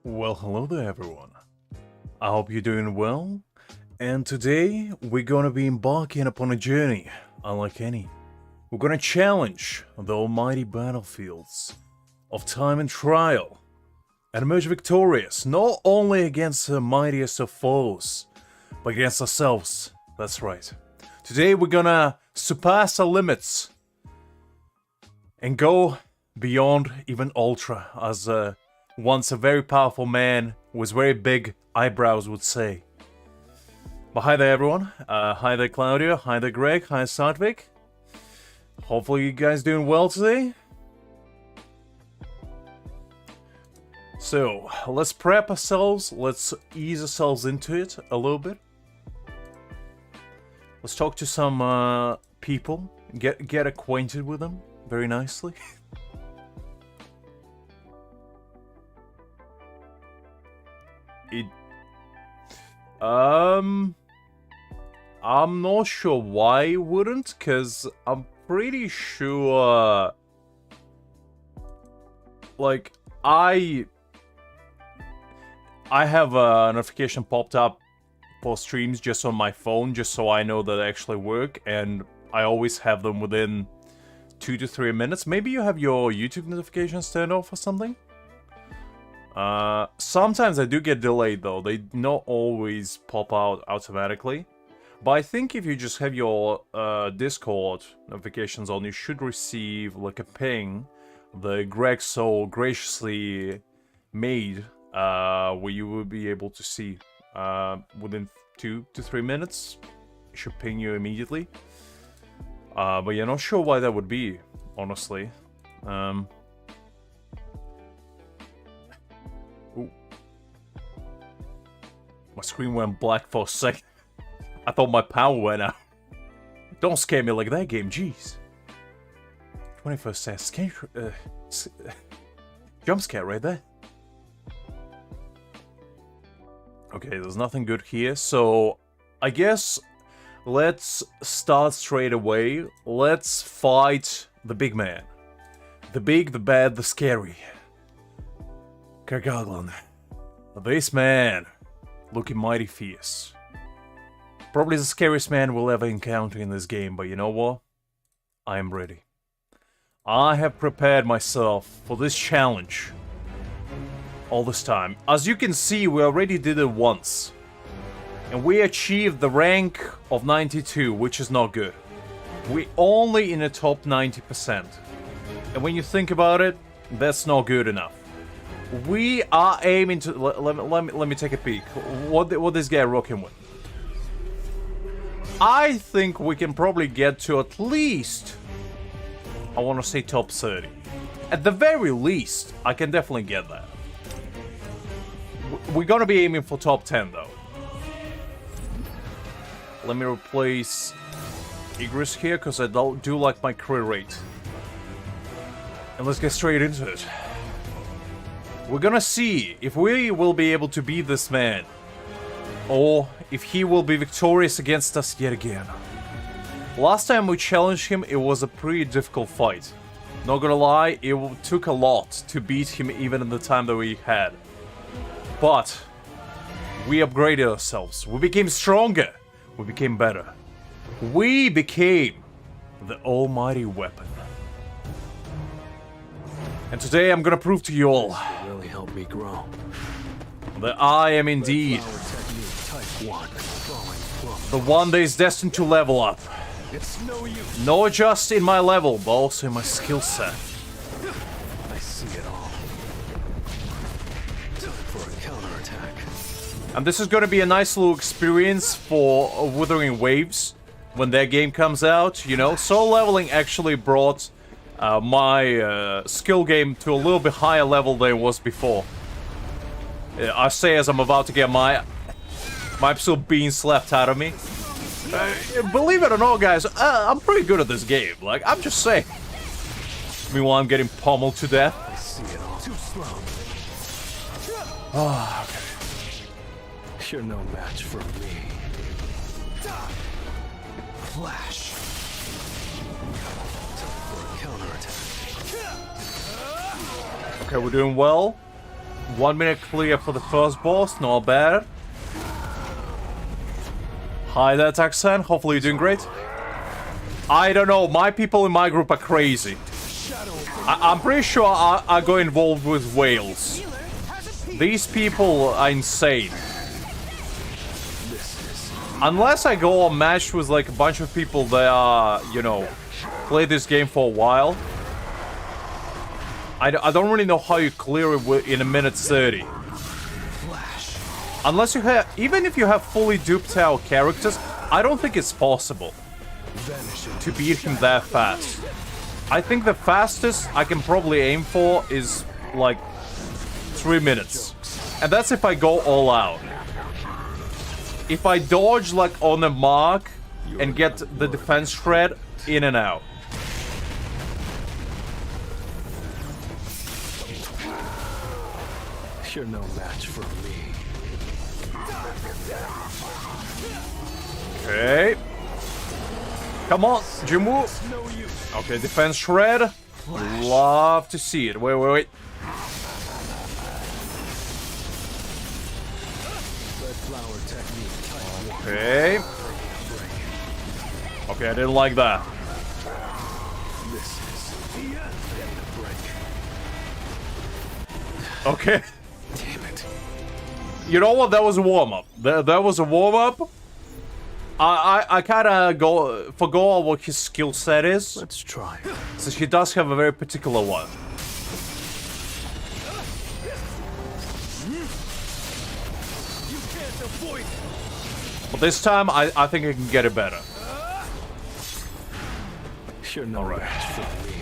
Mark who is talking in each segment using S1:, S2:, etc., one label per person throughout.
S1: Well, hello there everyone. I hope you're doing well, and today we're gonna be embarking upon a journey unlike any. We're gonna challenge the almighty battlefields of time and trial, and emerge victorious not only against the mightiest of foes, but against ourselves. That's right. Today we're gonna surpass our limits and go beyond even Ultra, as once a very powerful man with very big eyebrows would say. But hi there everyone, hi there Claudia, hi there Greg, hi Sadvik. Hopefully you guys doing well today. So, let's prep ourselves, let's ease ourselves into it a little bit. Let's talk to some people, get acquainted with them very nicely. I'm not sure why it wouldn't, because I'm pretty sure, like, I have a notification popped up for streams just on my phone, just so I know that they actually work, and I always have them within 2 to 3 minutes. Maybe you have your YouTube notifications turned off or something? Sometimes I do get delayed though, they not always pop out automatically. But I think if you just have your Discord notifications on, you should receive like a ping that Greg so graciously made, where you will be able to see within 2 to 3 minutes. It should ping you immediately. But yeah, not sure why that would be, honestly. Ooh. My screen went black for a second. I thought my power went out. Don't scare me like that, game, jeez. 21st says, jump scare right there. Okay, there's nothing good here, so I guess let's start straight away. Let's fight the big man. The big, the bad, the scary. Kargalgan. This man, looking mighty fierce. Probably the scariest man we'll ever encounter in this game, but you know what? I am ready. I have prepared myself for this challenge all this time. As you can see, we already did it once. And we achieved the rank of 92, which is not good. We're only in the top 90%. And when you think about it, that's not good enough. We are aiming to... Let me take a peek. What this guy rocking with? I think we can probably get to at least... I want to say top 30. At the very least, I can definitely get that. We're gonna be aiming for top 10 though. Let me replace Igris here, because I do like my career rate. And let's get straight into it. We're gonna see if we will be able to beat this man, or if he will be victorious against us yet again. Last time we challenged him, it was a pretty difficult fight. Not gonna lie, it took a lot to beat him even in the time that we had. But we upgraded ourselves. We became stronger. We became better. We became the almighty weapon. And today I'm gonna prove to you all
S2: really helped me grow.
S1: that I am indeed the one that is destined to level up.
S2: It's no use.
S1: Not just in my level, but also in my skill set.
S2: I see it all. Time for a counterattack.
S1: And this is gonna be a nice little experience for Wuthering Waves when their game comes out, you know. Soul leveling actually brought my skill game to a little bit higher level than it was before. I say as I'm about to get my absolute bean slapped out of me. Believe it or not, guys, I'm pretty good at this game. Like, I'm just saying. Meanwhile, I'm getting pummeled to death.
S2: I see it all. Too slow.
S1: Oh, okay.
S2: You're no match for me. Flash. Time for a counterattack.
S1: Okay, we're doing well. 1 minute clear for the first boss, not bad. Hi there, Taxan. Hopefully you're doing great. I don't know, my people in my group are crazy. I'm pretty sure I got involved with whales. These people are insane. Unless I go on match with like a bunch of people that are, you know, play this game for a while. I don't really know how you clear it in a minute 30. Unless you have, even if you have fully duped out characters, I don't think it's possible to beat him that fast. I think the fastest I can probably aim for is like 3 minutes. And that's if I go all out. If I dodge like on the mark and get the defense shred in and out.
S2: You're no match for me.
S1: Okay. Come on, Jimu. Okay, defense shred. Love to see it. Wait. Okay. Okay, I didn't like that. Okay.
S2: Damn it.
S1: You know what? That was a warm-up. That was a warm-up. I kind of forgot what his skill set is.
S2: Let's try.
S1: So he does have a very particular one. But this time, I think I can get it better.
S2: You're no match for me.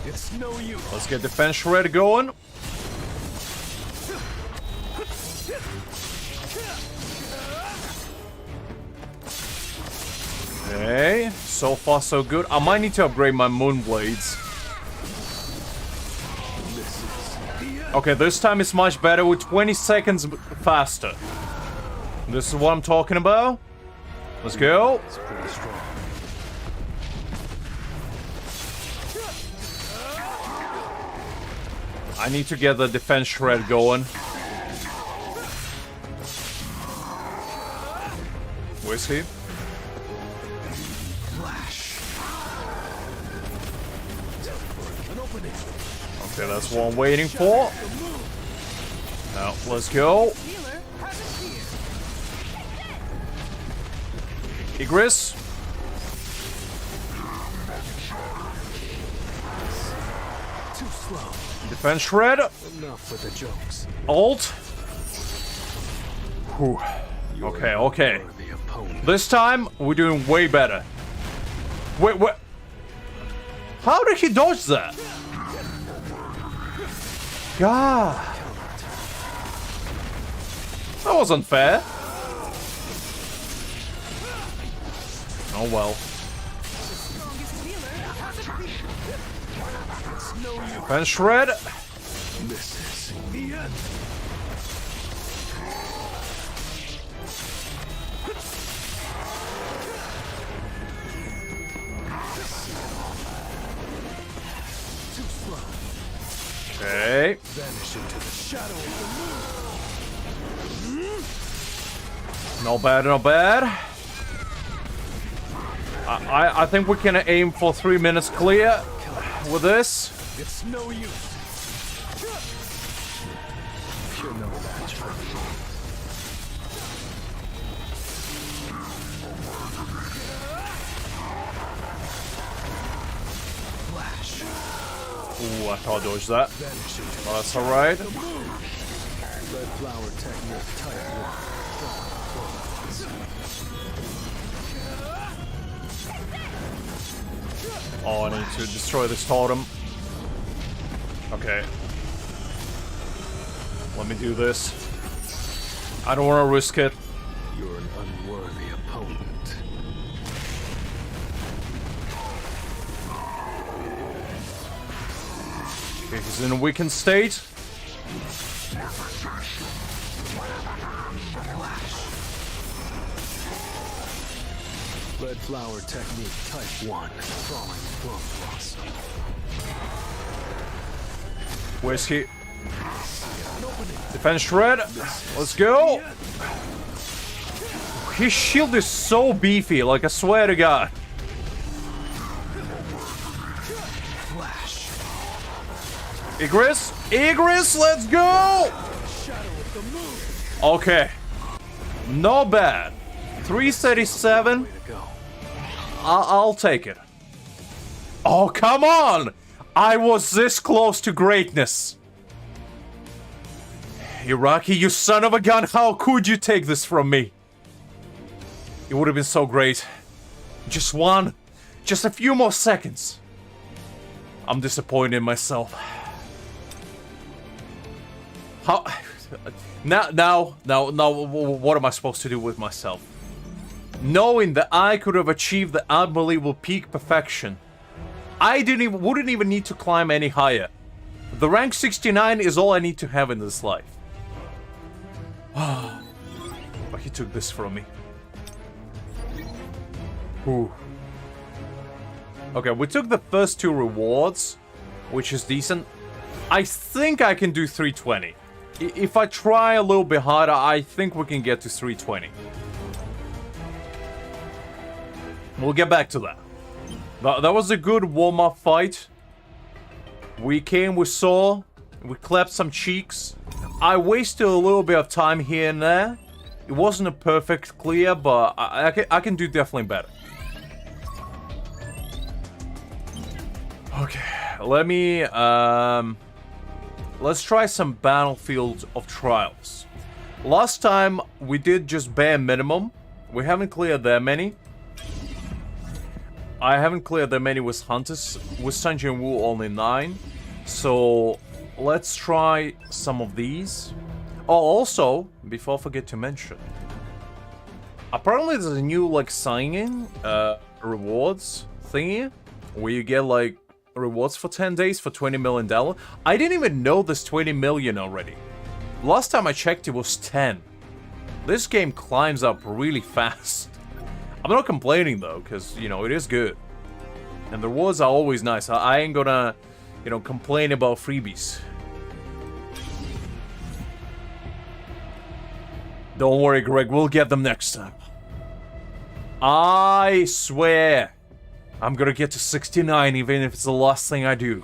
S2: It's no use.
S1: Let's get defense shred going. Okay, so far so good. I might need to upgrade my moon blades. Okay, this time it's much better with 20 seconds faster. This is what I'm talking about. Let's go.
S2: It's pretty strong.
S1: I need to get the defense shred going. Where's he? Okay, that's what I'm waiting for. Now, let's go. Igris.
S2: Too slow.
S1: Defense shred.
S2: Enough with the jokes.
S1: Ult. Whew. Okay. This time, we're doing way better. Wait. How did he dodge that? God. That wasn't fair. Oh well. Defense shred.
S2: This is the end. Too slow.
S1: Okay.
S2: Vanish into the shadow of the moon.
S1: Not bad. I think we can aim for 3 minutes clear with this.
S2: It's no use. You're no match for me. Flash.
S1: Ooh, I can't dodge that.
S2: Vanish into
S1: Oh, that's alright.
S2: red flower technique type 1.
S1: Oh, I need to destroy this totem. Okay. Let me do this. I don't want to risk it.
S2: You're an unworthy opponent.
S1: Okay, he's in a weakened state.
S2: Red flower technique type 1. Falling plum blossom.
S1: Where's he? Defense shred. Let's go. His shield is so beefy, like I swear to God.
S2: Flash.
S1: Igris, let's go.
S2: Shadow of the moon.
S1: Okay. Not bad. 337.
S2: Way to go.
S1: I'll take it. Oh, come on! I was this close to greatness. Iraqi, you son of a gun, how could you take this from me? It would have been so great. Just a few more seconds. I'm disappointed in myself. How? Now, what am I supposed to do with myself? Knowing that I could have achieved the unbelievable peak perfection, I wouldn't even need to climb any higher. The rank 69 is all I need to have in this life. But he took this from me. Whew. Okay, we took the first 2 rewards, which is decent. I think I can do 320. If I try a little bit harder, I think we can get to 320. We'll get back to that. That was a good warm-up fight. We came, we saw, we clapped some cheeks. I wasted a little bit of time here and there. It wasn't a perfect clear, but I can do definitely better. Okay, let me, let's try some Battlefield of Trials. Last time, we did just bare minimum. We haven't cleared that many. I haven't cleared that many with Hunters. With Sun Jin-Woo, only 9. So, let's try some of these. Oh, also, before I forget to mention, apparently there's a new, like, sign-in rewards thingy, where you get, like, rewards for 10 days for $20 million. I didn't even know there's 20 million already. Last time I checked, it was 10. This game climbs up really fast. I'm not complaining, though, because, you know, it is good. And the rewards are always nice. I ain't gonna, you know, complain about freebies. Don't worry, Greg, we'll get them next time. I swear, I'm gonna get to 69, even if it's the last thing I do.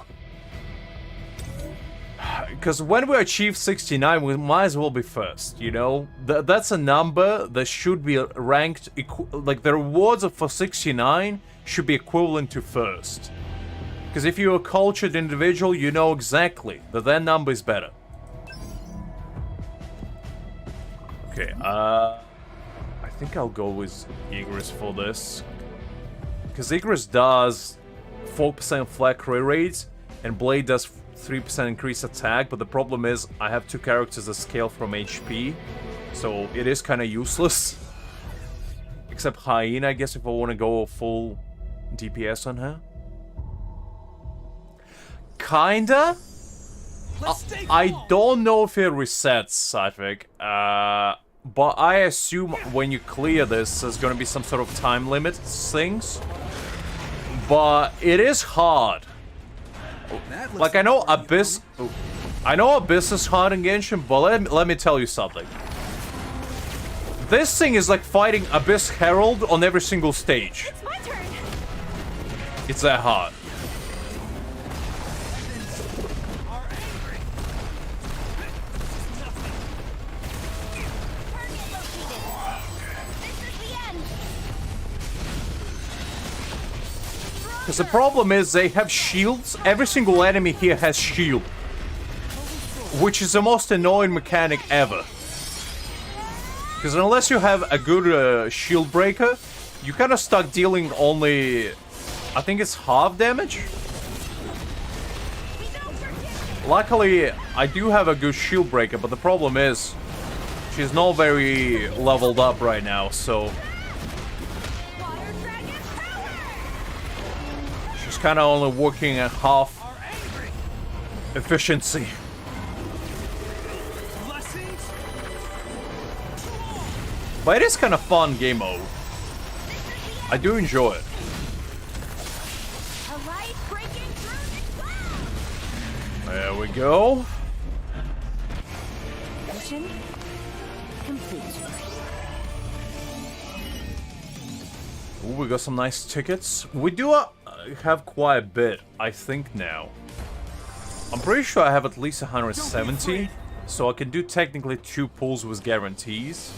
S1: Because when we achieve 69, we might as well be first, you know? That's a number that should be ranked, like the rewards for 69 should be equivalent to first. Because if you're a cultured individual, you know exactly that number is better. Okay, I think I'll go with Igris for this. Because Igris does 4% flat crit rates, and Blade does 3% increase attack, but the problem is I have 2 characters that scale from HP, so it is kind of useless. Except Hae-In, I guess, if I want to go full DPS on her. Kinda? I don't know if it resets, Satvik, but I assume when you clear this, there's gonna be some sort of time limit things. But it is hard. Like, I know Abyss is hard in Genshin, but let me tell you something. This thing is like fighting Abyss Herald on every single stage.
S3: It's my turn.
S1: It's that hard. Because the problem is they have shields. Every single enemy here has shield. Which is the most annoying mechanic ever. Because unless you have a good shield breaker, you kind of stuck dealing only, I think it's half damage? Luckily, I do have a good shield breaker, but the problem is she's not very leveled up right now, so she's kind of only working at half efficiency. But it is kind of fun game mode. I do enjoy it. There we go.
S3: Mission complete.
S1: Ooh, we got some nice tickets. We do have quite a bit, I think, now. I'm pretty sure I have at least 170, so I can do technically 2 pulls with guarantees,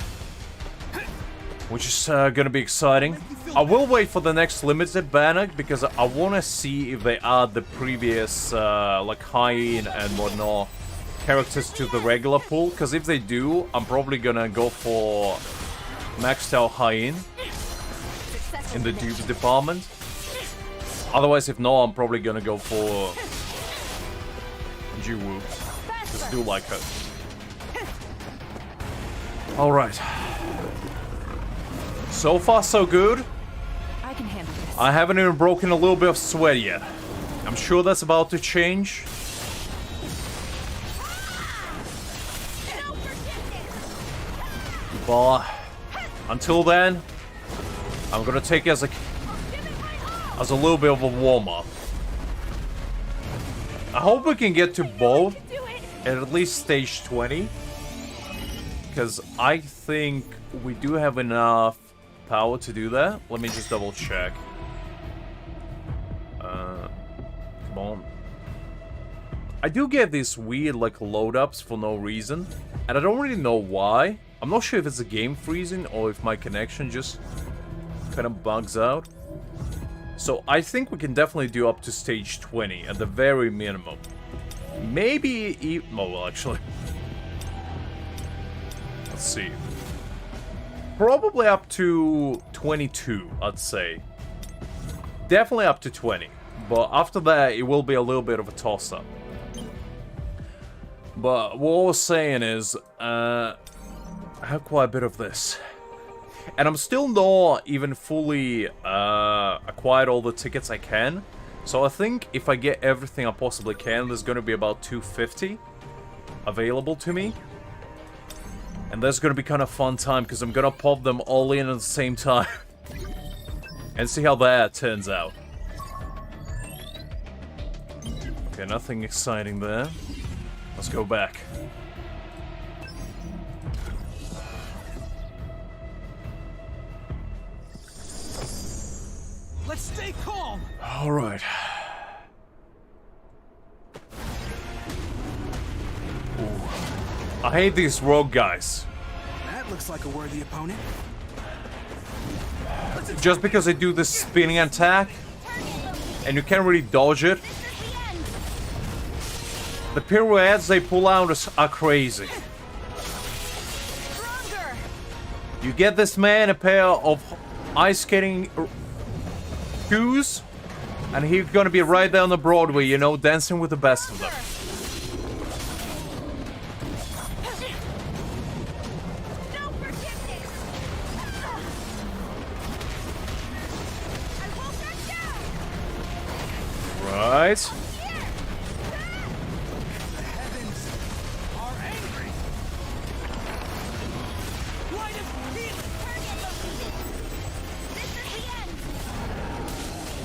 S1: which is gonna be exciting. I will wait for the next limited banner because I want to see if they add the previous like Hae-In and whatnot characters to the regular pool, because if they do, I'm probably gonna go for maxed out Hae-In in the dupes department. Otherwise, if not, I'm probably gonna go for Ju-Woo. Just do like her. Alright. So far, so good.
S3: I can handle this.
S1: I haven't even broken a little bit of sweat yet. I'm sure that's about to change. But until then, I'm gonna take it as a little bit of a warm-up. I hope we can get to both at least stage 20. Because I think we do have enough power to do that. Let me just double check. Come on. I do get these weird like load-ups for no reason. And I don't really know why. I'm not sure if it's a game freezing or if my connection just kind of bugs out. So I think we can definitely do up to stage 20 at the very minimum. Maybe well, actually. Let's see. Probably up to 22, I'd say. Definitely up to 20. But after that, it will be a little bit of a toss-up. But what I was saying is, I have quite a bit of this. And I'm still not even fully acquired all the tickets I can. So I think if I get everything I possibly can, there's going to be about 250 available to me. And that's going to be kind of fun time because I'm going to pop them all in at the same time. And see how that turns out. Okay, nothing exciting there. Let's go back.
S2: Let's stay calm.
S1: All right. Ooh. I hate these rogue guys.
S2: That looks like a worthy opponent.
S1: Just because they do this spinning attack, and you can't really dodge it. The pirouettes they pull out are crazy. You get this man a pair of ice skating shoes, and he's gonna be right there on the Broadway, you know, dancing with the best of them. Right.
S2: The heavens are angry. Light of healing.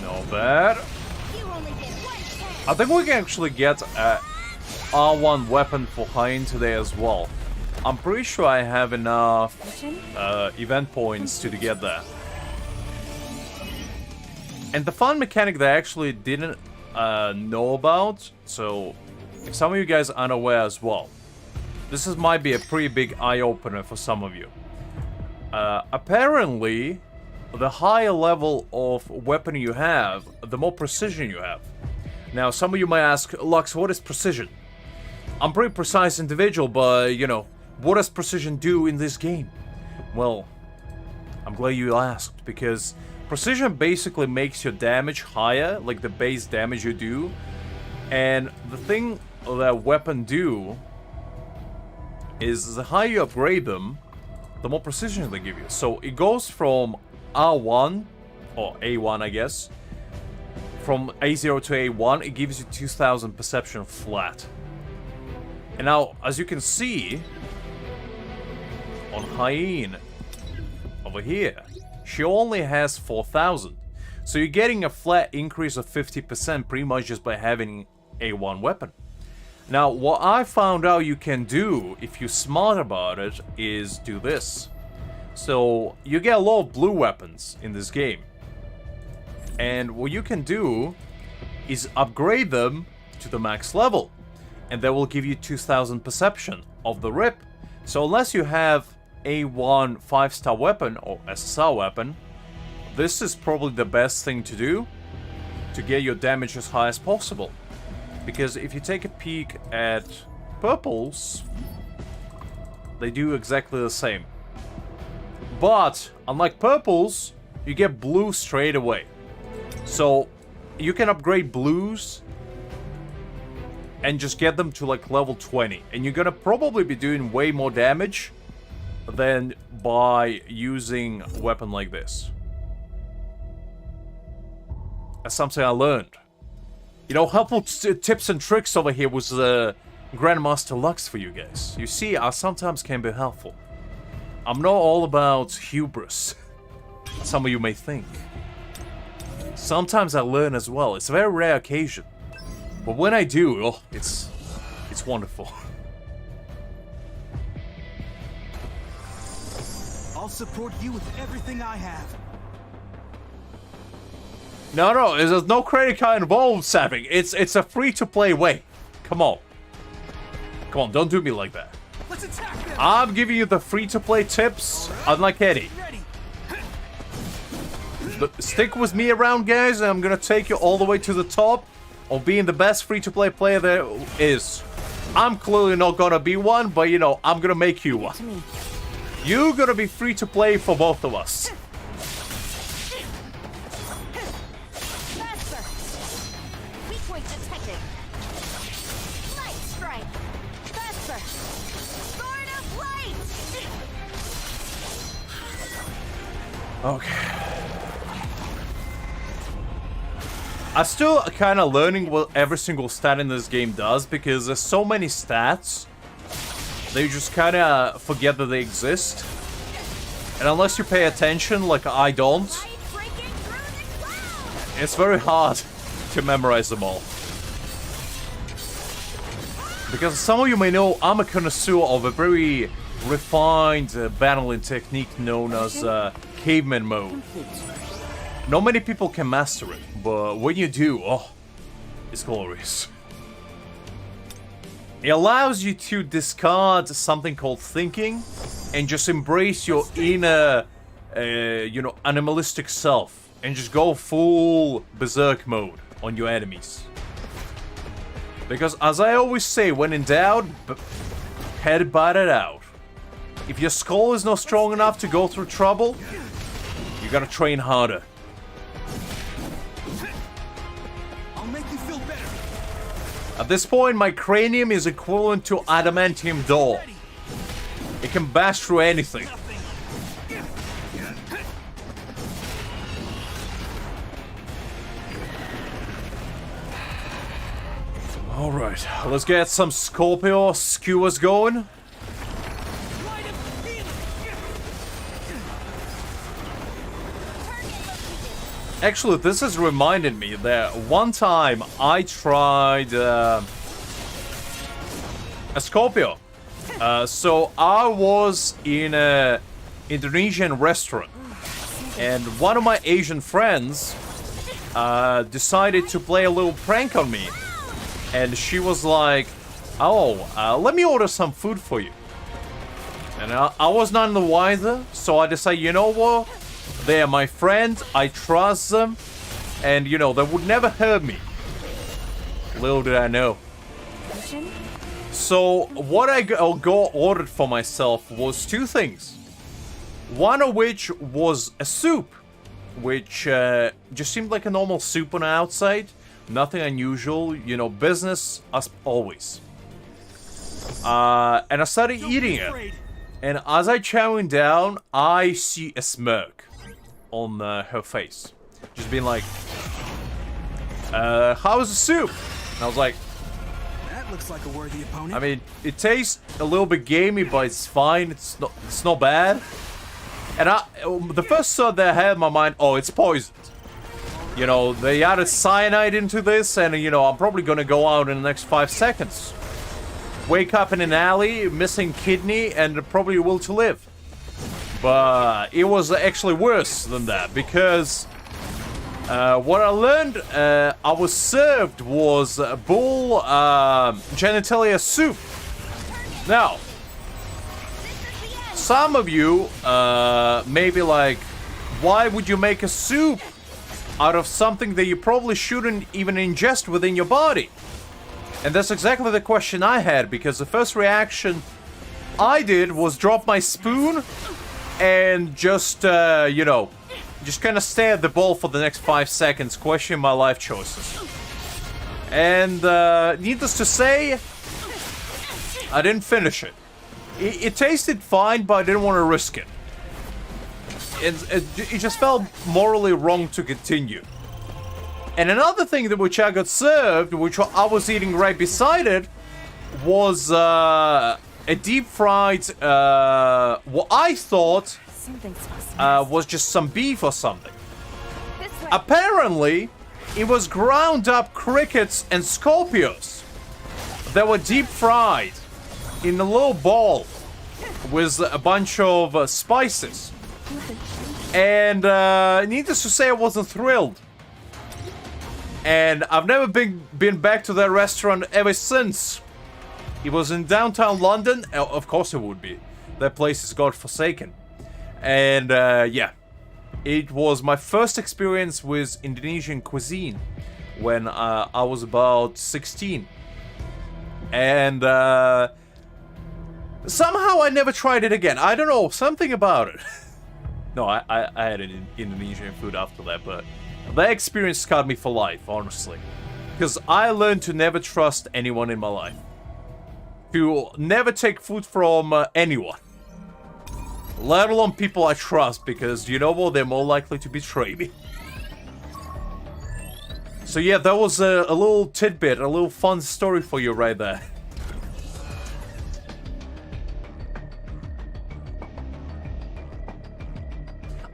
S1: Not bad. I think we can actually get a R1 weapon for Hae-In today as well. I'm pretty sure I have enough event points to get that. And the fun mechanic that I actually didn't know about, so if some of you guys aren't aware as well, might be a pretty big eye-opener for some of you. Apparently, the higher level of weapon you have, the more precision you have. Now, some of you might ask, Lux, what is precision? I'm a pretty precise individual, but, you know, what does precision do in this game? Well, I'm glad you asked, because precision basically makes your damage higher, like the base damage you do. And the thing that weapon do is the higher you upgrade them, the more precision they give you. So it goes from R1, or A1 I guess, from A0 to A1, it gives you 2000 perception flat. And now, as you can see, on Hae-In, over here, she only has 4000. So you're getting a flat increase of 50% pretty much just by having A1 weapon. Now, what I found out you can do, if you're smart about it, is do this. So, you get a lot of blue weapons in this game. And what you can do is upgrade them to the max level. And that will give you 2000 perception of the rip. So unless you have A1 5-star weapon or SSR weapon, this is probably the best thing to do to get your damage as high as possible. Because if you take a peek at purples, they do exactly the same. But unlike purples, you get blue straight away. So you can upgrade blues and just get them to like level 20. And you're gonna probably be doing way more damage than by using a weapon like this. That's something I learned. You know, helpful tips and tricks over here was Grandmaster Lux for you guys. You see, I sometimes can be helpful. I'm not all about hubris, some of you may think. Sometimes I learn as well. It's a very rare occasion. But when I do, oh, it's wonderful.
S2: I'll support you with everything I have.
S1: No, there's no credit card involved, Saving. It's a free-to-play way. Come on. Come on, don't do me like that.
S2: Let's attack them.
S1: I'm giving you the free-to-play tips, unlike Eddie.
S2: Ready.
S1: Stick with me around, guys, and I'm gonna take you all the way to the top of being the best free-to-play player there is. I'm clearly not gonna be one, but you know, I'm gonna make you one. You're gonna be free-to-play for both of us.
S3: Weak point detected. Light strike. Faster. Sword of light.
S1: Okay. I'm still kind of learning what every single stat in this game does, because there's so many stats that you just kind of forget that they exist. And unless you pay attention, like I don't, it's very hard to memorize them all. Because some of you may know, I'm a connoisseur of a very refined battling technique known as caveman mode. Not many people can master it, but when you do, oh, it's glorious. It allows you to discard something called thinking and just embrace your inner, you know, animalistic self and just go full berserk mode on your enemies. Because as I always say, when in doubt, headbutt it out. If your skull is not strong enough to go through trouble, you gotta train harder. At this point, my cranium is equivalent to adamantium door. It can bash through anything. Alright, let's get some Scorpio skewers going. Actually, this has reminded me that one time I tried a Scorpio. So I was in a Indonesian restaurant, and one of my Asian friends decided to play a little prank on me. And she was like, oh, let me order some food for you. And I was none the wiser, so I decided, you know what? They are my friend, I trust them, and you know, they would never hurt me. Little did I know. So, what I ordered for myself was two things. One of which was a soup, which just seemed like a normal soup on the outside. Nothing unusual, you know, business as always. And I started eating it. And as I chowing down, I see a smirk on her face. Just being like, how's the soup? And I was like,
S2: That looks like a worthy opponent.
S1: I mean, it tastes a little bit gamey, but it's fine. It's not bad. And the first thought that I had in my mind, oh, it's poisoned. You know, they added cyanide into this, and you know, I'm probably gonna go out in the next 5 seconds. wake up in an alley, missing kidney, and probably will to live. But it was actually worse than that, because what I learned I was served was bull genitalia soup. Now, some of you may be like, why would you make a soup out of something that you probably shouldn't even ingest within your body? And that's exactly the question I had, because the first reaction I did was drop my spoon and just, you know, just kind of stare at the bowl for the next 5 seconds, questioning my life choices. And needless to say, I didn't finish it. It tasted fine, but I didn't want to risk it. It just felt morally wrong to continue. And another thing that which I got served, which I was eating right beside it, was a deep fried, what I thought was just some beef or something. Apparently, it was ground up crickets and scorpions that were deep fried in a little bowl with a bunch of spices. And needless to say, I wasn't thrilled. And I've never been back to that restaurant ever since. It was in downtown London. Of course it would be. That place is godforsaken. And yeah, it was my first experience with Indonesian cuisine when I was about 16. And somehow I never tried it again. I don't know, something about it. No, I had an Indonesian food after that, but that experience scarred me for life, honestly. Because I learned to never trust anyone in my life. To never take food from anyone. Let alone people I trust, because you know what, they're more likely to betray me. So yeah, that was a little tidbit, a little fun story for you right there.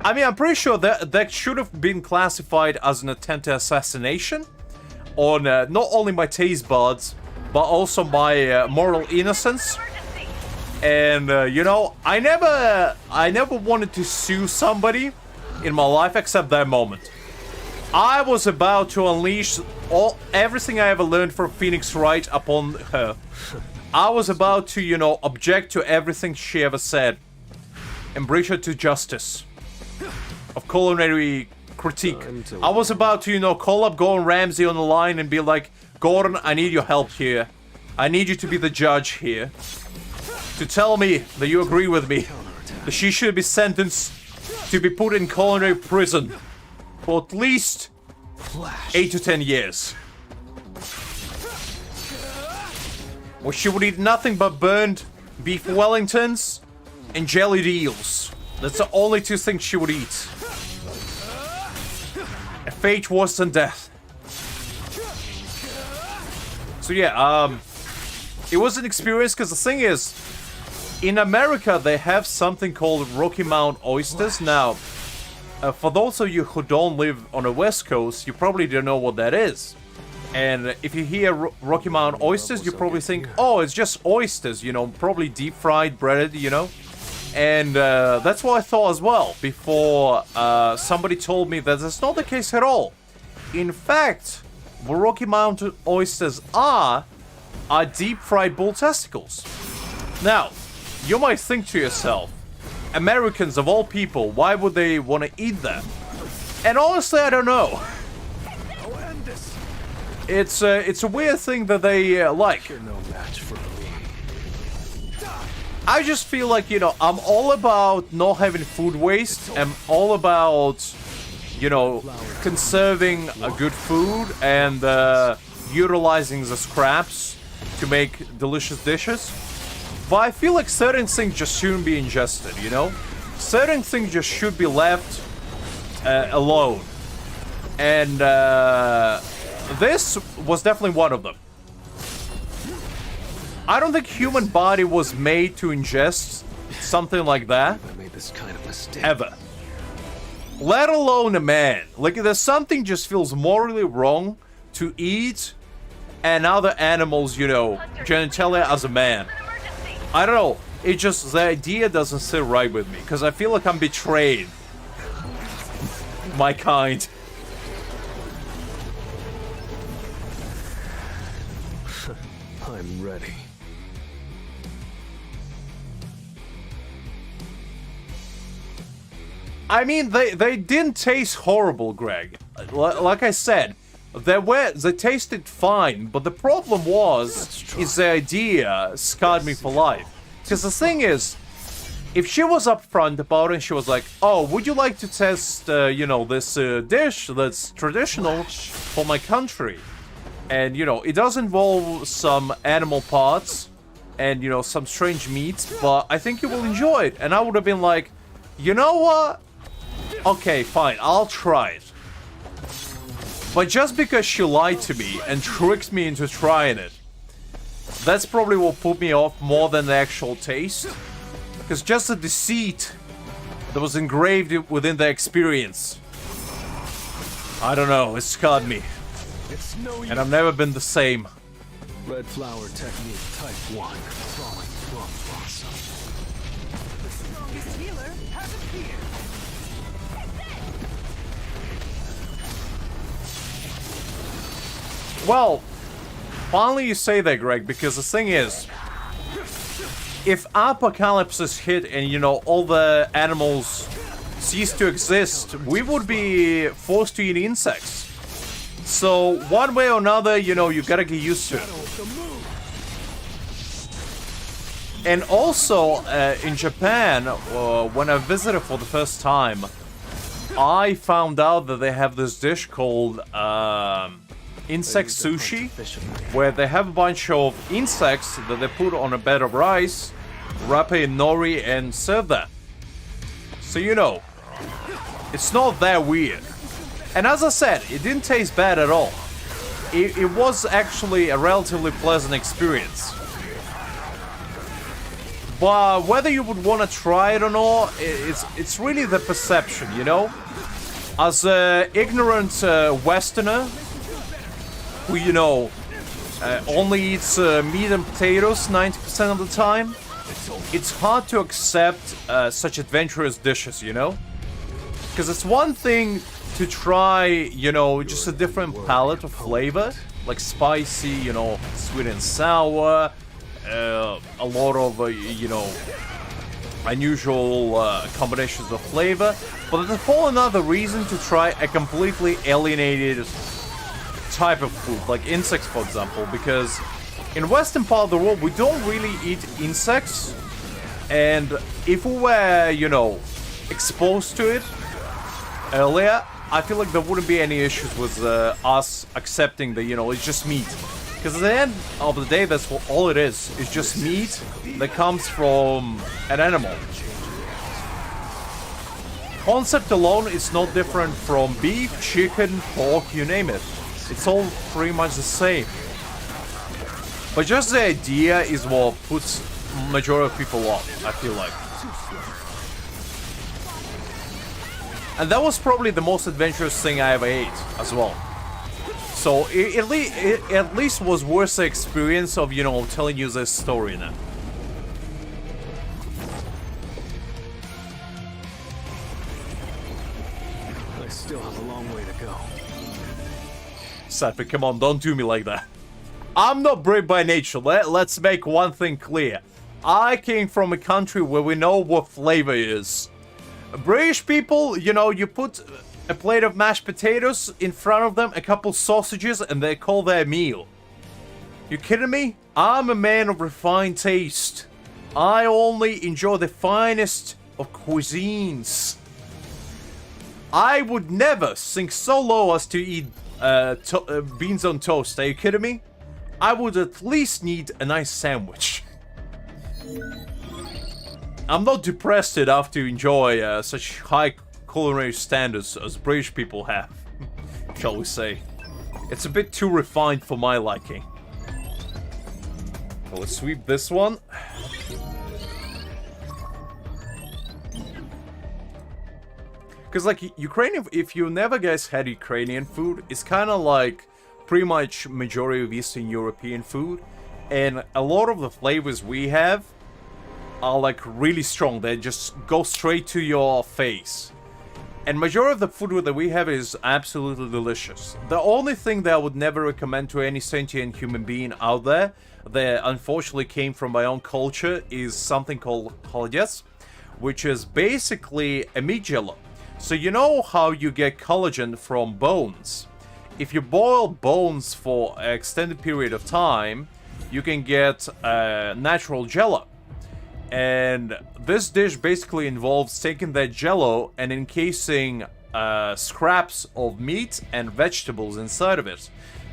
S1: I mean, I'm pretty sure that should have been classified as an attempted assassination on not only my taste buds, but also my moral innocence. And you know, I never wanted to sue somebody in my life except that moment. I was about to unleash everything I ever learned from Phoenix Wright upon her. I was about to, you know, object to everything she ever said and bring her to justice of culinary critique. I was about to, you know, call up Gordon Ramsay on the line and be like, Gordon, I need your help here. I need you to be the judge here. To tell me that you agree with me. That she should be sentenced to be put in culinary prison for at least 8 to 10 years. Where she would eat nothing but burned beef Wellingtons and jellied eels. That's the only 2 things she would eat. A fate worse than death. So yeah, it was an experience, because the thing is, in America they have something called Rocky Mountain oysters. Now, for those of you who don't live on the West Coast, you probably don't know what that is. And if you hear Rocky Mountain oysters, you probably think, oh, it's just oysters, you know, probably deep fried, breaded, you know. And that's what I thought as well, before somebody told me that that's not the case at all. In fact, what Rocky Mountain oysters are deep-fried bull testicles. Now, you might think to yourself, Americans of all people, why would they want to eat that? And honestly, I don't know. It's a weird thing that they like.
S2: You're no match for me.
S1: I just feel like, you know, I'm all about not having food waste. I'm all about, you know, conserving a good food and utilizing the scraps to make delicious dishes. But I feel like certain things just shouldn't be ingested, you know? Certain things just should be left alone. And this was definitely one of them. I don't think human body was made to ingest something like that.
S2: I made this kind of mistake.
S1: Ever. Let alone a man. Like, there's something just feels morally wrong to eat and other animals, you know, genitalia as a man. I don't know. It just, the idea doesn't sit right with me, because I feel like I'm betrayed. My kind.
S2: I'm ready.
S1: I mean, they didn't taste horrible, Greg. Like I said, they tasted fine, but the problem is the idea scarred me for life. Because the thing is, if she was upfront about it and she was like, oh, would you like to test, you know, this dish that's traditional for my country? And, you know, it does involve some animal parts and, you know, some strange meats, but I think you will enjoy it. And I would have been like, you know what? Okay, fine, I'll try it. But just because she lied to me and tricked me into trying it, that's probably what put me off more than the actual taste. Because just the deceit that was engraved within the experience, I don't know, it scarred me.
S2: It's no use.
S1: And I've never been the same.
S2: Red flower technique type 1. Falling plum blossom. The strongest healer has appeared.
S1: Well, finally you say that, Greg, because the thing is, if apocalypse hit and, you know, all the animals cease to exist, we would be forced to eat insects. So, one way or another, you know, you gotta get used to it. And also, in Japan, when I visited for the first time, I found out that they have this dish called insect sushi, where they have a bunch of insects that they put on a bed of rice, wrap it in nori, and serve that. So, you know, it's not that weird. And as I said, it didn't taste bad at all. It was actually a relatively pleasant experience. But whether you would want to try it or not, it's really the perception, you know? As an ignorant Westerner, who, you know, only eats meat and potatoes 90% of the time, it's hard to accept such adventurous dishes, you know? Because it's one thing to try, you know, just a different palette of flavor, like spicy, you know, sweet and sour, a lot of, you know, unusual combinations of flavor, but there's a whole another reason to try a completely alienated type of food, like insects, for example, because in western part of the world, we don't really eat insects, and if we were, you know, exposed to it earlier, I feel like there wouldn't be any issues with us accepting that, you know, it's just meat. Because at the end of the day, that's what all it is. It's just meat that comes from an animal. Concept alone is not different from beef, chicken, pork, you name it. It's all pretty much the same. But just the idea is what puts majority of people off, I feel like. And that was probably the most adventurous thing I ever ate, as well. So, it at least was worth the experience of, you know, telling you this story now.
S2: I still have a long way to go.
S1: Sadly, come on, don't do me like that. I'm not brave by nature. Let's make one thing clear. I came from a country where we know what flavor is. British people, you know, you put a plate of mashed potatoes in front of them, a couple sausages, and they call their meal. You kidding me? I'm a man of refined taste. I only enjoy the finest of cuisines. I would never sink so low as to eat beans on toast. Are you kidding me? I would at least need a nice sandwich. I'm not depressed enough to enjoy such high culinary standards as British people have, shall we say. It's a bit too refined for my liking. So let's sweep this one. Because, like, Ukrainian, if you never guys had Ukrainian food, it's kind of like pretty much majority of Eastern European food, and a lot of the flavors we have are like really strong. They just go straight to your face. And majority of the food that we have is absolutely delicious. The only thing that I would never recommend to any sentient human being out there that unfortunately came from my own culture is something called holodets, which is basically a meat jello. So you know how you get collagen from bones? If you boil bones for an extended period of time, you can get natural jello. And this dish basically involves taking that jello and encasing scraps of meat and vegetables inside of it.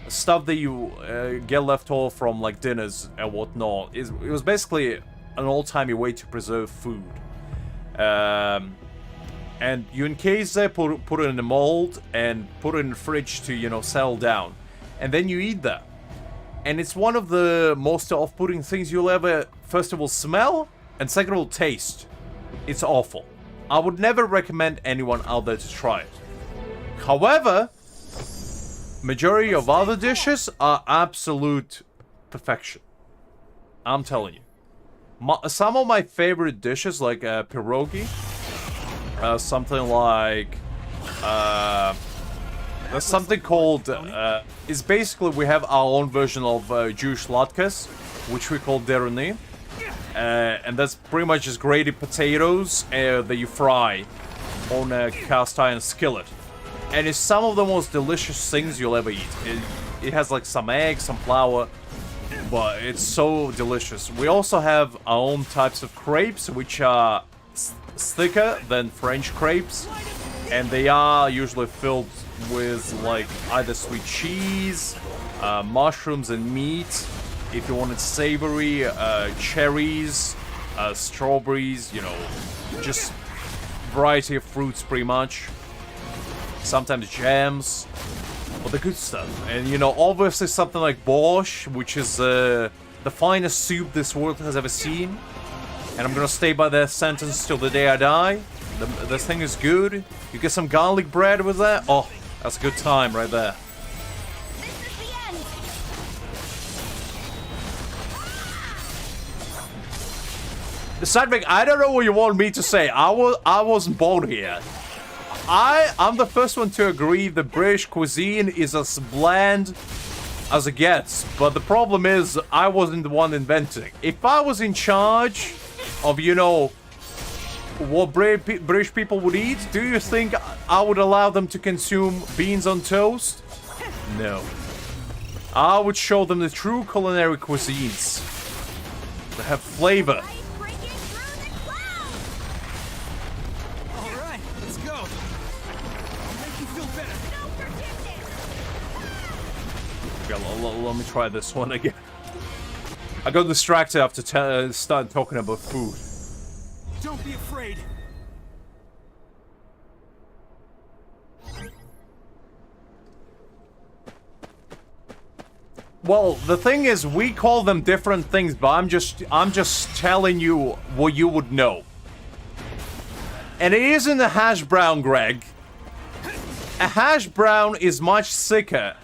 S1: Stuff that you get left over from like dinners and whatnot. It was basically an old-timey way to preserve food. And you encase that, put it in a mold, and put it in the fridge to, you know, settle down. And then you eat that. And it's one of the most off-putting things you'll ever, first of all, smell, and second of all, taste. It's awful. I would never recommend anyone out there to try it. However, majority of other dishes are absolute perfection. I'm telling you. Some of my favorite dishes, like pierogi, something like... there's something called... it's basically, we have our own version of Jewish latkes, which we call deruni. And that's pretty much just grated potatoes that you fry on a cast iron skillet. And it's some of the most delicious things you'll ever eat. It has like some eggs, some flour, but it's so delicious. We also have our own types of crepes, which are thicker than French crepes. And they are usually filled with like either sweet cheese, mushrooms and meat. If you want it savory, cherries, strawberries, you know, just variety of fruits pretty much. Sometimes jams, but the good stuff. And you know, obviously something like borscht, which is the finest soup this world has ever seen. And I'm gonna stay by that sentence till the day I die. This thing is good. You get some garlic bread with that. Oh, that's a good time right there. Sadvik, I don't know what you want me to say. I wasn't born here. I'm the first one to agree the British cuisine is as bland as it gets. But the problem is, I wasn't the one inventing. If I was in charge of, you know, what British people would eat, do you think I would allow them to consume beans on toast? No. I would show them the true culinary cuisines. They have flavor. Let me try this one again. I got distracted after starting talking about food.
S2: Don't be afraid.
S1: Well, the thing is, we call them different things, but I'm just telling you what you would know. And it isn't a hash brown, Greg. A hash brown is much thicker.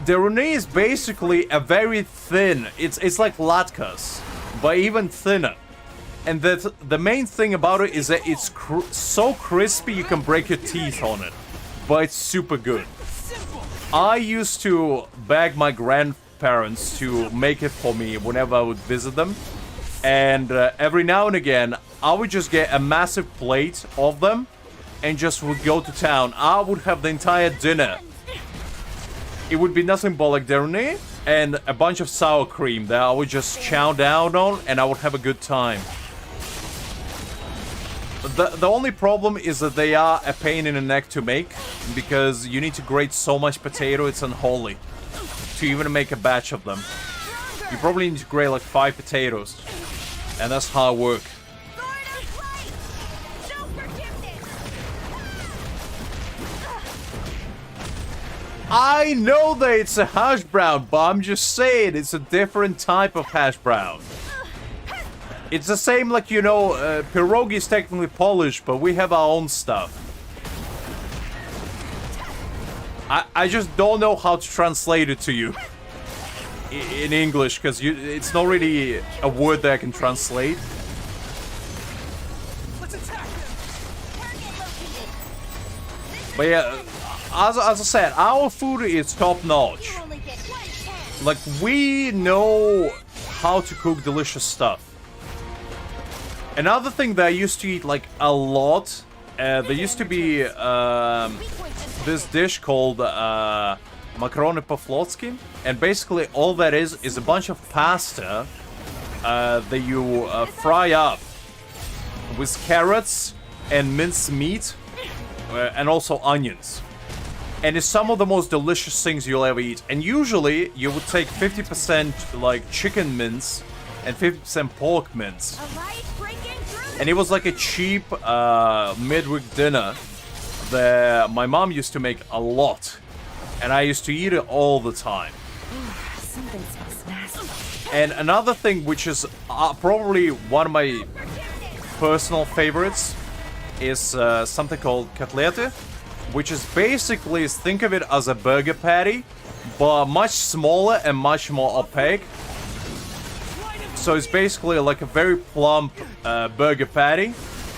S1: Deruni is basically a very thin, it's like latkes, but even thinner. And the main thing about it is that it's so crispy you can break your teeth on it. But it's super good. I used to beg my grandparents to make it for me whenever I would visit them. And every now and again, I would just get a massive plate of them and just would go to town. I would have the entire dinner. It would be nothing but like deruni and a bunch of sour cream that I would just chow down on, and I would have a good time. The only problem is that they are a pain in the neck to make, because you need to grate so much potato, it's unholy to even make a batch of them. You probably need to grate like 5 potatoes, and that's hard work. I know that it's a hash brown, but I'm just saying it's a different type of hash brown. It's the same like, you know, pierogi is technically Polish, but we have our own stuff. I just don't know how to translate it to you in English, because it's not really a word that I can translate.
S2: Let's attack them.
S3: Target located.
S1: But yeah, as I said, our food is top notch.
S3: You only get one chance.
S1: Like, we know how to cook delicious stuff. Another thing that I used to eat like a lot, there used to be this dish called macaroni po-flotsky, and basically all that is a bunch of pasta that you fry up with carrots and minced meat and also onions. And it's some of the most delicious things you'll ever eat. And usually you would take 50% like chicken mince and 50% pork mince.
S3: A light breaking through.
S1: And it was like a cheap midweek dinner that my mom used to make a lot. And I used to eat it all the time.
S3: Something smells nasty.
S1: And another thing which is probably one of my personal favorites is something called kotlety, which is basically, think of it as a burger patty, but much smaller and much more opaque. So it's basically like a very plump burger patty,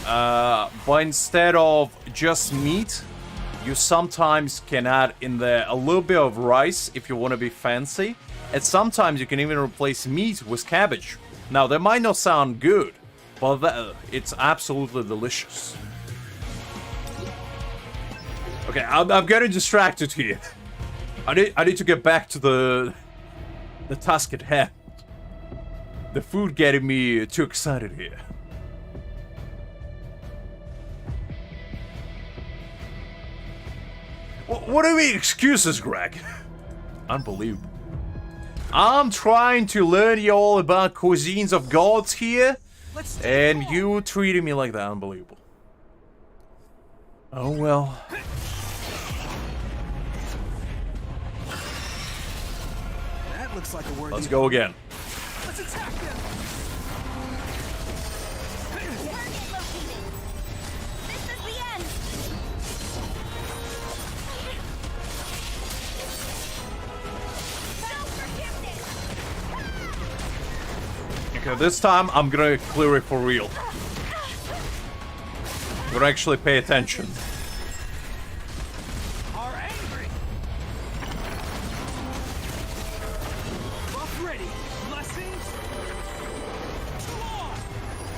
S1: but instead of just meat, you sometimes can add in there a little bit of rice if you want to be fancy, and sometimes you can even replace meat with cabbage. Now, that might not sound good, but it's absolutely delicious. Okay, I'm getting distracted here. I need to get back to the task at hand. The food getting me too excited here. What do you mean excuses, Greg? Unbelievable. I'm trying to learn you all about cuisines of gods here, and you treating me like that. Unbelievable. Oh well.
S2: That looks like a word.
S1: Let's go again.
S2: Let's attack them.
S3: Target located. This is the end. No forgiveness.
S1: Okay, this time I'm gonna clear it for real. I'm gonna actually pay attention.
S2: Are angry. Buff ready. Blessings.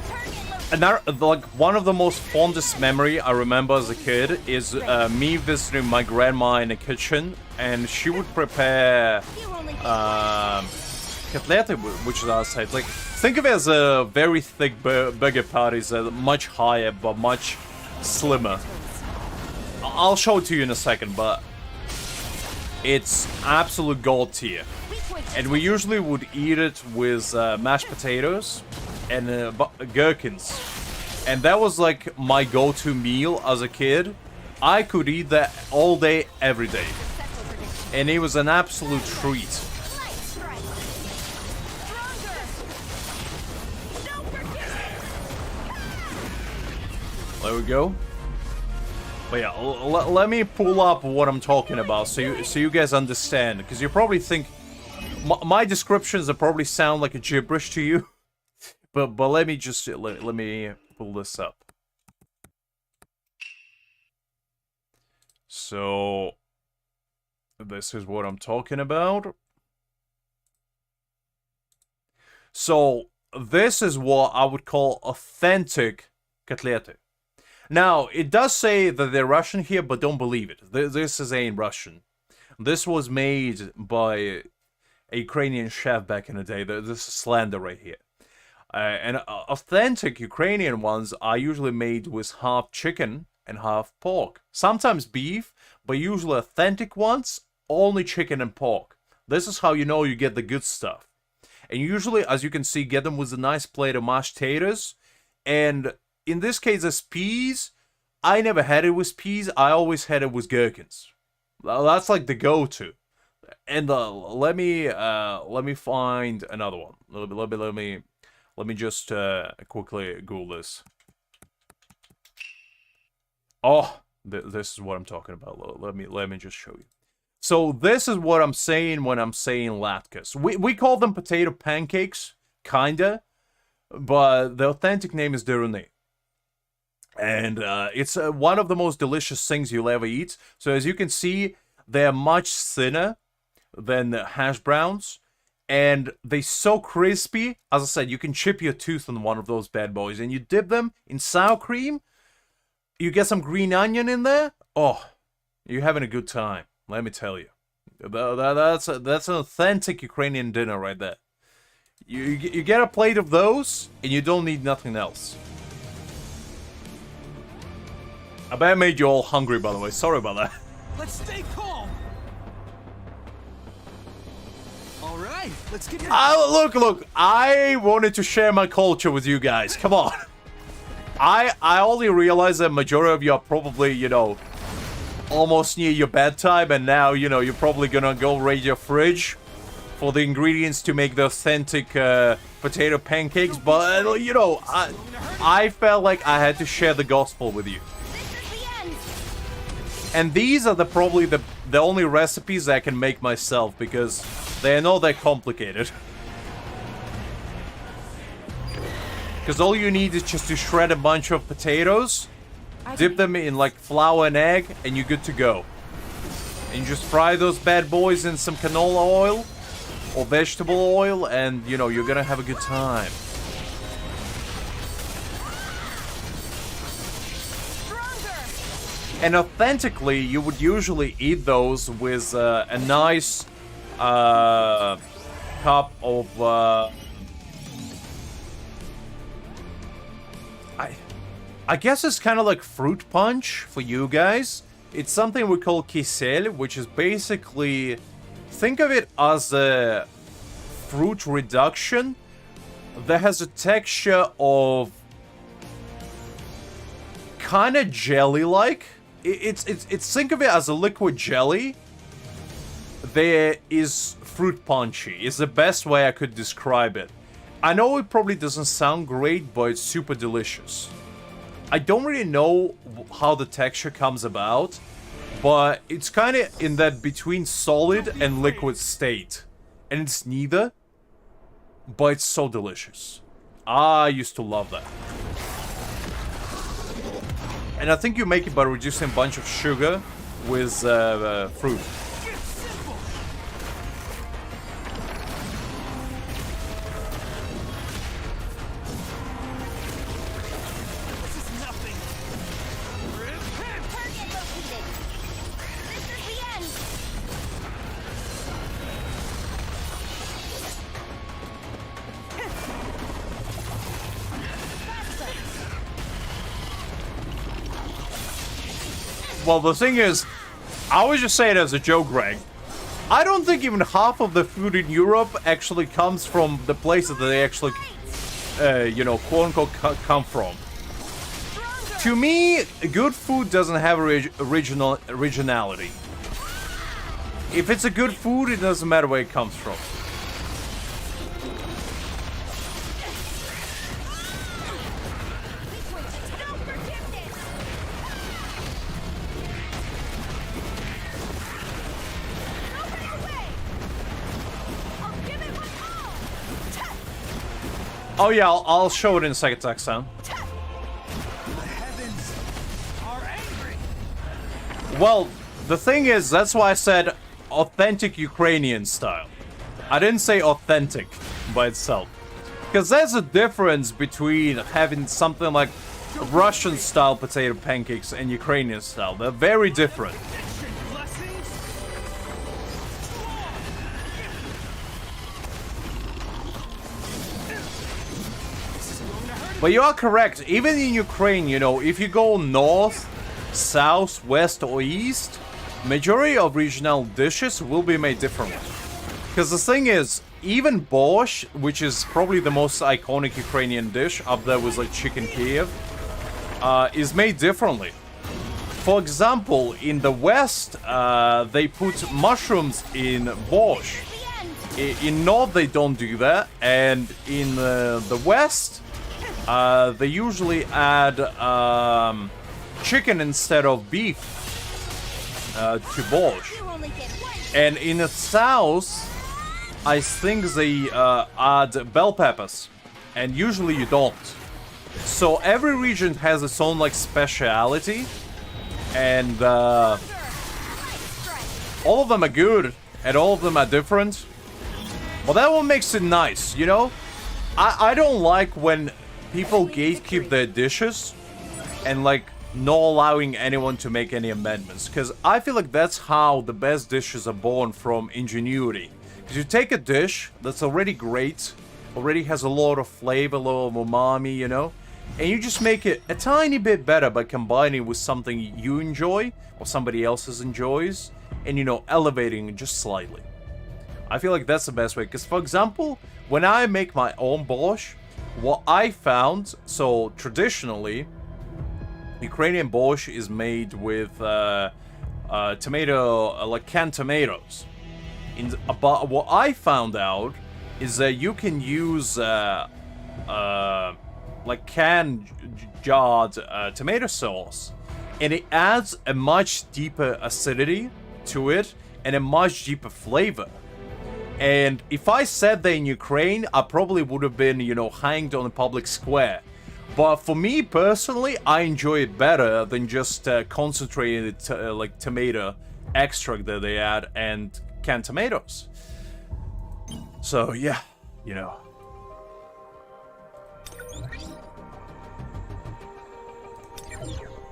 S3: Target located.
S1: Another, like, one of the most fondest memory I remember as a kid is me visiting my grandma in the kitchen, and she would prepare
S3: You only get
S1: kotlety, which is outside. Like, think of it as a very thick burger patties, much higher but much slimmer. I'll show it to you in a second, but it's absolute gold tier. And we usually would eat it with mashed potatoes and gherkins. And that was like my go-to meal as a kid. I could eat that all day, every day. And it was an absolute treat.
S3: light strike. Stronger. No forgiveness.
S1: There we go. But yeah, let me pull up what I'm talking about so you guys understand, because you probably think my descriptions probably sound like a gibberish to you. But let me just let me pull this up. So this is what I'm talking about. So this is what I would call authentic kotlety. Now, it does say that they're Russian here, but don't believe it. This is ain't Russian. This was made by a Ukrainian chef back in the day. This is slander right here. And authentic Ukrainian ones are usually made with half chicken and half pork. Sometimes beef, but usually authentic ones, only chicken and pork. This is how you know you get the good stuff. And usually, as you can see, get them with a nice plate of mashed potatoes. And in this case, as peas, I never had it with peas. I always had it with gherkins. That's like the go-to. And let me find another one. Let me just quickly Google this. Oh, this is what I'm talking about. Let me just show you. So this is what I'm saying when I'm saying latkes. We call them potato pancakes, kinda, but the authentic name is derune. And it's one of the most delicious things you'll ever eat. So as you can see, they're much thinner than the hash browns. And they're so crispy. As I said, you can chip your tooth on one of those bad boys. And you dip them in sour cream. You get some green onion in there. Oh, you're having a good time. Let me tell you. That's an authentic Ukrainian dinner right there. You get a plate of those, and you don't need nothing else. I bet I made you all hungry, by the way. Sorry about that.
S2: Let's stay calm. All right, let's get.
S1: Look. I wanted to share my culture with you guys. Come on. I only realized that majority of you are probably, you know, almost near your bedtime, and now, you know, you're probably gonna go raid your fridge for the ingredients to make the authentic potato pancakes. But you know, I felt like I had to share the gospel with you. And these are probably the only recipes I can make myself, because they're not that complicated. Because all you need is just to shred a bunch of potatoes, dip them in like flour and egg, and you're good to go. And you just fry those bad boys in some canola oil or vegetable oil, and you know, you're gonna have a good time. And authentically, you would usually eat those with a nice cup of I guess it's kind of like fruit punch for you guys. It's something we call kisel, which is basically, think of it as a fruit reduction that has a texture of kind of jelly-like. It's think of it as a liquid jelly. There is fruit punchy. Is the best way I could describe it. I know it probably doesn't sound great, but it's super delicious. I don't really know how the texture comes about, but it's kind of in that between solid and liquid state. And it's neither, but it's so delicious. I used to love that. And I think you make it by reducing a bunch of sugar with fruit. Well, the thing is, I was just saying as a joke, Greg. I don't think even half of the food in Europe actually comes from the places that they actually, you know, quote-unquote, come from. To me, good food doesn't have originality. If it's a good food, it doesn't matter where it comes from. Oh yeah, I'll show it in a second, Taxan.
S2: The heavens are angry.
S1: Well, the thing is, that's why I said authentic Ukrainian style. I didn't say authentic by itself. Because there's a difference between having something like Russian-style potato pancakes and Ukrainian style. They're very different. But you are correct, even in Ukraine, you know, if you go north, south, west, or east, majority of regional dishes will be made differently. Because the thing is, even borscht, which is probably the most iconic Ukrainian dish, up there with like chicken Kiev, is made differently. For example, in the west, they put mushrooms in borscht. In north, they don't do that, and in the west, they usually add chicken instead of beef. to borscht.
S3: You only get one.
S1: And in the south, I think they add bell peppers, and usually you don't. So every region has its own like speciality, and all of them are good, and all of them are different. But that one makes it nice, you know? I don't like when people gatekeep their dishes and like not allowing anyone to make any amendments, because I feel like that's how the best dishes are born, from ingenuity. Because you take a dish that's already great, already has a lot of flavor, a lot of umami, you know, and you just make it a tiny bit better by combining with something you enjoy or somebody else's enjoys, and, you know, elevating it just slightly. I feel like that's the best way, because, for example, when I make my own borscht, what I found, so traditionally, Ukrainian borscht is made with tomato, like canned tomatoes. But what I found out is that you can use like canned jarred tomato sauce, and it adds a much deeper acidity to it and a much deeper flavor. And if I said that in Ukraine, I probably would have been, you know, hanged on a public square. But for me personally, I enjoy it better than just concentrated like tomato extract that they add and canned tomatoes. So yeah, you know.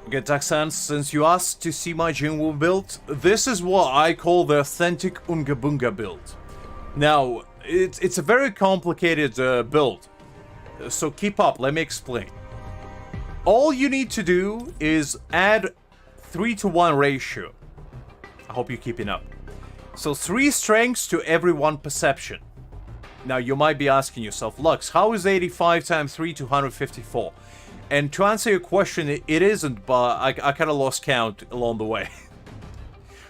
S1: Okay, Taxan, since you asked to see my Jing-Woo build, this is what I call the authentic Unga Bunga build. Now, it's a very complicated build, so keep up, let me explain. All you need to do is add 3-to-1 ratio. I hope you're keeping up. So 3 strengths to every 1 perception. Now, you might be asking yourself, Lux, how is 85 times 3 to 154? And to answer your question, it isn't, but I kind of lost count along the way.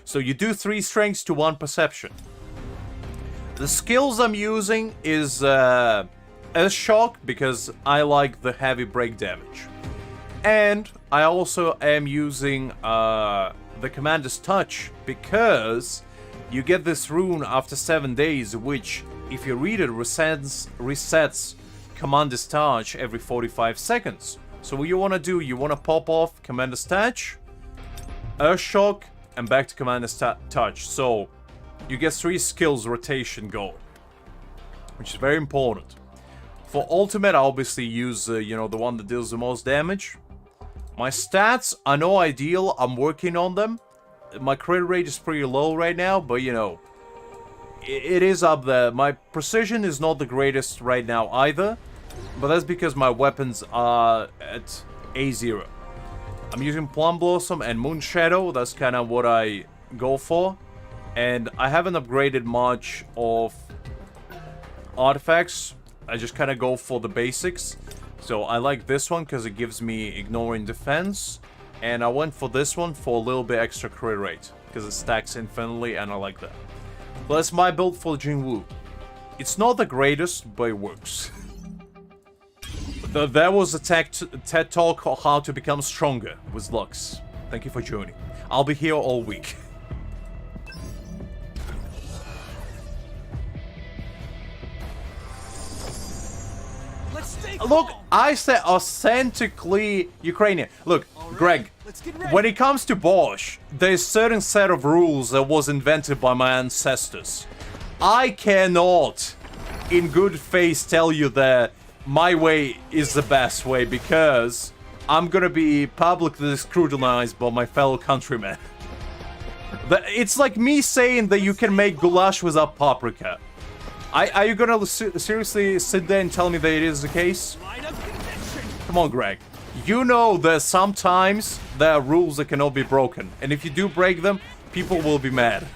S1: So you do 3 strengths to 1 perception. The skills I'm using is S-Shock, because I like the heavy break damage. And I also am using the Commander's Touch, because you get this rune after 7 days, which, if you read it, resets Commander's Touch every 45 seconds. So what you want to do, you want to pop off Commander's Touch, Earthshock, and back to Commander's Touch. So you get 3 skills rotation going, which is very important. For ultimate, I obviously use, you know, the one that deals the most damage. My stats are no ideal, I'm working on them. My crit rate is pretty low right now, but, you know, it is up there. My precision is not the greatest right now either, but that's because my weapons are at A0. I'm using Plum Blossom and Moon Shadow, that's kind of what I go for. And I haven't upgraded much of artifacts, I just kind of go for the basics. So I like this one because it gives me ignoring defense, and I went for this one for a little bit extra crit rate because it stacks infinitely, and I like that. But that's my build for Jing-Woo. It's not the greatest, but it works. There was a TED Talk on how to become stronger with Lux. Thank you for joining. I'll be here all week. Look, I said authentically Ukrainian. Look, Greg, when it comes to borscht, there's a certain set of rules that was invented by my ancestors. I cannot, in good faith, tell you that my way is the best way, because I'm gonna be publicly scrutinized by my fellow countrymen. It's like me saying that you can make goulash without paprika. Are you gonna seriously sit there and tell me that it is the case? Come on, Greg. You know that sometimes there are rules that cannot be broken, and if you do break them, people will be mad.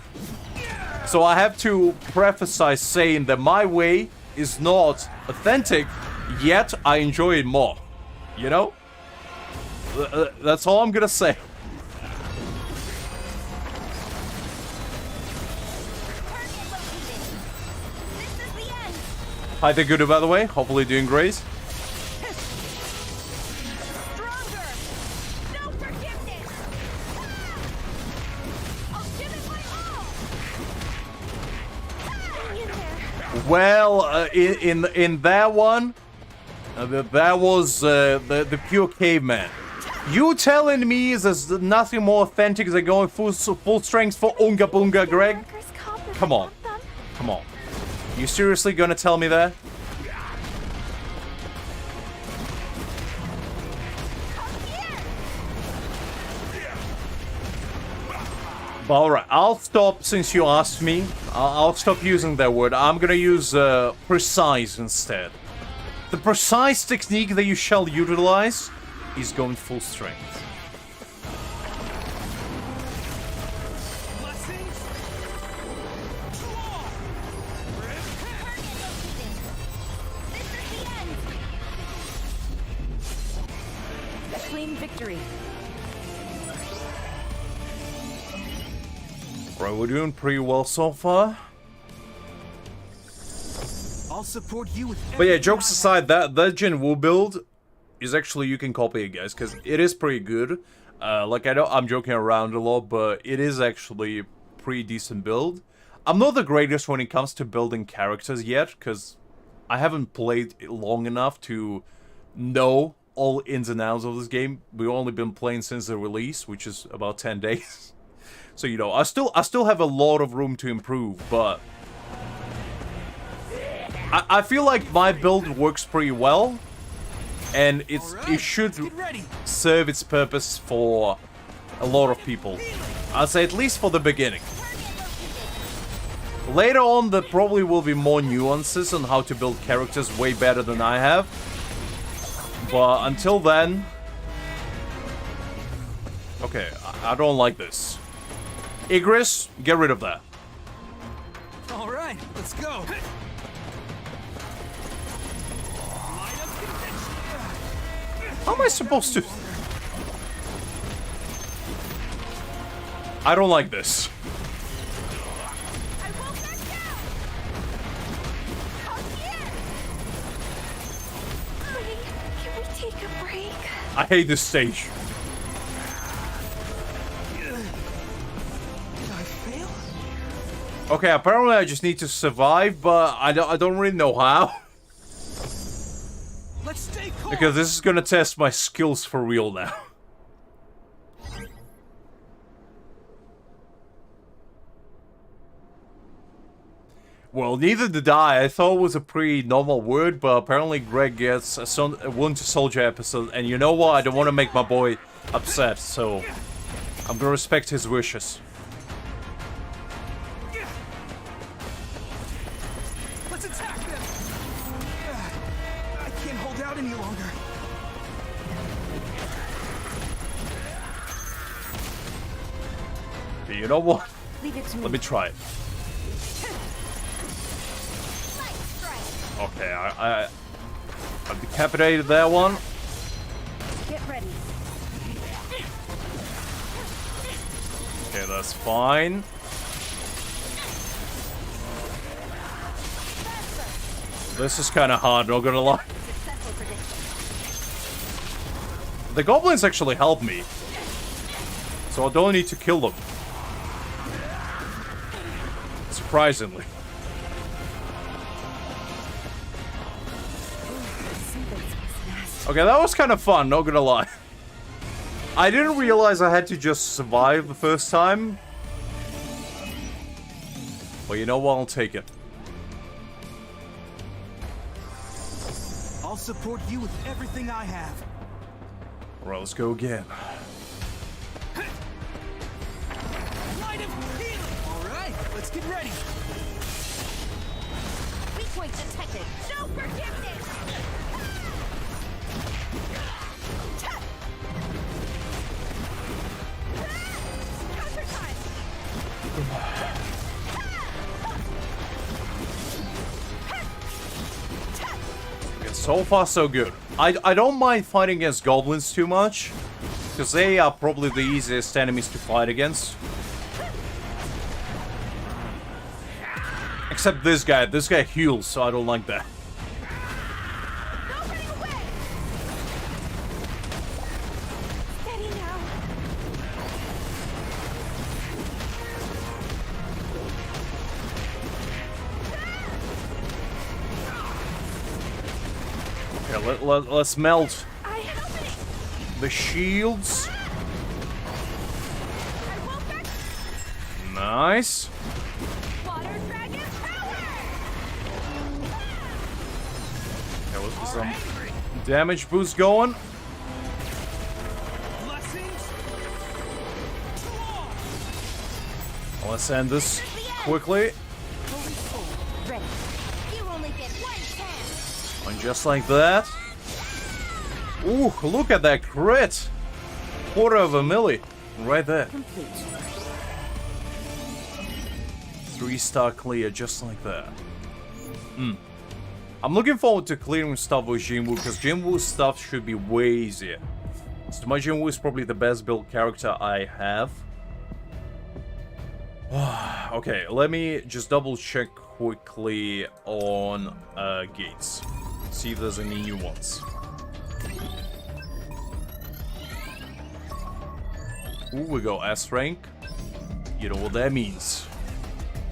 S1: So I have to preface saying that my way is not authentic, yet I enjoy it more. You know? That's all I'm gonna say. Hi there, Tae-Gyu, by the way. Hopefully doing great.
S3: Stronger! No forgiveness!
S1: Well, in that one, that was the pure caveman. You telling me there's nothing more authentic than going full strength for Unga Bunga, Greg? Come on. Come on. You seriously gonna tell me that? But alright, I'll stop since you asked me. I'll stop using that word. I'm gonna use precise instead. The precise technique that you shall utilize is going full strength.
S3: Clean victory.
S1: Right, we're doing pretty well so far.
S2: I'll support you with.
S1: But yeah, jokes aside, that Jin Woo build is actually, you can copy it, guys, because it is pretty good. Like, I know I'm joking around a lot, but it is actually a pretty decent build. I'm not the greatest when it comes to building characters yet, because I haven't played it long enough to know all ins and outs of this game. We've only been playing since the release, which is about 10 days. So, you know, I still have a lot of room to improve, but I feel like my build works pretty well, and it should serve its purpose for a lot of people. I'd say at least for the beginning. Later on, there probably will be more nuances on how to build characters way better than I have. But until then... Okay, I don't like this. Igris, get rid of that.
S2: Alright, let's go.
S1: How am I supposed to... I don't like this.
S3: I won't back down. Out here. Wait, can we take a break?
S1: I hate this stage. Okay, apparently I just need to survive, but I don't really know how.
S2: Let's stay calm.
S1: Because this is gonna test my skills for real now. Well, neither did I. I thought it was a pretty normal word, but apparently Greg gets a Winter Soldier episode, and you know what? I don't want to make my boy upset, so I'm gonna respect his wishes.
S2: Let's attack them. I can't hold out any longer.
S1: You know what?
S3: Leave it to me.
S1: Let me try it.
S3: Light strike.
S1: Okay, I decapitated that one.
S3: Get ready.
S1: Okay, that's fine. This is kind of hard, not gonna lie.
S3: Successful prediction.
S1: The goblins actually help me, so I don't need to kill them. Surprisingly. Okay, that was kind of fun, not gonna lie. I didn't realize I had to just survive the first time. But you know what, I'll take it.
S2: I'll support you with everything I have.
S1: Alright, let's go again.
S2: Light of healing. Alright, let's get ready.
S3: Weak point detected. No forgiveness. Counter time.
S1: Okay, so far so good. I don't mind fighting against goblins too much, because they are probably the easiest enemies to fight against. Except this guy heals, so I don't like that.
S3: No running away. Steady now.
S1: let's melt
S3: I have it.
S1: the shields.
S3: I won't back.
S1: Nice.
S3: Water dragon power.
S1: There was some damage boost going.
S2: Blessings.
S1: Let's end this quickly.
S3: Ready. You only get one chance.
S1: And just like that. Ooh, look at that crit. Quarter of a milli. Right there.
S3: Complete.
S1: 3-star clear, just like that. I'm looking forward to clearing stuff with Jinwoo, because Jinwoo's stuff should be way easier. So my Jinwoo is probably the best built character I have. Okay, let me just double check quickly on gates. See if there's any new ones. Ooh, we go S rank. You know what that means.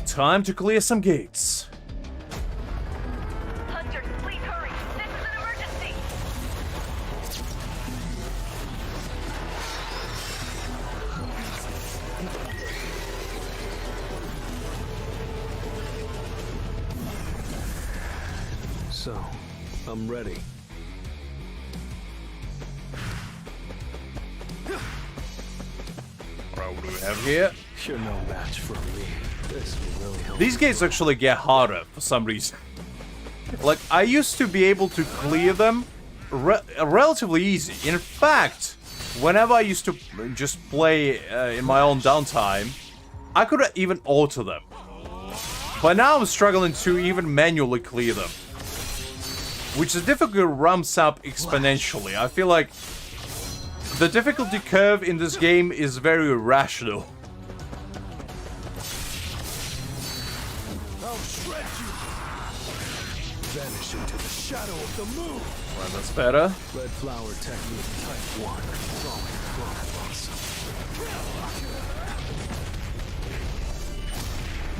S1: Time to clear some gates.
S3: Hunters, please hurry. This is an emergency.
S2: So, I'm ready.
S1: Alright, what do we have here?
S2: You're no match for me. This will really help.
S1: These gates actually get harder for some reason. Like, I used to be able to clear them relatively easy. In fact, whenever I used to just play in my own downtime, I could even alter them. But now I'm struggling to even manually clear them. Which the difficulty ramps up exponentially. I feel like the difficulty curve in this game is very irrational.
S2: I'll shred you. Vanish into the shadow of the moon.
S1: Well, that's better.
S2: Red flower technique type 1.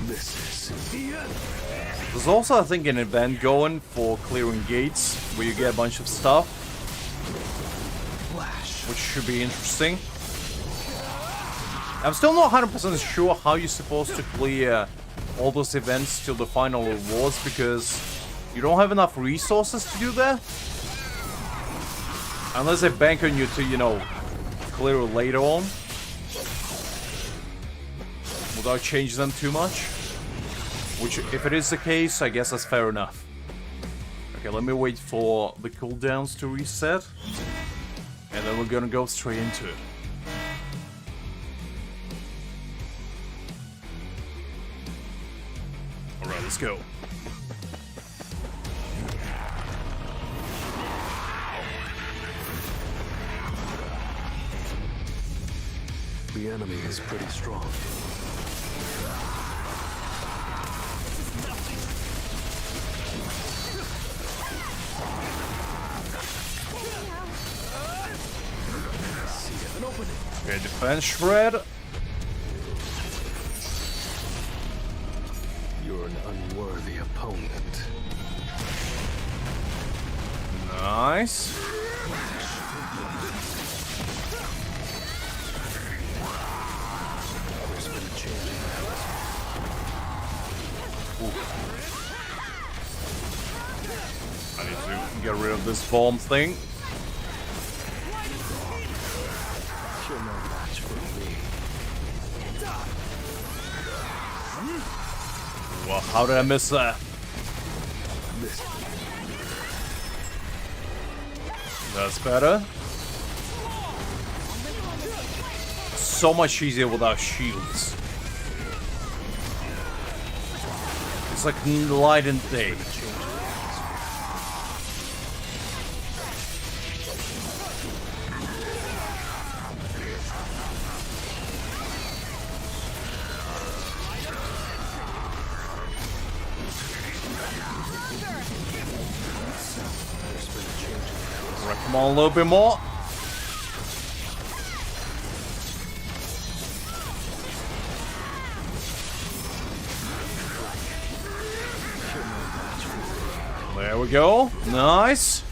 S2: This is the end.
S1: There's also, I think, an event going for clearing gates, where you get a bunch of stuff,
S2: Flash.
S1: which should be interesting. I'm still not 100% sure how you're supposed to clear all those events till the final rewards, because you don't have enough resources to do that. Unless they bank on you to, you know, clear it later on. Without changing them too much. Which, if it is the case, I guess that's fair enough. Okay, let me wait for the cooldowns to reset. And then we're gonna go straight into it. Alright, let's go.
S2: The enemy is pretty strong.
S1: Okay, defense shred.
S2: You're an unworthy opponent.
S1: Nice.
S2: There's been a change in
S1: I need to get rid of this bomb thing.
S2: You're no match for me.
S1: Well, how did I miss that?
S2: This
S1: That's better. So much easier without shields. It's like light and day. Right, come on, a little bit more. There we go. Nice.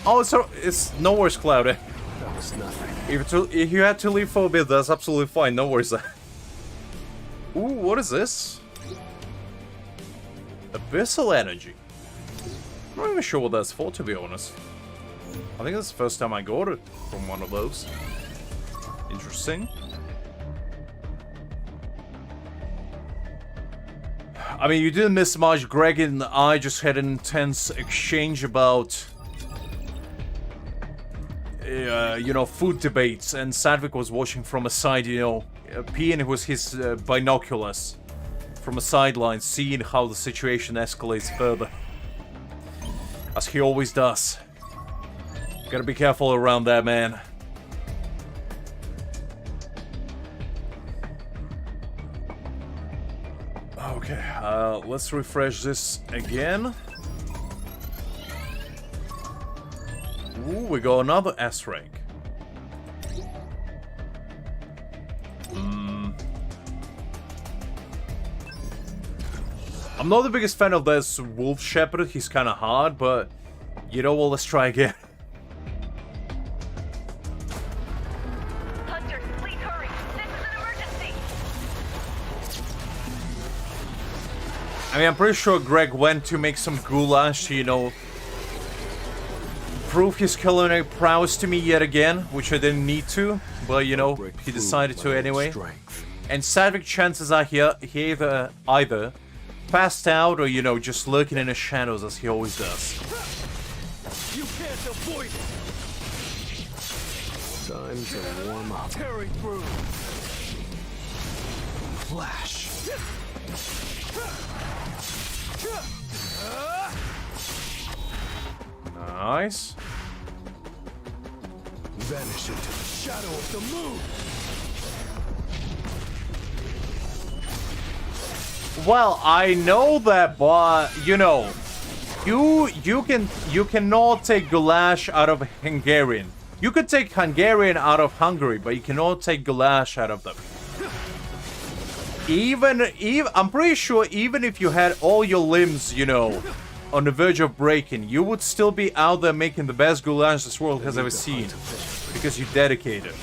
S1: Oh, so it's no worries, Cloudy.
S2: That was nothing.
S1: If you had to leave for a bit, that's absolutely fine. No worries. Ooh, what is this? Abyssal energy. I'm not even sure what that's for, to be honest. I think that's the first time I got it from one of those. Interesting. I mean, you didn't miss much. Greg and I just had an intense exchange about, you know, food debates, and Sadvik was watching from a side, you know, peeing with his binoculars from a sideline, seeing how the situation escalates further. As he always does. Gotta be careful around that, man. Okay, let's refresh this again. Ooh, we got another S rank. I'm not the biggest fan of this Wolf Shepherd. He's kind of hard, but you know what? Let's try again.
S3: Hunters, please hurry. This is an emergency.
S1: I mean, I'm pretty sure Greg went to make some goulash to, you know, prove his culinary prowess to me yet again, which I didn't need to, but you know, he decided to anyway. And Sadvik, chances are he either passed out or, you know, just lurking in the shadows as he always does.
S2: You can't avoid it. Time to warm up. Tearing through. Flash.
S1: Nice.
S2: Vanish into the shadow of the moon.
S1: Well, I know that, but you know, you cannot take goulash out of Hungarian. You could take Hungarian out of Hungary, but you cannot take goulash out of them. Even I'm pretty sure even if you had all your limbs, you know, on the verge of breaking, you would still be out there making the best goulash this world has ever seen, because you're dedicated.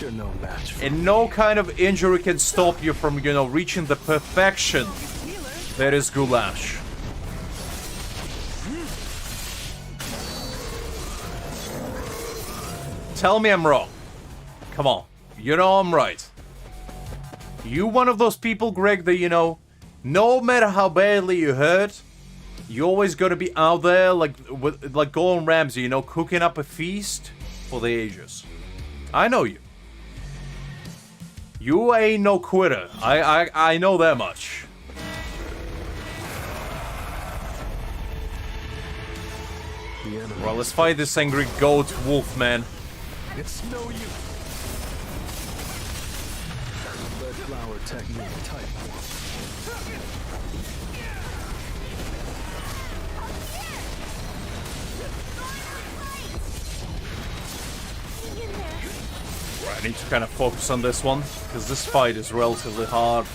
S2: You're no match for
S1: And no kind of injury can stop you from, you know, reaching the perfection that is goulash. Tell me I'm wrong. Come on. You know I'm right. You one of those people, Greg, that, you know, no matter how badly you hurt, you always gotta be out there like Gordon Ramsay, you know, cooking up a feast for the ages. I know you. You ain't no quitter. I know that much. Well, let's fight this angry goat wolf, man.
S2: It's no use. Red flower technique type 1.
S1: I need to kind of focus on this one, because this fight is relatively hard.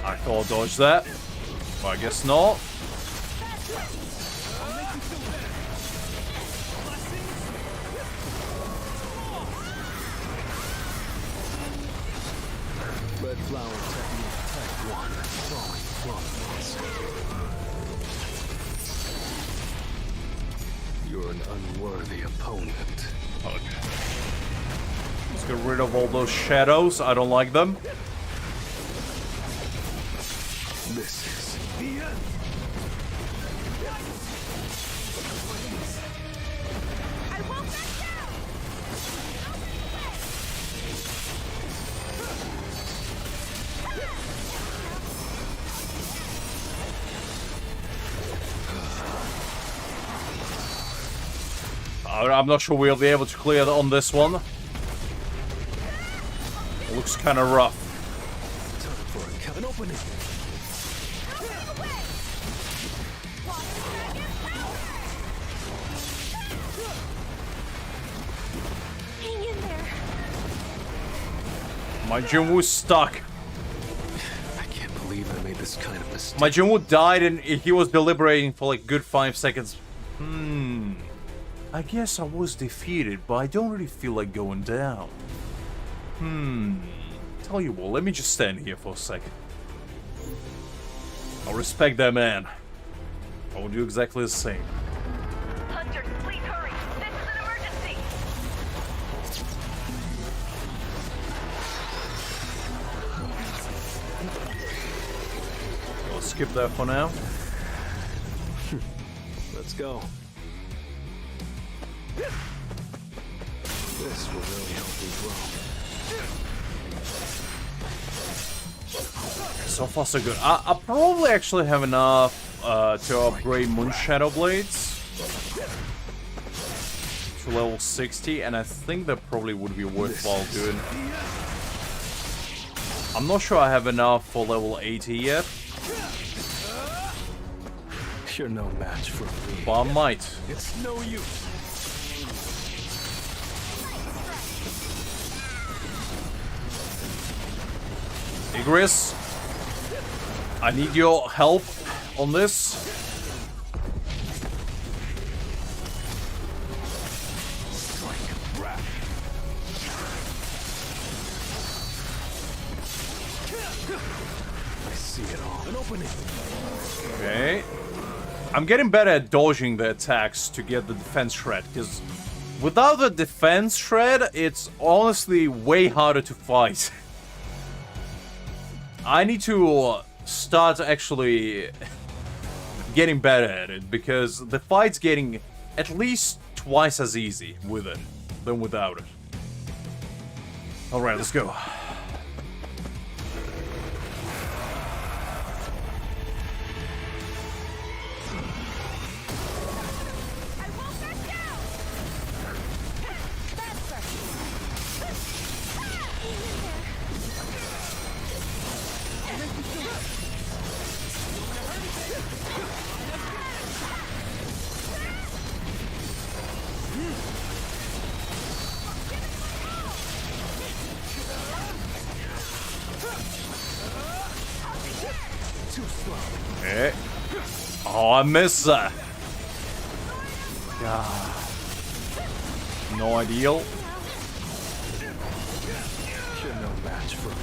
S1: I thought I'll dodge that, but I guess not.
S2: Red flower technique type 1. Drawing flawless. You're an unworthy opponent.
S1: Okay. Let's get rid of all those shadows. I don't like them.
S2: This is the end.
S3: I won't back down.
S1: I'm not sure we'll be able to clear on this one. It looks kind of rough.
S2: Time for an opening.
S3: Hang in there.
S1: My Jong-Woo's stuck.
S2: I can't believe I made this kind of mistake.
S1: My Jong-Woo died and he was deliberating for like good 5 seconds. I guess I was defeated, but I don't really feel like going down. Tell you what, let me just stand here for a second. I'll respect that man. I will do exactly the same.
S3: Hunters, please hurry. This is an emergency.
S1: I'll skip that for now.
S2: Let's go. This will really help me grow.
S1: So far so good. I probably actually have enough to upgrade Moon Shadow Blades to level 60, and I think that probably would be worthwhile doing. I'm not sure I have enough for level 80 yet,
S2: You're no match for me.
S1: but I might.
S2: It's no use.
S1: Igris, I need your help on this.
S2: I see it all. An opening.
S1: Okay. I'm getting better at dodging the attacks to get the defense shred, because without the defense shred, it's honestly way harder to fight. I need to start actually getting better at it, because the fight's getting at least twice as easy with it than without it. Alright, let's go.
S3: I won't back down. Banter.
S2: Too slow.
S1: Okay. Oh, I missed that. God. No ideal.
S2: You're no match for me.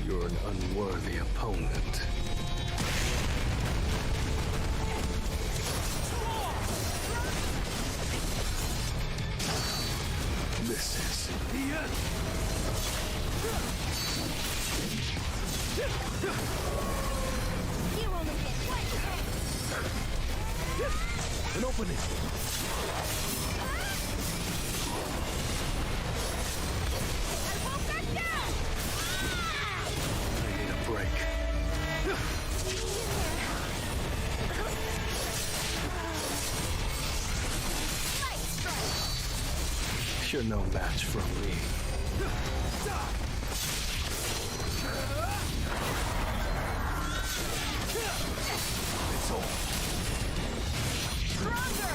S2: You're an unworthy opponent. This is the end.
S3: You only get one chance.
S2: An opening.
S3: I won't back down.
S2: I need a break.
S3: Light strike.
S2: You're no match for me. It's all.
S3: Stronger.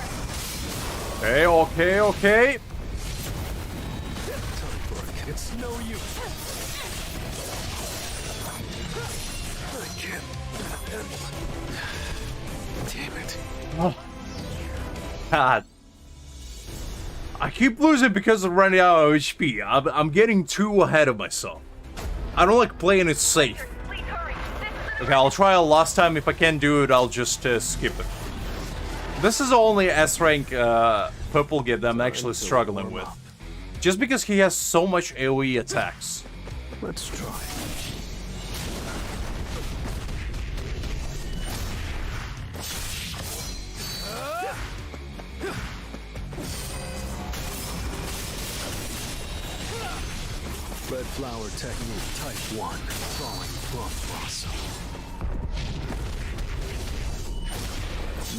S1: Okay.
S2: Time for it. It's no use. I can't. Damn it.
S1: God. I keep losing because of running out of HP. I'm getting too ahead of myself. I don't like playing it safe.
S3: Please hurry. This is
S1: Okay, I'll try it last time. If I can't do it, I'll just skip it. This is the only S-rank purple git that I'm actually struggling with. Just because he has so much AoE attacks.
S2: Let's try. Red flower technique type 1. Falling plum blossom.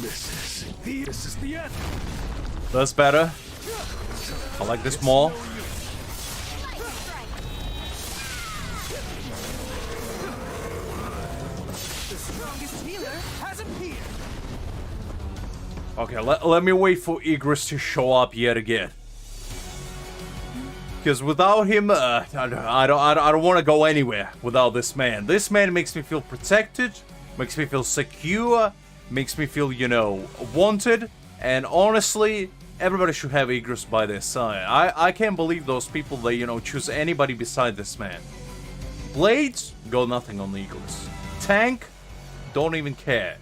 S2: This is the end.
S1: That's better. I like this more.
S3: light strike.
S2: The strongest healer has appeared.
S1: Okay, let me wait for Igris to show up yet again. Because without him, I don't want to go anywhere without this man. This man makes me feel protected, makes me feel secure, makes me feel, you know, wanted. And honestly, everybody should have Igris by their side. I can't believe those people that, you know, choose anybody beside this man. Blades, go nothing on Igris. Tank, don't even care.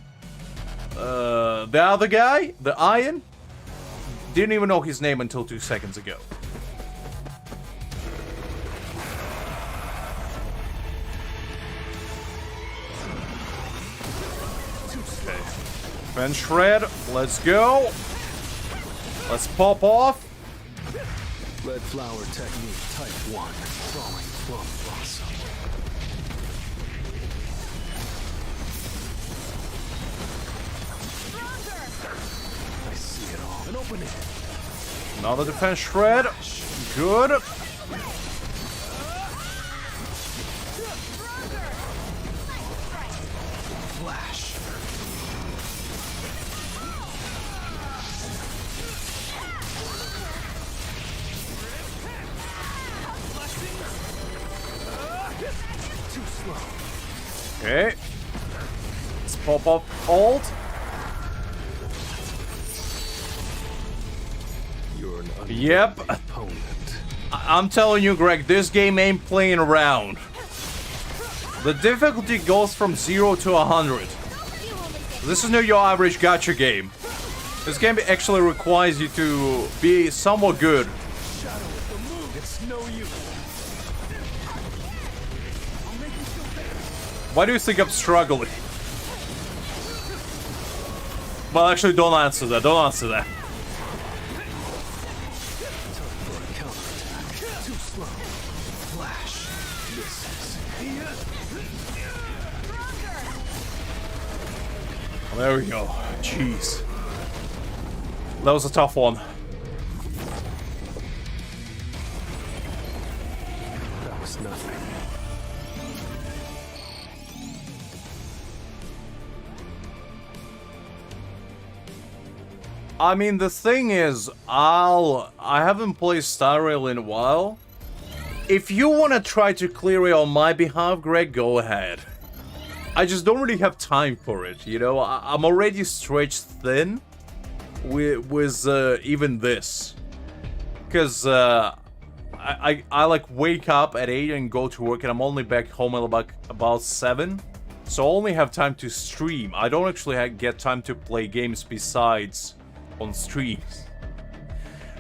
S1: The other guy, the Iron, didn't even know his name until 2 seconds ago. Fence shred, let's go. Let's pop off.
S2: Red flower technique type 1. Crawling plum blossom. I see it all. An opening.
S1: Another defense shred. Good.
S2: Flash. Too slow.
S1: Okay. Let's pop up ult.
S2: You're an
S1: Yep.
S2: opponent.
S1: I'm telling you, Greg, this game ain't playing around. The difficulty goes from 0 to 100. This is not your average gacha game. This game actually requires you to be somewhat good.
S2: Shadow with the move. It's no use.
S1: Why do you think I'm struggling? Well, actually, don't answer that. Don't answer that.
S2: For a counterattack. Too slow. Flash. Misses.
S1: There we go. Jeez. That was a tough one.
S2: That was nothing.
S1: I mean, the thing is, I haven't played Star Rail in a while. If you want to try to clear it on my behalf, Greg, go ahead. I just don't really have time for it, you know? I'm already stretched thin with even this. Because I like wake up at 8 and go to work, and I'm only back home at about 7. So I only have time to stream. I don't actually get time to play games besides on streams.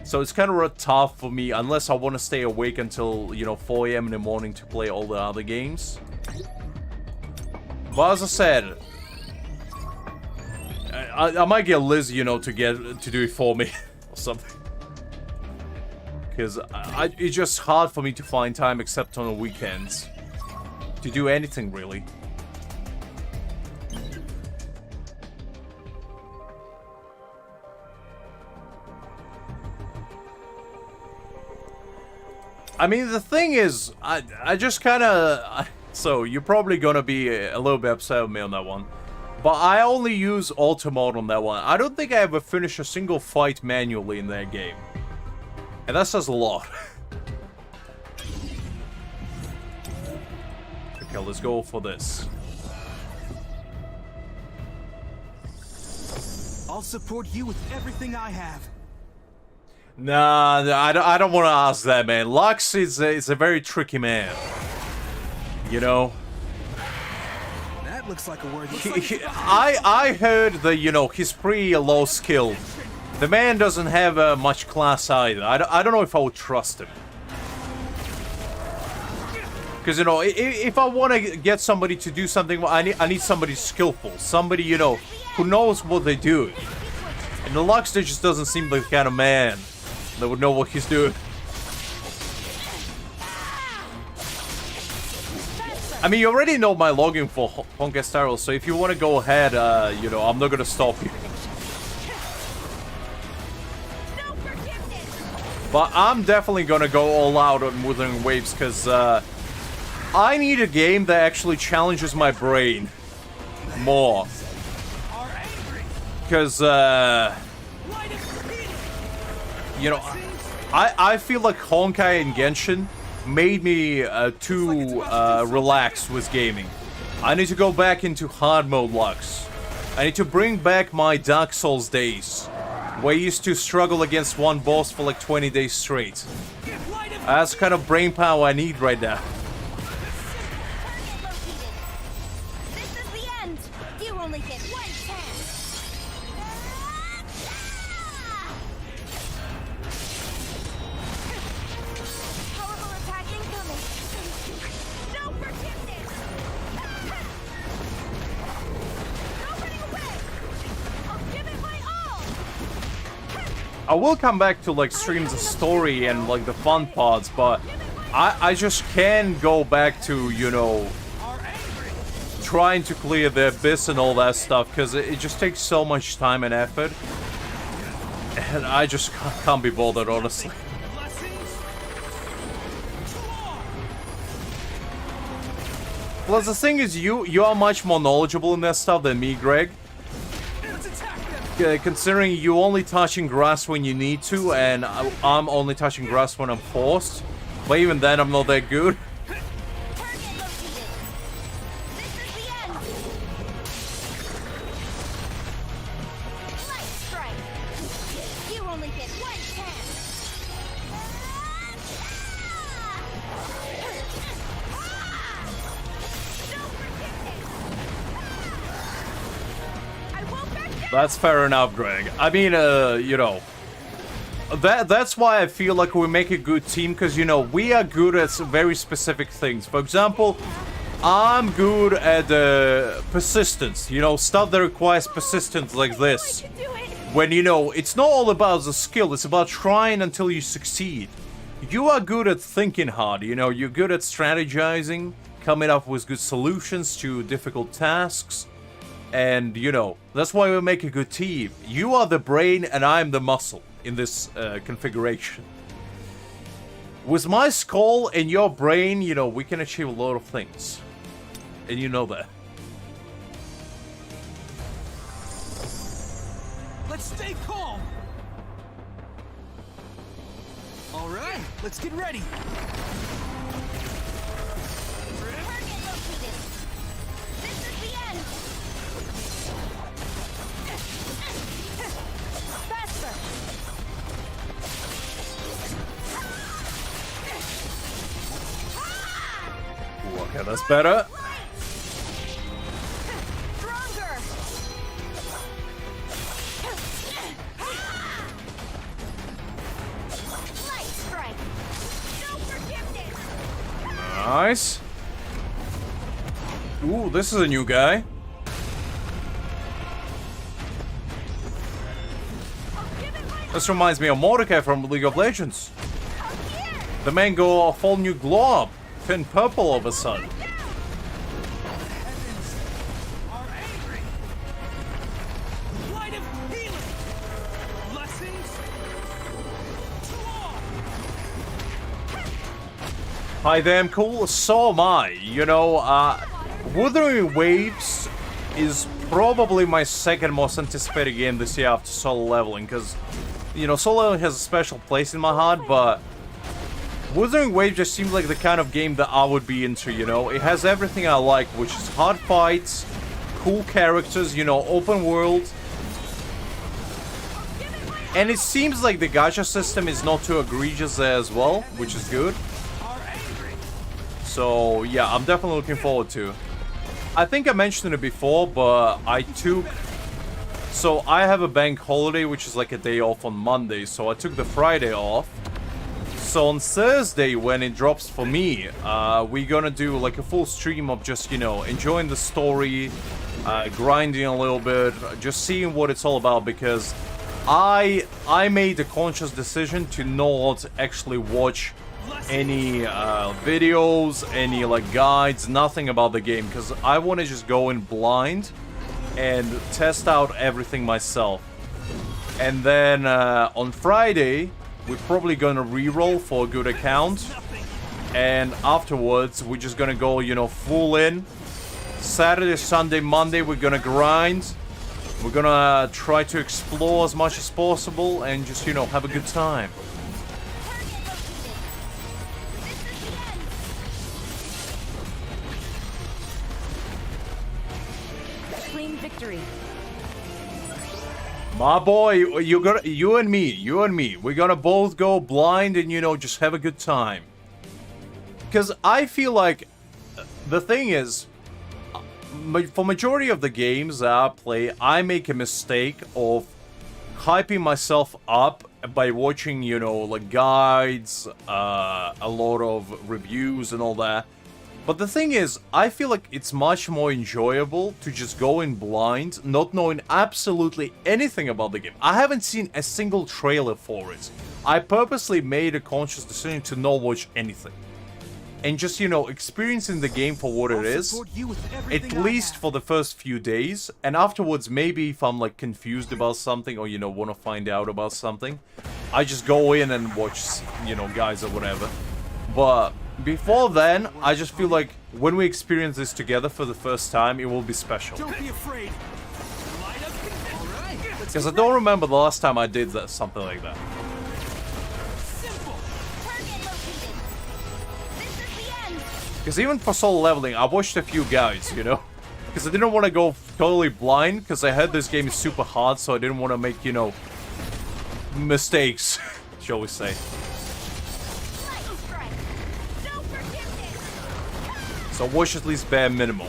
S1: So it's kind of tough for me unless I want to stay awake until, you know, 4 a.m. in the morning to play all the other games. But as I said, I might get Liz, you know, to do it for me or something. Because it's just hard for me to find time except on the weekends to do anything really. I mean, the thing is, I just kind of... So, you're probably gonna be a little bit upset with me on that one. But I only use auto mode on that one. I don't think I ever finished a single fight manually in that game. And that says a lot. Okay, let's go for this.
S4: I'll support you with everything I have.
S1: Nah, I don't want to ask that, man. Lux is a very tricky man. You know?
S4: That looks like a word.
S1: I heard that, you know, he's pretty low skilled. The man doesn't have much class either. I don't know if I would trust him. Because, you know, if I want to get somebody to do something, I need somebody skillful. Somebody, you know, who knows what they do. And the Lux just doesn't seem like the kind of man that would know what he's doing. I mean, you already know my login for Honkai Star Rail, so if you want to go ahead, you know, I'm not going to stop you. But I'm definitely going to go all out on Wuthering Waves, because I need a game that actually challenges my brain more. Because You know, I feel like Honkai and Genshin made me too relaxed with gaming. I need to go back into hard mode Lux. I need to bring back my Dark Souls days, where I used to struggle against one boss for like 20 days straight. That's the kind of brain power I need right now.
S3: Target located. This is the end. You only get one chance. Powerful attack incoming. No forgiveness. No running away. I'll give it my all.
S1: I will come back to like streams of story and like the fun parts, but I just can't go back to, you know, trying to clear the abyss and all that stuff, because it just takes so much time and effort. And I just can't be bothered, honestly. Plus, the thing is, you are much more knowledgeable in that stuff than me, Greg. Considering you only touching grass when you need to, and I'm only touching grass when I'm forced. But even then, I'm not that good.
S3: Target located. This is the end. Light strike. You only get one chance. No forgiveness. I won't back down.
S1: That's fair enough, Greg. I mean, you know, that's why I feel like we make a good team, because, you know, we are good at very specific things. For example, I'm good at persistence, you know, stuff that requires persistence like this.
S3: I can do it.
S1: When, you know, it's not all about the skill, it's about trying until you succeed. You are good at thinking hard, you know, you're good at strategizing, coming up with good solutions to difficult tasks. And, you know, that's why we make a good team. You are the brain and I'm the muscle in this configuration. With my skull and your brain, you know, we can achieve a lot of things. And you know that.
S4: Let's stay calm. All right, let's get ready.
S3: Target located. This is the end. Faster.
S1: Ooh, okay, that's better.
S3: Stronger. Light strike. No forgiveness.
S1: Nice. Ooh, this is a new guy. This reminds me of Mordecai from League of Legends. The man go a full new glow up, turn purple all of a sudden.
S4: Are angry. Light of healing. Blessings to all.
S1: Hi there, I'm cool. So am I. You know, Wuthering Waves is probably my second most anticipated game this year after solo leveling, because, you know, solo leveling has a special place in my heart, but Wuthering Waves just seems like the kind of game that I would be into, you know? It has everything I like, which is hard fights, cool characters, you know, open world. And it seems like the gacha system is not too egregious there as well, which is good. So, yeah, I'm definitely looking forward to it. I think I mentioned it before, but so I have a bank holiday, which is like a day off on Monday, so I took the Friday off. So on Thursday, when it drops for me, we're gonna do like a full stream of just, you know, enjoying the story, grinding a little bit, just seeing what it's all about, because I made a conscious decision to not actually watch any videos, any like guides, nothing about the game, because I want to just go in blind and test out everything myself. And then on Friday, we're probably gonna reroll for a good account, and afterwards we're just gonna go, you know, full in. Saturday, Sunday, Monday we're gonna grind, We're gonna try to explore as much as possible and just, you know, have a good time.
S3: Target located. This is the end.
S5: Clean victory.
S1: My boy, you and me, we're gonna both go blind and, you know, just have a good time. Because I feel like the thing is, for majority of the games that I play, I make a mistake of hyping myself up by watching, you know, like guides, a lot of reviews and all that. But the thing is, I feel like it's much more enjoyable to just go in blind, not knowing absolutely anything about the game. I haven't seen a single trailer for it. I purposely made a conscious decision to not watch anything. And just, you know, experiencing the game for what it is, at least for the first few days. And afterwards, maybe if I'm, like, confused about something or, you know, want to find out about something, I just go in and watch, you know, guys or whatever. But before then, I just feel like when we experience this together for the first time, it will be special.
S4: Don't be afraid. Light up. All right.
S1: Because I don't remember the last time I did that, something like that.
S4: Simple.
S3: Target located. This is the end.
S1: Because even for solo leveling, I watched a few guides, you know? Because I didn't want to go totally blind, because I heard this game is super hard, so I didn't want to make, you know, mistakes, shall we say.
S3: Lightning strike. No forgiveness.
S1: So watch at least bare minimum.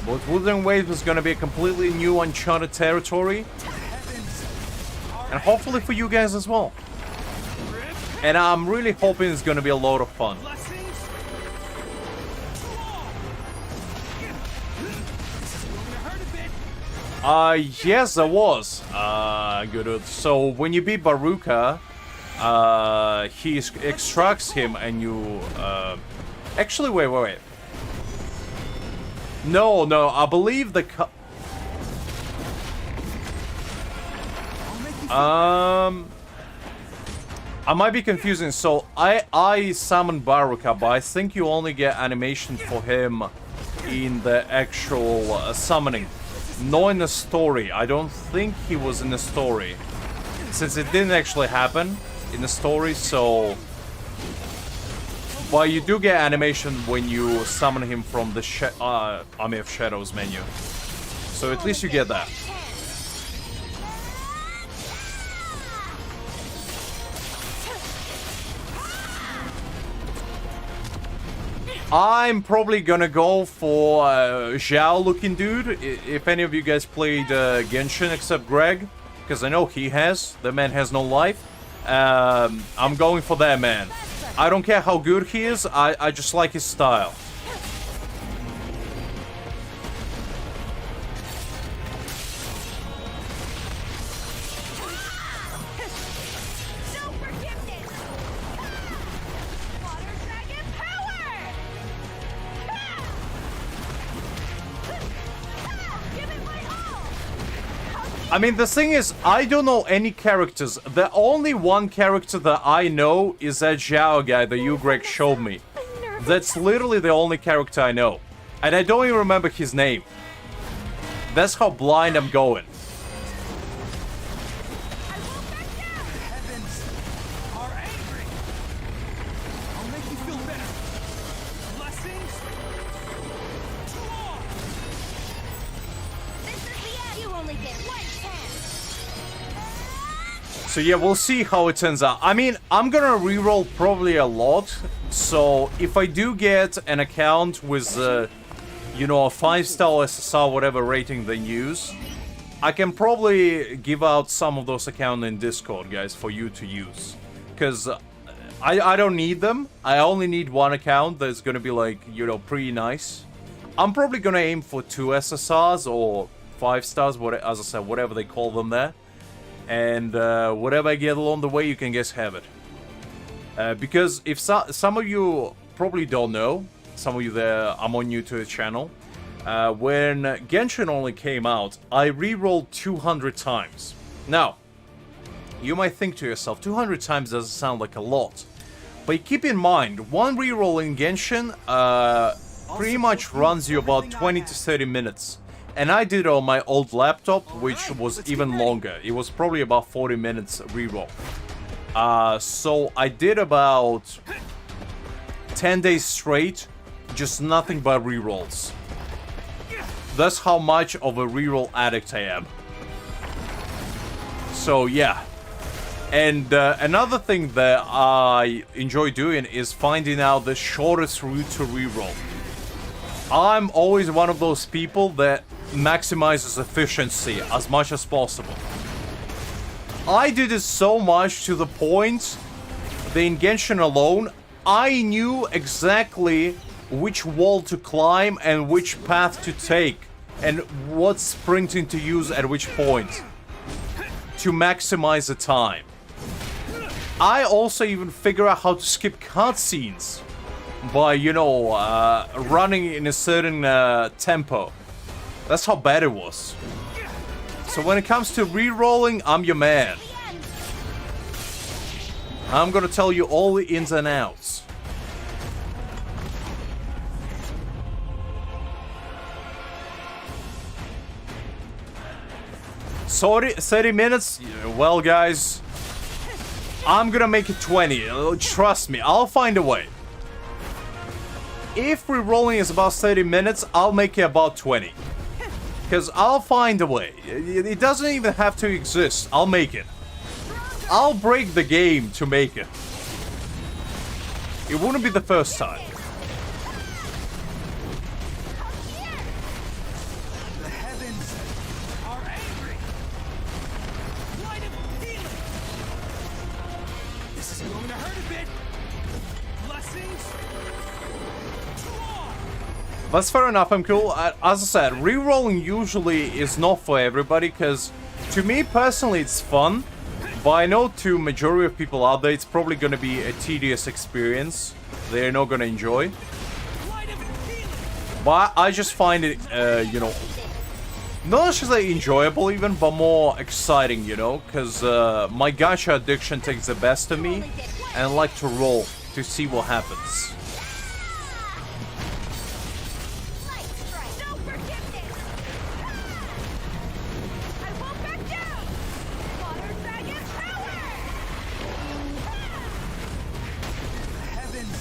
S1: But Wuthering Waves is going to be a completely new uncharted territory. And hopefully for you guys as well. And I'm really hoping it's going to be a lot of fun.
S4: Blessings. Hurt a bit.
S1: Yes, I was. Good. So when you beat Baruka, he extracts him and you, actually, wait. No, I believe the I might be confusing. So I summoned Baruka, but I think you only get animation for him in the actual summoning, not in the story. I don't think he was in the story, since it didn't actually happen in the story. So, but you do get animation when you summon him from the Army of Shadows menu. So at least you get that. I'm probably gonna go for Zhao looking dude. If any of you guys played Genshin except Greg, because I know he has. The man has no life. I'm going for that man. I don't care how good he is, I just like his style.
S3: No forgiveness. Water dragon power. Give it my all.
S1: I mean, the thing is, I don't know any characters. The only one character that I know is that Zhao guy that you, Greg, showed me. That's literally the only character I know. And I don't even remember his name. That's how blind I'm going.
S3: I won't back down.
S4: The heavens are angry. I'll make you feel better. Blessings. To all.
S3: This is the end. You only get one chance.
S1: So yeah, we'll see how it turns out. I mean, I'm gonna reroll probably a lot. So if I do get an account with, you know, a 5-star SSR, whatever rating they use, I can probably give out some of those accounts in Discord, guys, for you to use. Because I don't need them. I only need one account that's gonna be, like, you know, pretty nice. I'm probably gonna aim for 2 SSRs or 5 stars, as I said, whatever they call them there. And whatever I get along the way, you can just have it. Because if some of you probably don't know, some of you there are more new to the channel, when Genshin only came out, I re-rolled 200 times. Now, you might think to yourself, 200 times doesn't sound like a lot. But keep in mind, one re-roll in Genshin pretty much runs you about 20 to 30 minutes. And I did it on my old laptop, which was even longer. It was probably about 40 minutes reroll. So I did about 10 days straight, just nothing but rerolls. That's how much of a reroll addict I am. So yeah. And another thing that I enjoy doing is finding out the shortest route to reroll. I'm always one of those people that maximizes efficiency as much as possible. I did it so much to the point that in Genshin alone, I knew exactly which wall to climb and which path to take and what sprinting to use at which point to maximize the time. I also even figure out how to skip cutscenes by, you know, running in a certain tempo. That's how bad it was. So when it comes to re-rolling, I'm your man. I'm gonna tell you all the ins and outs. Sorry, 30 minutes? Well, guys, I'm gonna make it 20. Trust me, I'll find a way. If re-rolling is about 30 minutes, I'll make it about 20. Because I'll find a way. It doesn't even have to exist. I'll make it. I'll break the game to make it. It wouldn't be the first time.
S4: The heavens are angry. Light of healing. This is going to hurt a bit. Blessings to all.
S1: That's fair enough, I'm cool. As I said, re-rolling usually is not for everybody, because to me personally it's fun, but I know to majority of people out there it's probably going to be a tedious experience they're not going to enjoy.
S4: Light of healing.
S1: But I just find it, you know, not necessarily enjoyable even, but more exciting, you know, because my gacha addiction takes the best of me, and I like to roll to see what happens.
S3: No forgiveness! I won't back down! Water dragon power!
S4: The heavens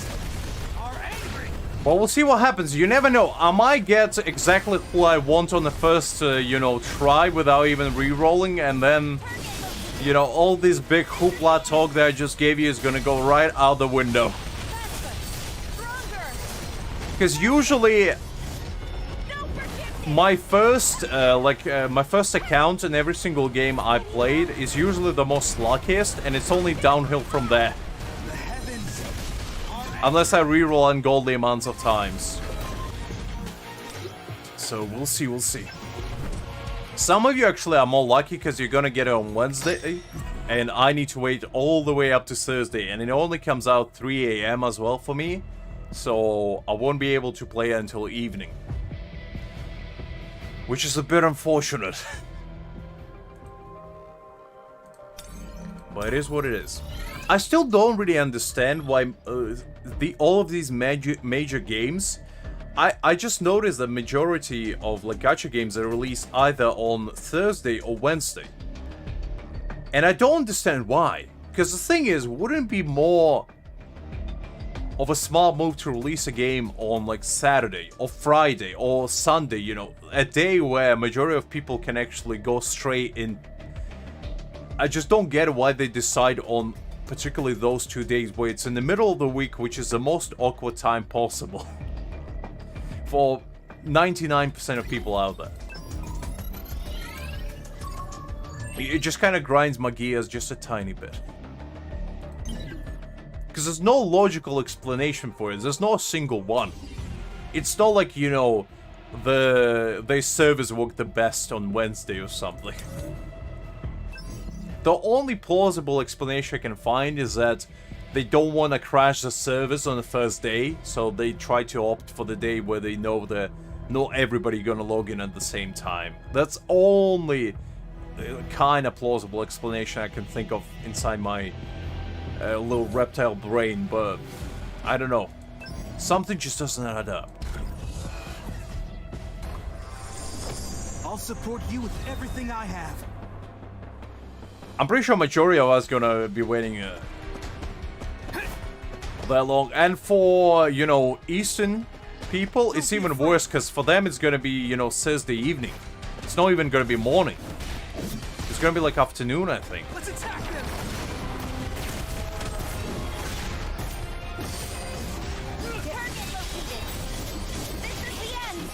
S4: are angry.
S1: Well, we'll see what happens. You never know. I might get exactly who I want on the first, you know, try without even re-rolling, and then, you know, all this big hoopla talk that I just gave you is gonna go right out the window.
S3: Stronger!
S1: Because usually,
S3: No forgiveness!
S1: my first, my first account in every single game I played is usually the most luckiest, and it's only downhill from there.
S4: The heavens are
S1: Unless I reroll ungodly amounts of times. So we'll see, we'll see. Some of you actually are more lucky because you're gonna get it on Wednesday, and I need to wait all the way up to Thursday, and it only comes out 3 AM as well for me, so I won't be able to play until evening. Which is a bit unfortunate. But it is what it is. I still don't really understand why all of these major games. I just noticed the majority of like gacha games are released either on Thursday or Wednesday. And I don't understand why. Because the thing is, wouldn't it be more of a smart move to release a game on like Saturday or Friday or Sunday, you know, a day where a majority of people can actually go straight in. I just don't get why they decide on particularly those 2 days where it's in the middle of the week, which is the most awkward time possible for 99% of people out there. It just kind of grinds my gears just a tiny bit. Because there's no logical explanation for it. There's no single one. It's not like, you know, their servers work the best on Wednesday or something. The only plausible explanation I can find is that they don't want to crash the servers on the first day, so they try to opt for the day where they know that not everybody gonna log in at the same time. That's only kind of plausible explanation I can think of inside my little reptile brain, but I don't know. Something just doesn't add up.
S4: I'll support you with everything I have.
S1: I'm pretty sure majority of us gonna be waiting that long. And for, you know, Eastern people, it's even worse, because for them it's gonna be, you know, Thursday evening. It's not even gonna be morning. It's gonna be like afternoon, I think.
S4: Let's attack them.
S3: Target located. This is the end.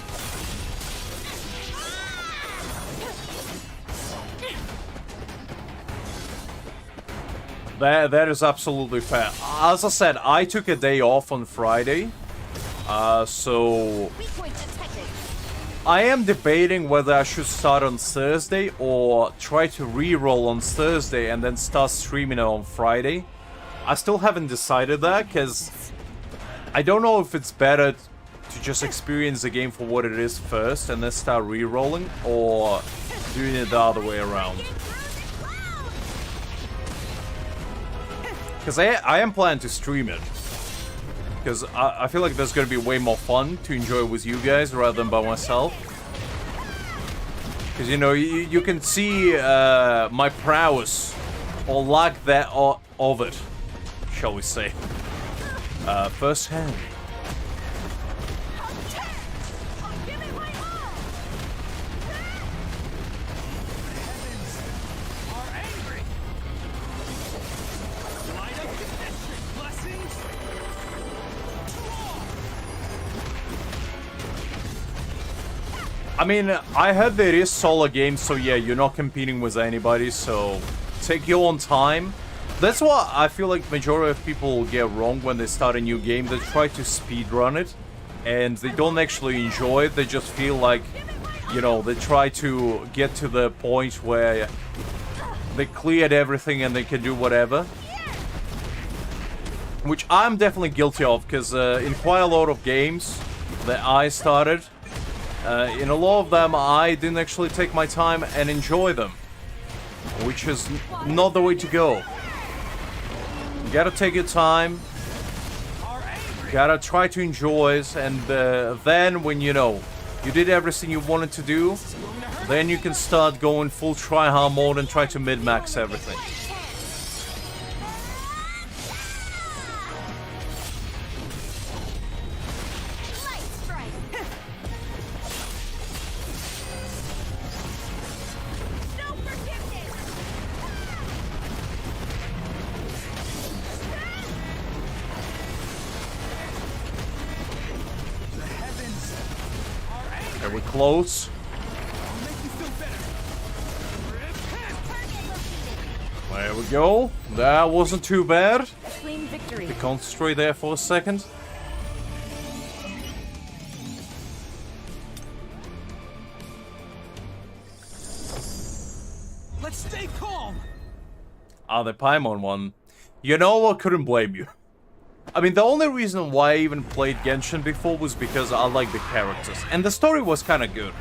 S1: That is absolutely fair. As I said, I took a day off on Friday. So
S3: Weak point detected.
S1: I am debating whether I should start on Thursday or try to re-roll on Thursday and then start streaming it on Friday. I still haven't decided that, because I don't know if it's better to just experience the game for what it is first and then start re-rolling, or doing it the other way around. Because I am planning to stream it. Because I feel like there's going to be way more fun to enjoy with you guys rather than by myself. Because, you know, you can see my prowess, or lack that of it, shall we say, firsthand.
S3: I'll give it my all.
S4: Are angry. Light up the district. Blessings.
S1: I mean, I heard there is solo games, so yeah, you're not competing with anybody, so take your own time. That's what I feel like majority of people get wrong when they start a new game. They try to speedrun it, and they don't actually enjoy it. They just feel like, you know, they try to get to the point where they cleared everything and they can do whatever. Which I'm definitely guilty of, because in quite a lot of games that I started, in a lot of them I didn't actually take my time and enjoy them. Which is not the way to go. You gotta take your time, gotta try to enjoy it, and then when, you know, you did everything you wanted to do, then you can start going full try-hard mode and try to mid-max everything.
S3: Light strike. No forgiveness.
S4: The heavens are angry.
S1: Are we close?
S4: I'll make you feel better.
S3: Target located.
S1: There we go. That wasn't too bad.
S5: Clean victory.
S1: To concentrate there for a second.
S4: Let's stay calm.
S1: Ah, the Paimon one. You know what? Couldn't blame you. I mean, the only reason why I even played Genshin before was because I like the characters. And the story was kind of good.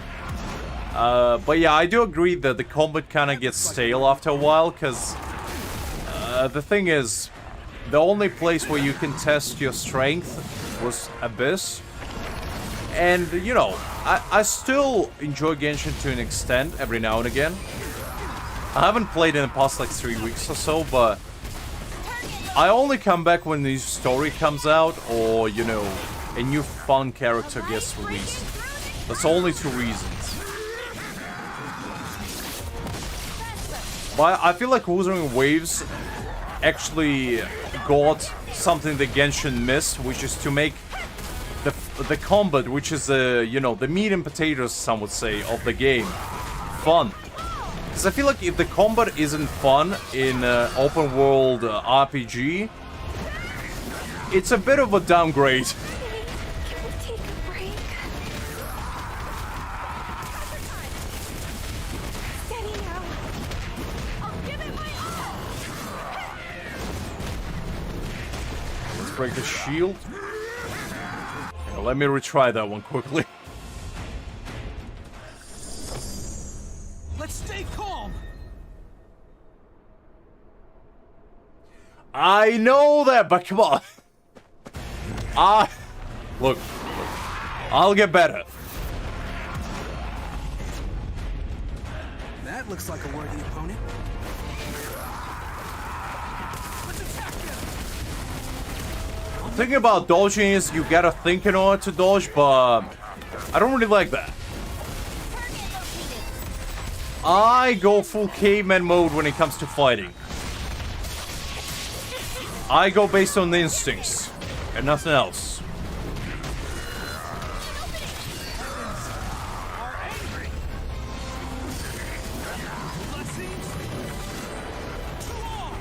S1: But yeah, I do agree that the combat kind of gets stale after a while, because the thing is, the only place where you can test your strength was Abyss. And, you know, I still enjoy Genshin to an extent every now and again. I haven't played in the past like 3 weeks or so, but I only come back when the story comes out, or, you know, a new fun character gets released. That's only 2 reasons. But I feel like Wuthering Waves actually got something that Genshin missed, which is to make the combat, which is you know, the meat and potatoes, some would say, of the game, fun. Because I feel like if the combat isn't fun in open world RPG, it's a bit of a downgrade.
S3: Can we take a break? Steady now. I'll give it my all.
S1: Let's break the shield. Okay, let me retry that one quickly.
S4: Let's stay calm.
S1: I know that, but come on. Look, I'll get better.
S2: That looks like a worthy opponent.
S4: Let's attack them!
S1: The thing about dodging is you gotta think in order to dodge, but I don't really like that.
S3: Target located.
S1: I go full caveman mode when it comes to fighting. I go based on the instincts and nothing else.
S4: Are angry! Blessings! To all!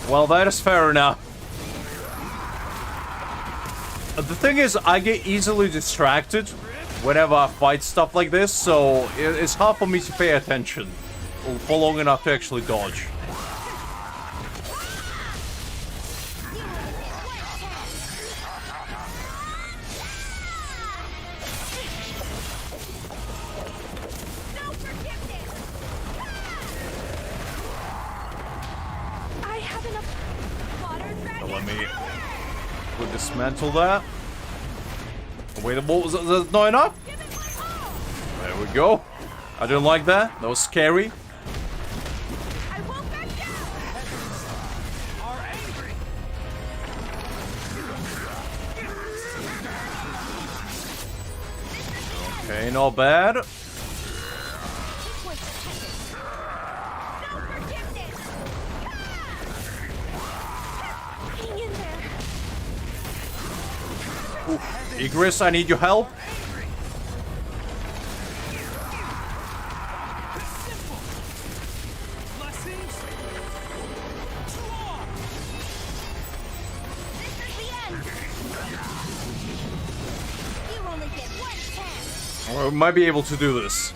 S1: Well, that is fair enough. The thing is, I get easily distracted whenever I fight stuff like this, so it's hard for me to pay attention for long enough to actually dodge.
S3: No forgiveness. I have enough water dragon.
S1: Let me dismantle that. Wait, what was that? Not enough? There we go. I didn't like that. That was scary.
S3: I won't back down.
S4: Are angry!
S1: Okay, not bad.
S3: No forgiveness. Hang in there.
S1: Igris, I need your help.
S4: Simple! Blessings! To all!
S3: This is the end. You only get one chance.
S1: We might be able to do this.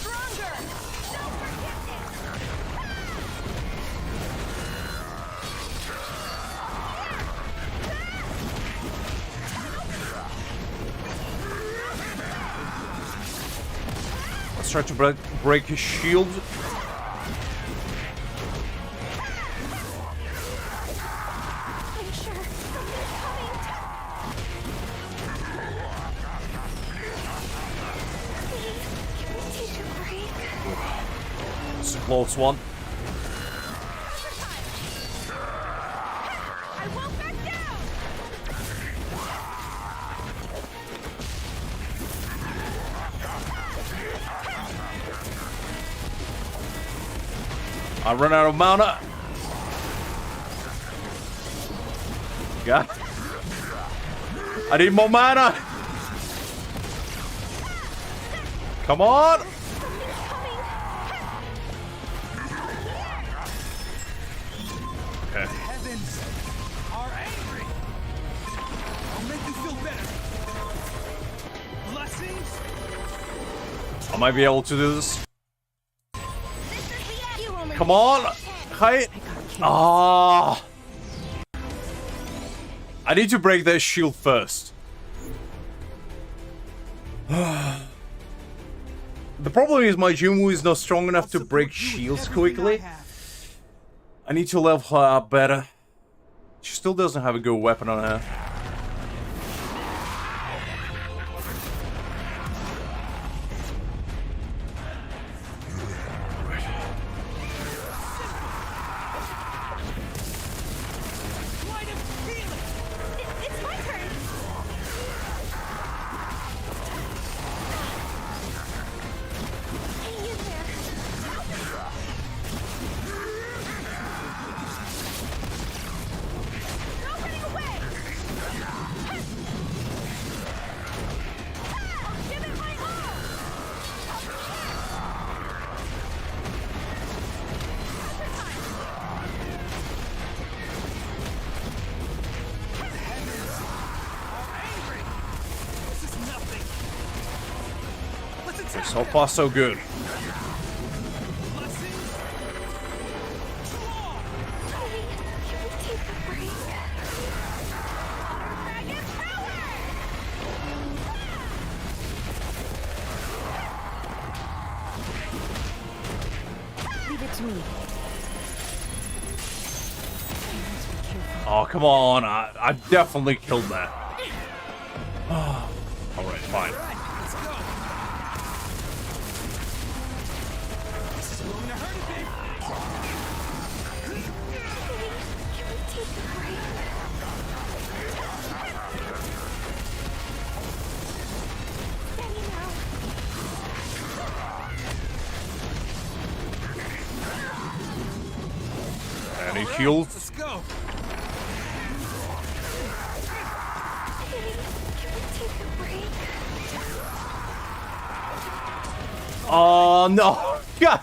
S3: Stronger. No forgiveness.
S1: Let's try to break his shield.
S3: I'm sure something's coming. Please, can we take a break?
S1: It's a close one.
S3: I won't back down.
S1: I run out of mana. God. I need more mana. Come on.
S3: Something's coming.
S1: Okay.
S4: Heavens are angry! I'll make you feel better! Blessings!
S1: I might be able to do this.
S3: This is the end. You only
S1: Come
S3: get
S1: on.
S3: one chance.
S1: Hi. Ah. I need to break their shield first. The problem is my Jumu is not strong enough to break shields quickly. I need to level her up better. She still doesn't have a good weapon on her.
S4: Light of healing!
S3: It's my turn. Hang in there. No running away. I'll give it my all.
S4: This is nothing! Let's attack!
S1: So far, so good.
S4: Blessings! To all!
S3: Please, can we take a break? Dragon power!
S5: Leave it to me.
S1: Oh, come on. I definitely killed that. Alright. Fine.
S4: Alright, let's go. This is going to hurt a bit.
S5: Can we take a break? Steady now.
S1: And he
S4: Alright,
S1: heals.
S4: let's go.
S5: Can we take a break?
S1: Oh no! God!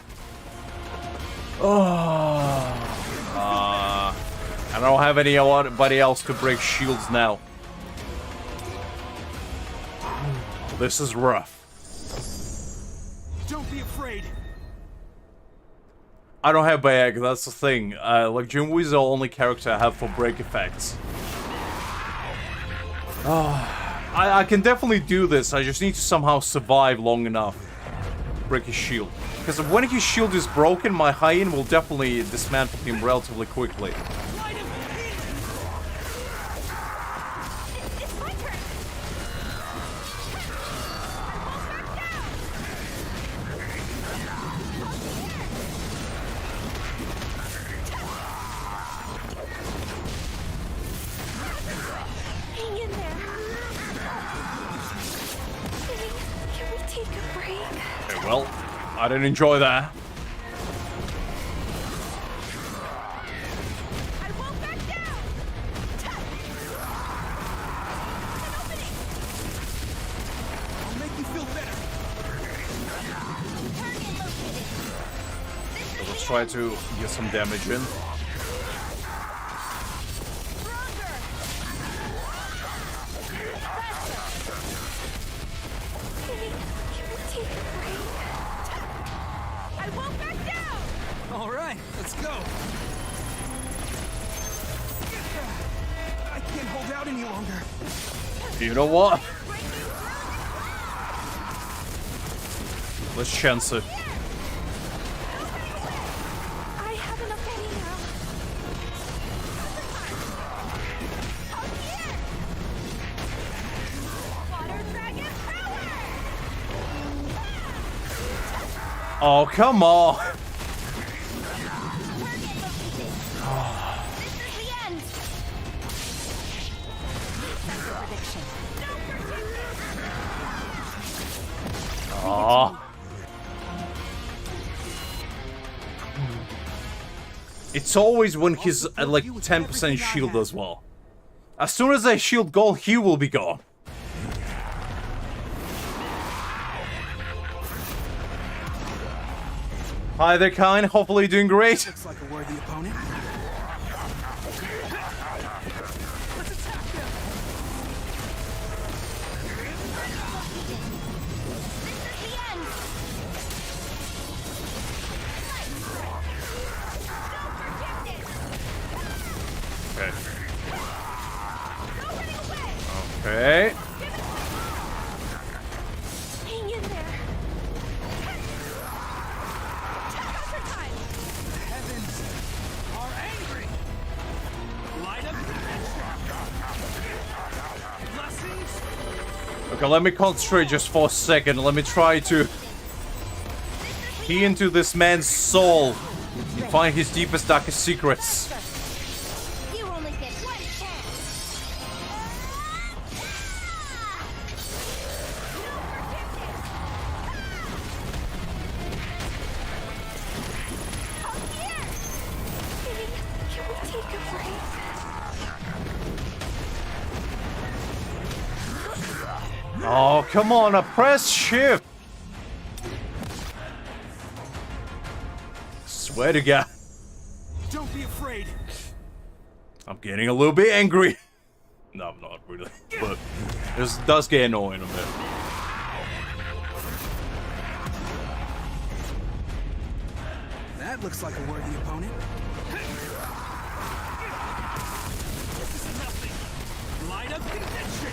S1: I don't have anybody else to break shields now. This is rough.
S4: Don't be afraid.
S1: I don't have bag, that's the thing. Like, Jung-Woo is the only character I have for break effects. I can definitely do this, I just need to somehow survive long enough. Break his shield. Because when his shield is broken, my Hae-In will definitely dismantle him relatively quickly.
S4: Light him.
S3: It's my turn.
S5: Hang in there. Can we take a break?
S1: Okay, well, I didn't enjoy that.
S3: I won't back down.
S4: I'll make you feel better.
S3: Target located. This
S1: So
S3: is
S1: let's
S3: the
S1: try
S3: end.
S1: to get some damage in.
S3: Stronger.
S5: Can we take a break?
S3: I won't back down.
S4: Alright, let's go. I can't hold out any longer.
S1: You know what?
S3: Breaking through.
S1: Let's chance it.
S5: I have enough money now.
S3: Water dragon power.
S1: Oh, come on!
S3: Target located. This is the end.
S5: Sector prediction.
S1: Oh. It's always when he's at like 10% shield as well. As soon as I shield goal, he will be gone. Hi there, Kine. Hopefully you're doing great.
S4: Looks like a worthy opponent. Let's attack them.
S3: This is the end.
S1: Okay.
S3: No running away.
S1: Okay.
S5: Hang in there.
S3: Counter time.
S4: The heavens are angry. Light up the blessings.
S1: Okay, let me concentrate just for a second. Let me try to key into this man's soul and find his deepest, darkest secrets.
S3: You only get one chance.
S5: Can we take a break?
S1: Oh, come on, I press shift. Swear to God,
S4: Don't be afraid.
S1: I'm getting a little bit angry. No, I'm not really, but this does get annoying a bit.
S4: That looks like a worthy opponent. This is nothing. Light up conviction.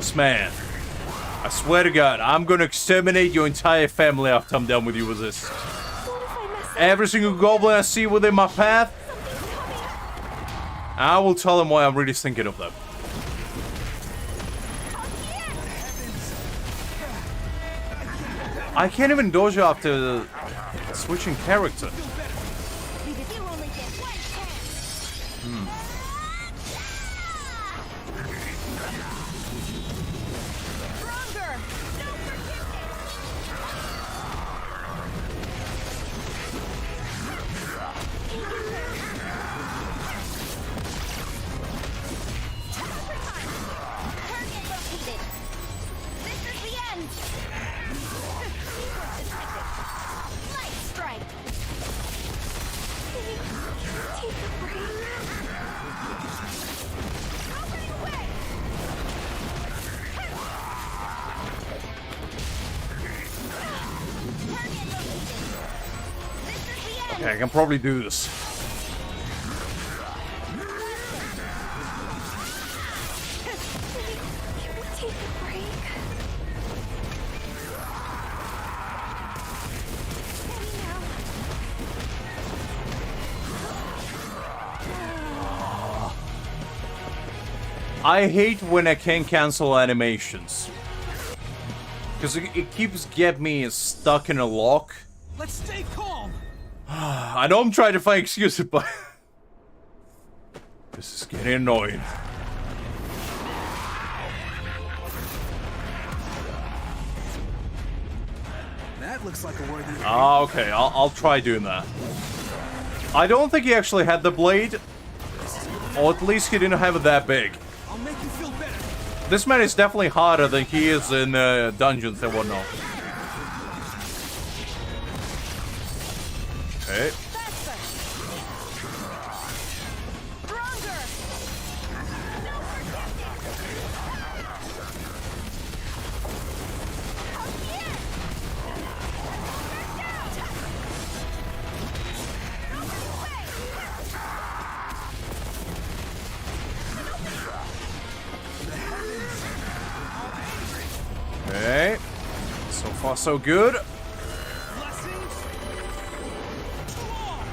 S1: this man. I swear to God, I'm gonna exterminate your entire family after I'm done with you with this.
S5: What if I mess up?
S1: Every single goblin I see within my path,
S5: Something's coming.
S1: I will tell them why I'm really thinking of them. I can't even dodge after switching character.
S3: You only get one chance. Stronger. No forgiveness. Target located. This is the end. Light strike.
S5: Take a break.
S3: Opening away. Target located. This is the end.
S1: Okay, I can probably do this.
S5: Can we take a break? Steady now.
S1: I hate when I can't cancel animations. Because it keeps getting me stuck in a lock.
S4: Let's stay calm.
S1: I know I'm trying to find excuses, but... this is getting annoying.
S4: That looks like a worthy.
S1: Ah, okay, I'll try doing that. I don't think he actually had the blade. Or at least he didn't have it that big.
S4: I'll make you feel better.
S1: This man is definitely harder than he is in dungeons and whatnot. Okay.
S3: Faster. Stronger. No forgiveness. Up here. Back down. Open way.
S1: Okay. So far, so good.
S4: Blessings. To all.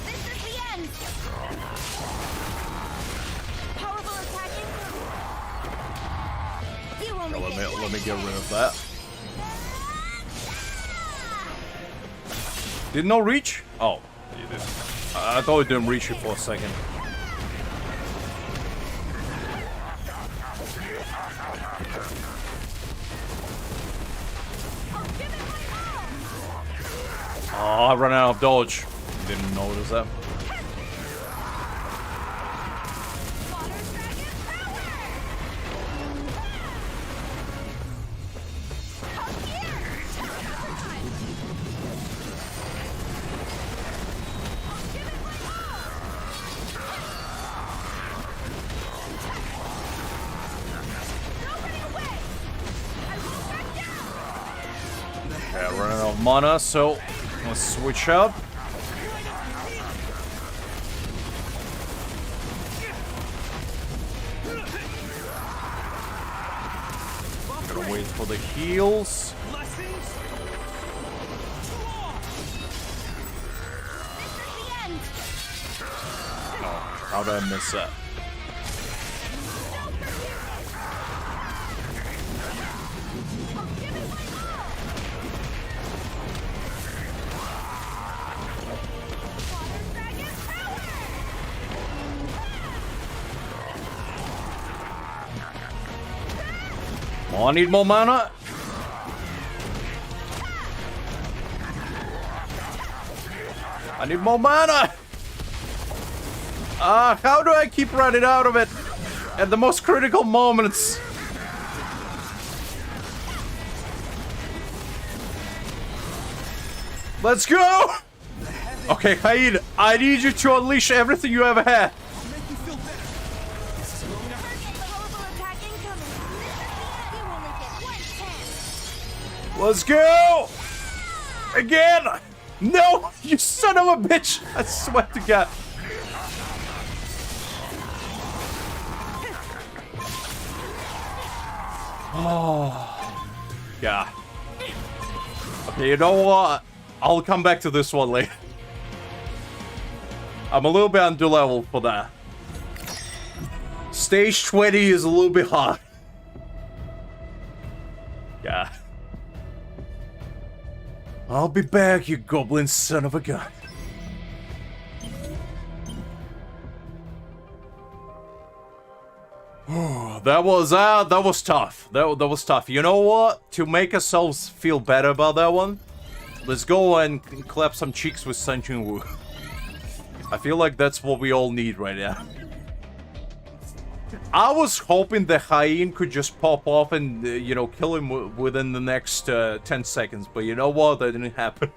S3: This is the end. Powerful attacking. You only
S1: Let
S3: get
S1: me
S3: one
S1: get rid
S3: chance.
S1: of that. Did no reach? Oh, you did. I thought it didn't reach you for a second. Oh, I ran out of dodge. Didn't notice that.
S3: Water dragon power. Up here. Time. I'll give it my all. Nobody away. I won't back down.
S1: Okay, I ran out of mana, so let's switch up. Gotta wait for the heals.
S4: Blessings. To all.
S3: This is the end.
S1: How did I miss that? Oh, I need more mana. I need more mana. How do I keep running out of it at the most critical moments? Let's go! Okay, Hae-In, I need you to unleash everything you ever had.
S4: I'll make you feel better. This is going up.
S3: Powerful attack incoming. You only get one chance.
S1: Let's go! Again! No! You son of a bitch! I swear to God. Oh, yeah. Okay, you know what? I'll come back to this one later. I'm a little bit under level for that. Stage 20 is a little bit hard. Yeah. I'll be back, you goblin son of a gun. That was tough. That was tough. You know what? To make ourselves feel better about that one, let's go and clap some cheeks with Sun Jin-woo. I feel like that's what we all need right now. I was hoping the Hae-In could just pop off and, you know, kill him within the next 10 seconds. But you know what? That didn't happen.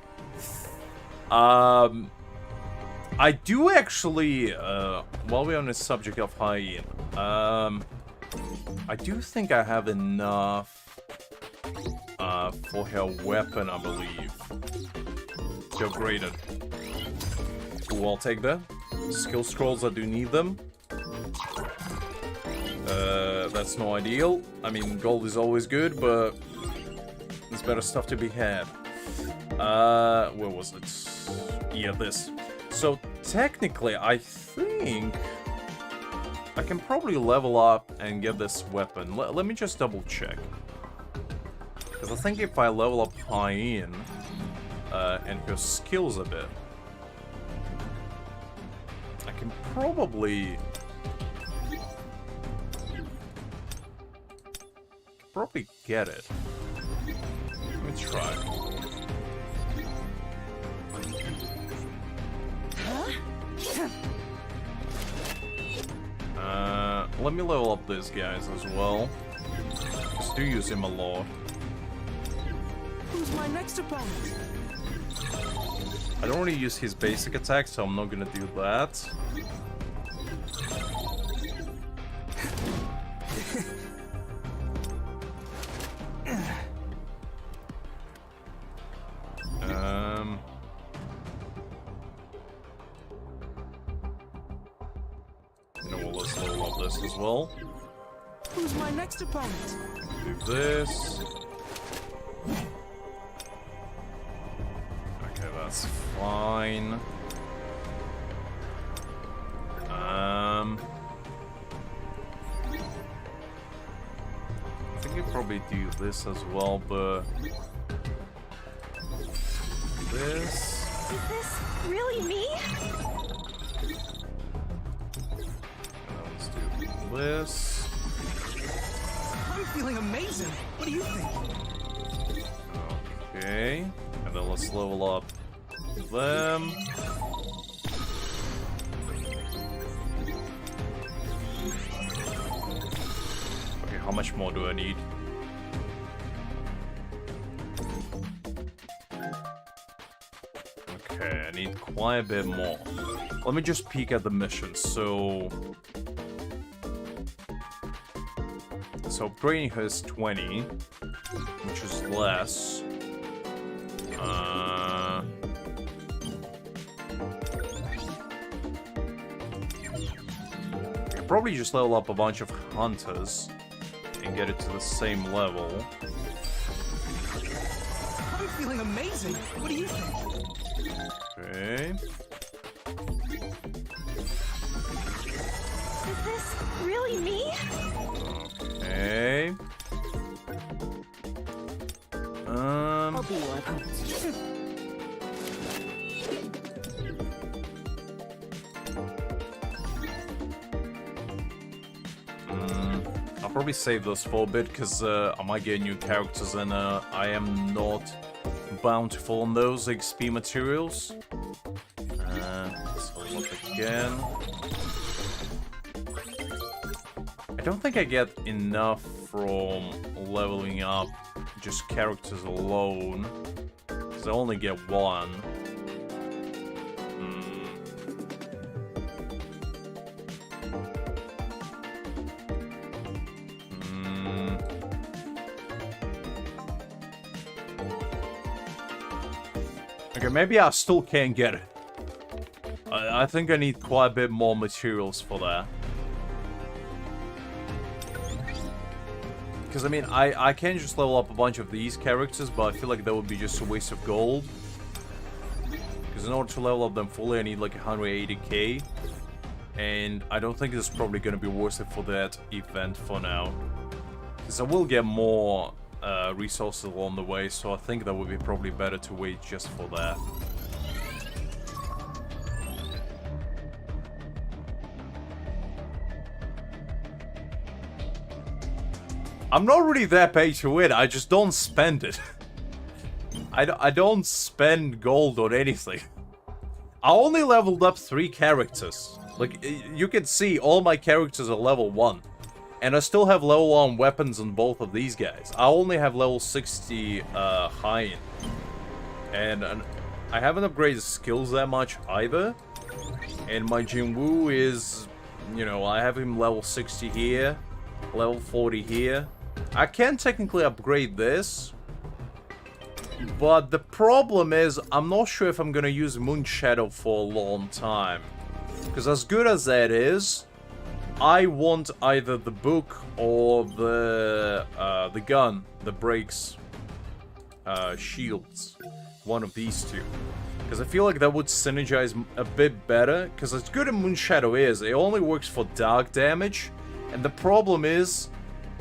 S1: I do actually, while we're on the subject of Hae-In, I do think I have enough for her weapon, I believe, to upgrade it. Ooh, I'll take that. Skill scrolls, I do need them. That's no ideal. I mean, gold is always good, but there's better stuff to be had. Where was it? Yeah, this. So, technically, I think I can probably level up and get this weapon. Let me just double check. Because I think if I level up Hae-In and her skills a bit, I can probably get it. Let me try. Let me level up these guys as well. Just do use him a lot.
S4: Who's my next opponent?
S1: I don't really use his basic attack, so I'm not gonna do that. You know what, let's level up this as well.
S4: Who's my next opponent?
S1: Do this. Okay, that's fine. I think you probably do this as well, but this.
S5: Is this really me?
S1: Let's do this.
S4: I'm feeling amazing. What do you think?
S1: Okay, and then let's level up them. Okay, how much more do I need? Okay, I need quite a bit more. Let me just peek at the mission. So upgrading her is 20, which is less. I could probably just level up a bunch of hunters and get it to the same level.
S4: I'm feeling amazing. What do you think?
S1: Okay.
S5: Is this really me?
S1: Okay.
S5: I'll be your opponent.
S1: I'll probably save those for a bit because I might get new characters and I am not bountiful on those XP materials. So look again. I don't think I get enough from leveling up just characters alone, because I only get one. Okay, maybe I still can't get it. I think I need quite a bit more materials for that. Because, I mean, I can just level up a bunch of these characters, but I feel like that would be just a waste of gold. Because in order to level up them fully, I need like 180k. And I don't think it's probably going to be worth it for that event for now. Because I will get more resources along the way, so I think that would be probably better to wait just for that. I'm not really that pay to win, I just don't spend it. I don't spend gold on anything. I only leveled up 3 characters. Like, you can see all my characters are level 1. And I still have level 1 weapons on both of these guys. I only have level 60 Hae-In. And I haven't upgraded skills that much either. And my Jin-Woo is, you know, I have him level 60 here, level 40 here. I can technically upgrade this, but the problem is I'm not sure if I'm gonna use Moon Shadow for a long time. Because as good as that is, I want either the book or the gun that breaks shields. One of these two. Because I feel like that would synergize a bit better. Because as good as Moon Shadow is, it only works for dark damage. And the problem is,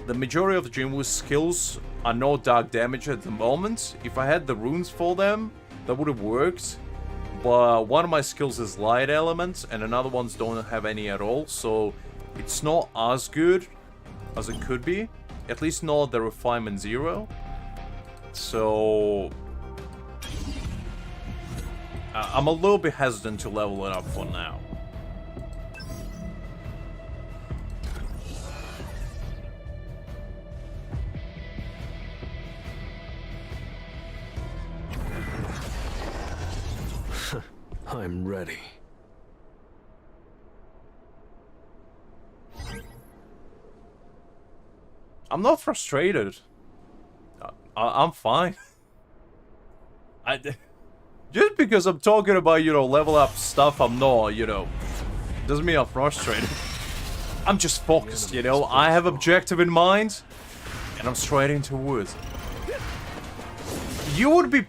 S1: the majority of the Jin-Woo's skills are no dark damage at the moment. If I had the runes for them, that would have worked. But one of my skills is light element, and another ones don't have any at all. So it's not as good as it could be. At least not the refinement 0. So I'm a little bit hesitant to level it up for now.
S2: I'm ready.
S1: I'm not frustrated. I'm fine. Just because I'm talking about, you know, level up stuff, I'm not, you know, doesn't mean I'm frustrated. I'm just focused, you know. I have objective in mind, and I'm striding towards it. It would be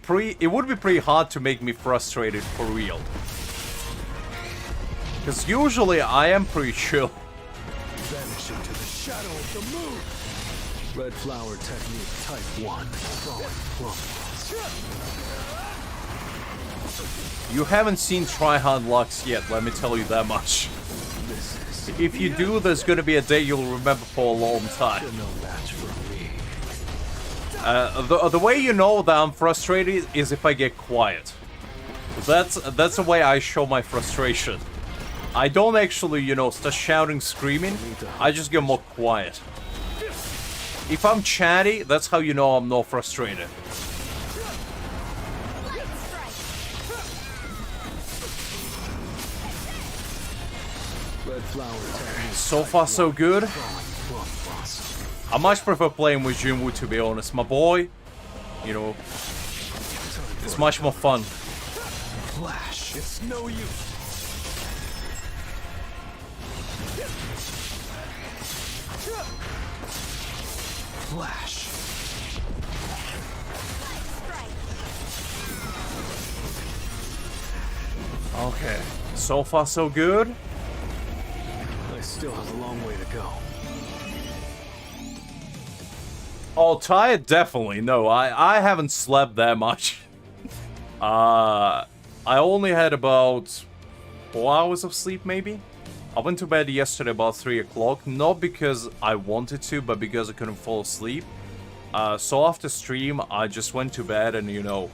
S1: pretty hard to make me frustrated for real. Because usually I am pretty chill.
S2: Vanish into the shadow of the moon. Red flower technique type 1.
S1: You haven't seen Tryhard Lux yet, let me tell you that much. If you do, there's gonna be a day you'll remember for a long time.
S2: No match for me.
S1: The way you know that I'm frustrated is if I get quiet. That's the way I show my frustration. I don't actually, you know, start shouting, screaming. I just get more quiet. If I'm chatty, that's how you know I'm not frustrated.
S2: Red flower technique.
S1: So far, so good. I much prefer playing with Jin-Woo, to be honest. My boy, you know, it's much more fun.
S2: Flash. It's no use. Flash.
S1: Okay, so far so good.
S2: I still have a long way to go.
S1: Oh, tired? Definitely. No, I haven't slept that much. I only had about 4 hours of sleep, maybe. I went to bed yesterday about 3 o'clock, not because I wanted to, but because I couldn't fall asleep. So after stream, I just went to bed and, you know,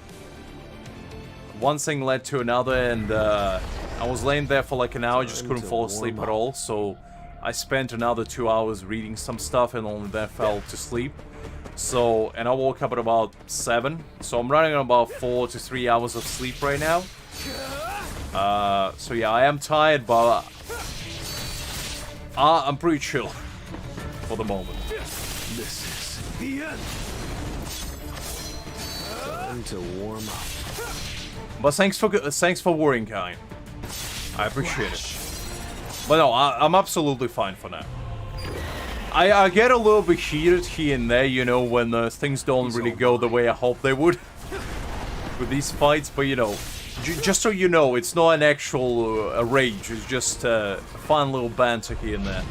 S1: one thing led to another, and I was laying there for like an hour, just couldn't fall asleep at all, so I spent another 2 hours reading some stuff and only then fell to sleep. So, and I woke up at about 7, so I'm running on about 4 to 3 hours of sleep right now. So yeah, I am tired, but I'm pretty chill for the moment.
S2: This is the end. Time to warm up.
S1: But thanks for worrying, kind. I appreciate it. But no, I'm absolutely fine for now. I get a little bit heated here and there, you know, when things don't really go the way I hope they would with these fights, but you know, just so you know, it's not an actual rage, it's just a fun little banter here and there.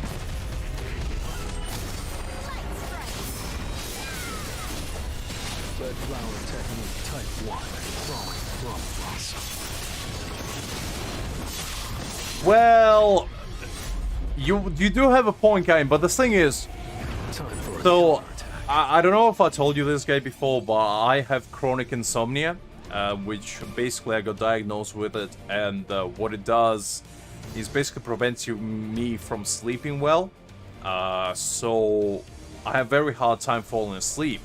S2: Red flower technique type 1. Throwing plum blossom.
S1: Well, you do have a point, guy, but the thing is,
S2: Time for a
S1: so
S2: counterattack.
S1: I don't know if I told you this guy before, but I have chronic insomnia, which basically I got diagnosed with it, and what it does is basically prevents me from sleeping well. So I have very hard time falling asleep.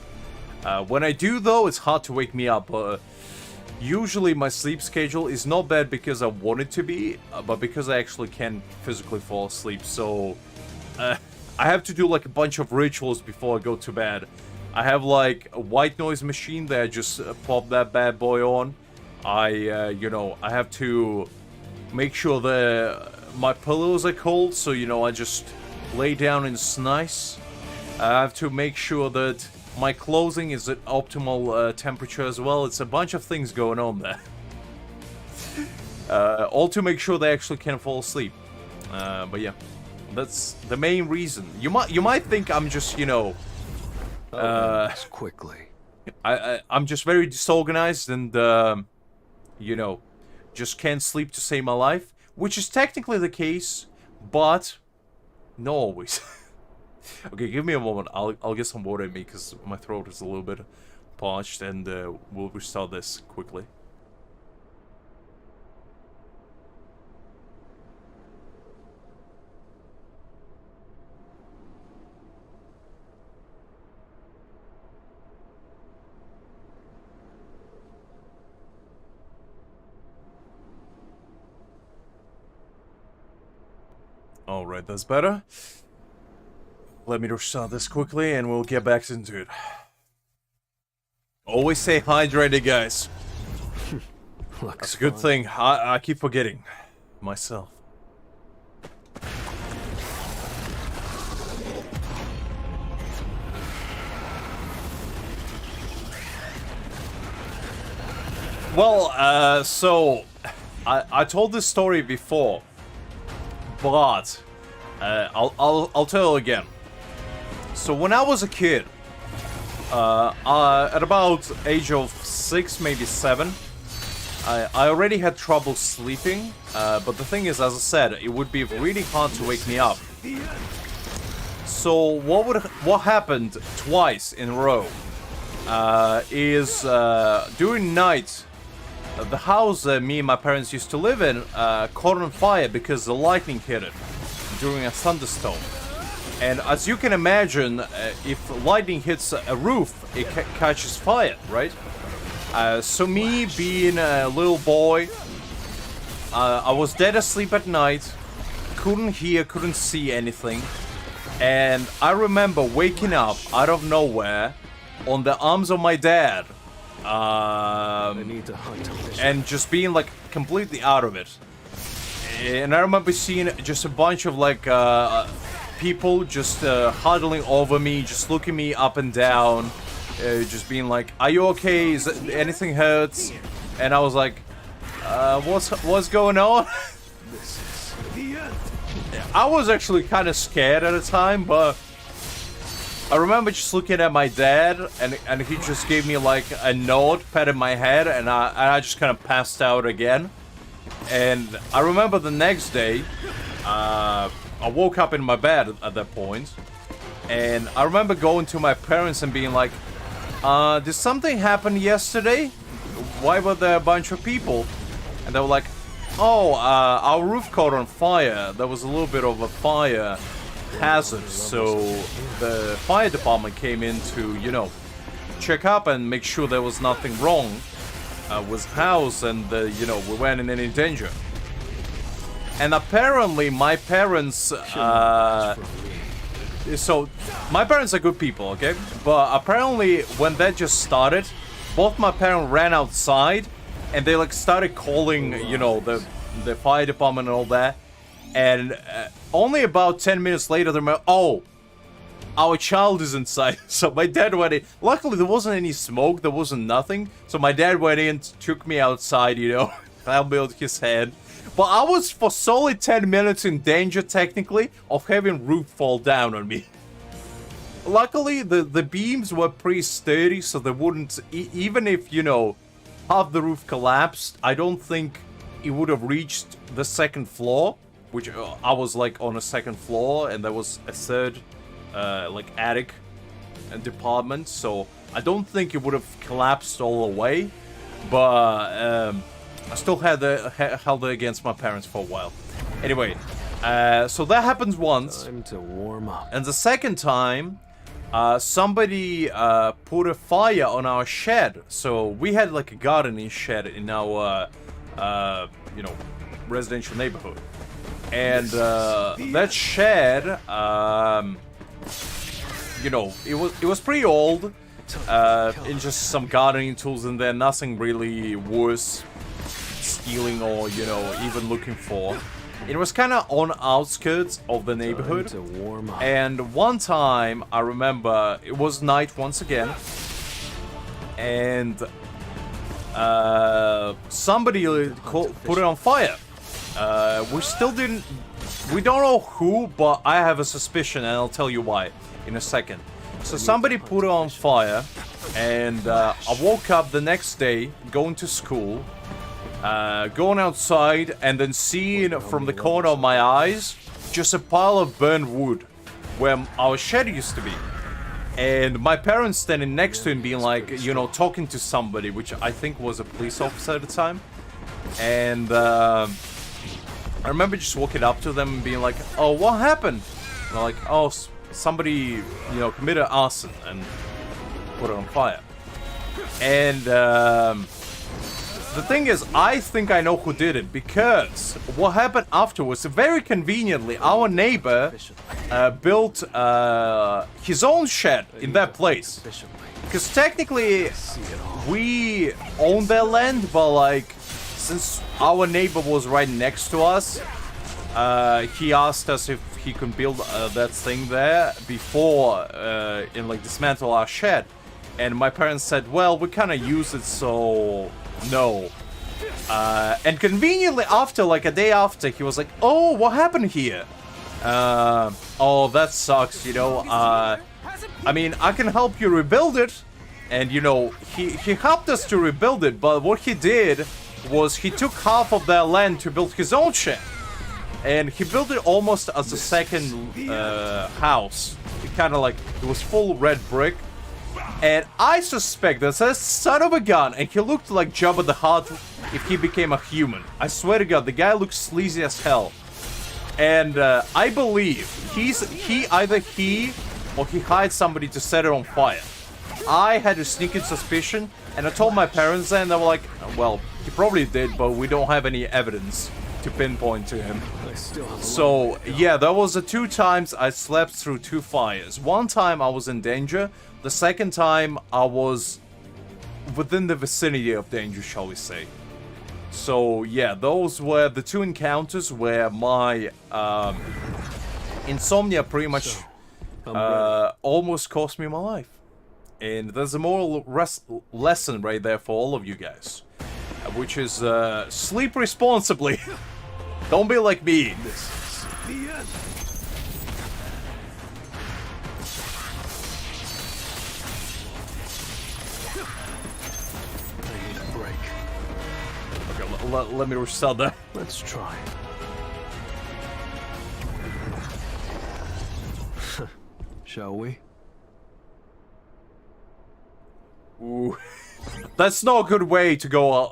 S1: When I do, though, it's hard to wake me up. Usually my sleep schedule is not bad because I want it to be, but because I actually can physically fall asleep. So I have to do like a bunch of rituals before I go to bed. I have like a white noise machine that I just pop that bad boy on. You know, I have to make sure that my pillows are cold, so you know, I just lay down and it's nice. I have to make sure that my clothing is at optimal temperature as well. It's a bunch of things going on there. All to make sure they actually can fall asleep. But yeah, that's the main reason. You might think I'm just, you know,
S2: quickly.
S1: I'm just very disorganized and you know, just can't sleep to save my life, which is technically the case, but not always. Okay, give me a moment. I'll get some water in me because my throat is a little bit parched, and we'll restart this quickly. Alright, that's better. Let me restart this quickly and we'll get back into it. Always stay hydrated, guys. That's a good thing. I keep forgetting myself. Well, so I told this story before, but I'll tell it again. So when I was a kid, at about age of 6, maybe 7, I already had trouble sleeping. But the thing is, as I said, it would be really hard to wake me up. So what happened twice in a row is during night, the house me and my parents used to live in caught on fire because the lightning hit it during a thunderstorm. And as you can imagine, if lightning hits a roof, it catches fire, right? So me being a little boy, I was dead asleep at night, couldn't hear, couldn't see anything. And I remember waking up out of nowhere on the arms of my dad. And just being like completely out of it. And I remember seeing just a bunch of like people just huddling over me, just looking me up and down, just being like, "Are you okay? Is anything hurts?" And I was like, "What's going on?" I was actually kind of scared at the time, but I remember just looking at my dad, and he just gave me like a nod, patted my head, and I just kind of passed out again. And I remember the next day, I woke up in my bed at that point, and I remember going to my parents and being like, did something happen yesterday? Why were there a bunch of people? And they were like, oh, our roof caught on fire. There was a little bit of a fire hazard, so the fire department came in to, you know, check up and make sure there was nothing wrong with the house, and, you know, we weren't in any danger. And apparently my parents, so my parents are good people, okay? But apparently when that just started, both my parents ran outside and they like started calling, you know, the fire department and all that. And only about 10 minutes later, they're like, oh, our child is inside. So my dad went in. Luckily, there wasn't any smoke. There wasn't nothing. So my dad went in, took me outside, you know, held his hand. But I was for solid 10 minutes in danger, technically, of having roof fall down on me. Luckily, the beams were pretty sturdy, so they wouldn't... even if, you know, half the roof collapsed, I don't think it would have reached the second floor. Which I was, like, on a second floor, and there was a third, like, attic department. So I don't think it would have collapsed all the way. But... I still held it against my parents for a while. Anyway, so that happens once.
S2: Time to warm up.
S1: And the second time, somebody put a fire on our shed. So we had like a gardening shed in our, you know, residential neighborhood. And that shed, you know, it was pretty old. And just some gardening tools in there. Nothing really worse stealing or, you know, even looking for. It was kind of on outskirts of the neighborhood. And one time, I remember, it was night once again. And somebody put it on fire. We still didn't... We don't know who, but I have a suspicion, and I'll tell you why in a second. So somebody put it on fire, and I woke up the next day, going to school, going outside, and then seeing from the corner of my eyes just a pile of burned wood where our shed used to be. And my parents standing next to him being like, you know, talking to somebody, which I think was a police officer at the time. And I remember just walking up to them and being like, oh, what happened? And they're like, oh, somebody, you know, committed arson and put it on fire. And the thing is, I think I know who did it, because what happened afterwards, very conveniently, our neighbor built his own shed in that place. Because technically, we own their land, but like, since our neighbor was right next to us, he asked us if he could build that thing there before and like dismantle our shed. And my parents said, well, we kind of use it, so no. And conveniently after, like a day after, he was like, oh, what happened here? Oh, that sucks, you know. I mean, I can help you rebuild it. And, you know, he helped us to rebuild it, but what he did was he took half of their land to build his own shed. And he built it almost as a second house. It kind of like, it was full red brick. And I suspect that that son of a gun, and he looked like Jabba the Hutt if he became a human. I swear to God, the guy looks sleazy as hell. And I believe either he or he hired somebody to set it on fire. I had a sneaking suspicion, and I told my parents that, and they were like, well, he probably did, but we don't have any evidence to pinpoint to him. So, yeah, that was the 2 times I slept through 2 fires. One time I was in danger. The second time I was within the vicinity of danger, shall we say. So, yeah, those were the 2 encounters where my insomnia pretty much almost cost me my life. And there's a moral lesson right there for all of you guys. Which is, sleep responsibly. Don't be like me.
S2: This is the end. I need a break.
S1: Okay, let me restart that.
S2: Let's try. Shall we?
S1: Ooh. That's not a good way to go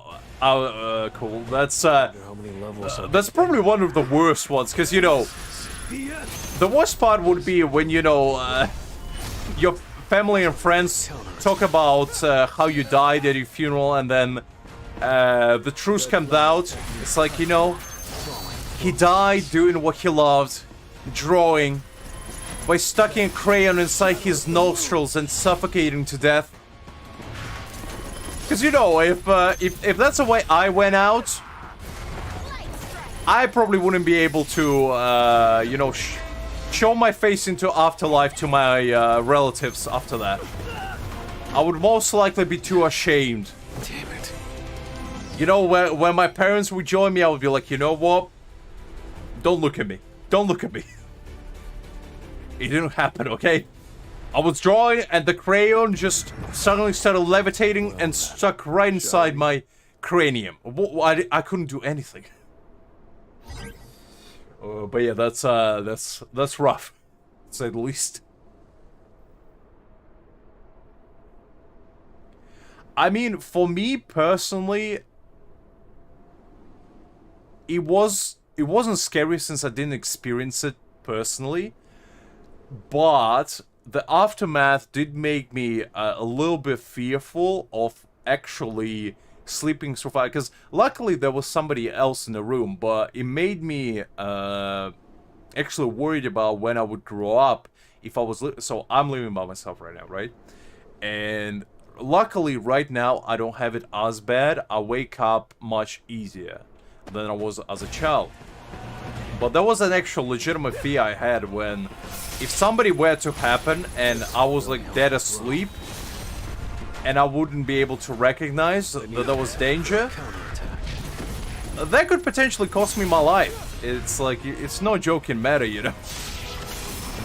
S1: cool. That's that's probably one of the worst ones, because, you know, the worst part would be when, you know, your family and friends talk about how you died at your funeral, and then the truth comes out. It's like, you know, he died doing what he loved, drawing, by sticking a crayon inside his nostrils and suffocating to death. Because, you know, if that's the way I went out, I probably wouldn't be able to, you know, show my face into afterlife to my relatives after that. I would most likely be too ashamed.
S2: Damn it.
S1: You know, when my parents would join me, I would be like, you know what? Don't look at me. Don't look at me. It didn't happen, okay? I was drawing and the crayon just suddenly started levitating and stuck right inside my cranium. I couldn't do anything. But yeah, that's rough, to say the least. I mean, for me personally, it wasn't scary since I didn't experience it personally, but the aftermath did make me a little bit fearful of actually sleeping through fire, because luckily there was somebody else in the room, but it made me actually worried about when I would grow up if I was so I'm living by myself right now, right? And luckily right now I don't have it as bad. I wake up much easier than I was as a child. But there was an actual legitimate fear I had when if somebody were to happen and I was like dead asleep and I wouldn't be able to recognize that there was danger, that could potentially cost me my life. It's like, it's no joking matter, you know.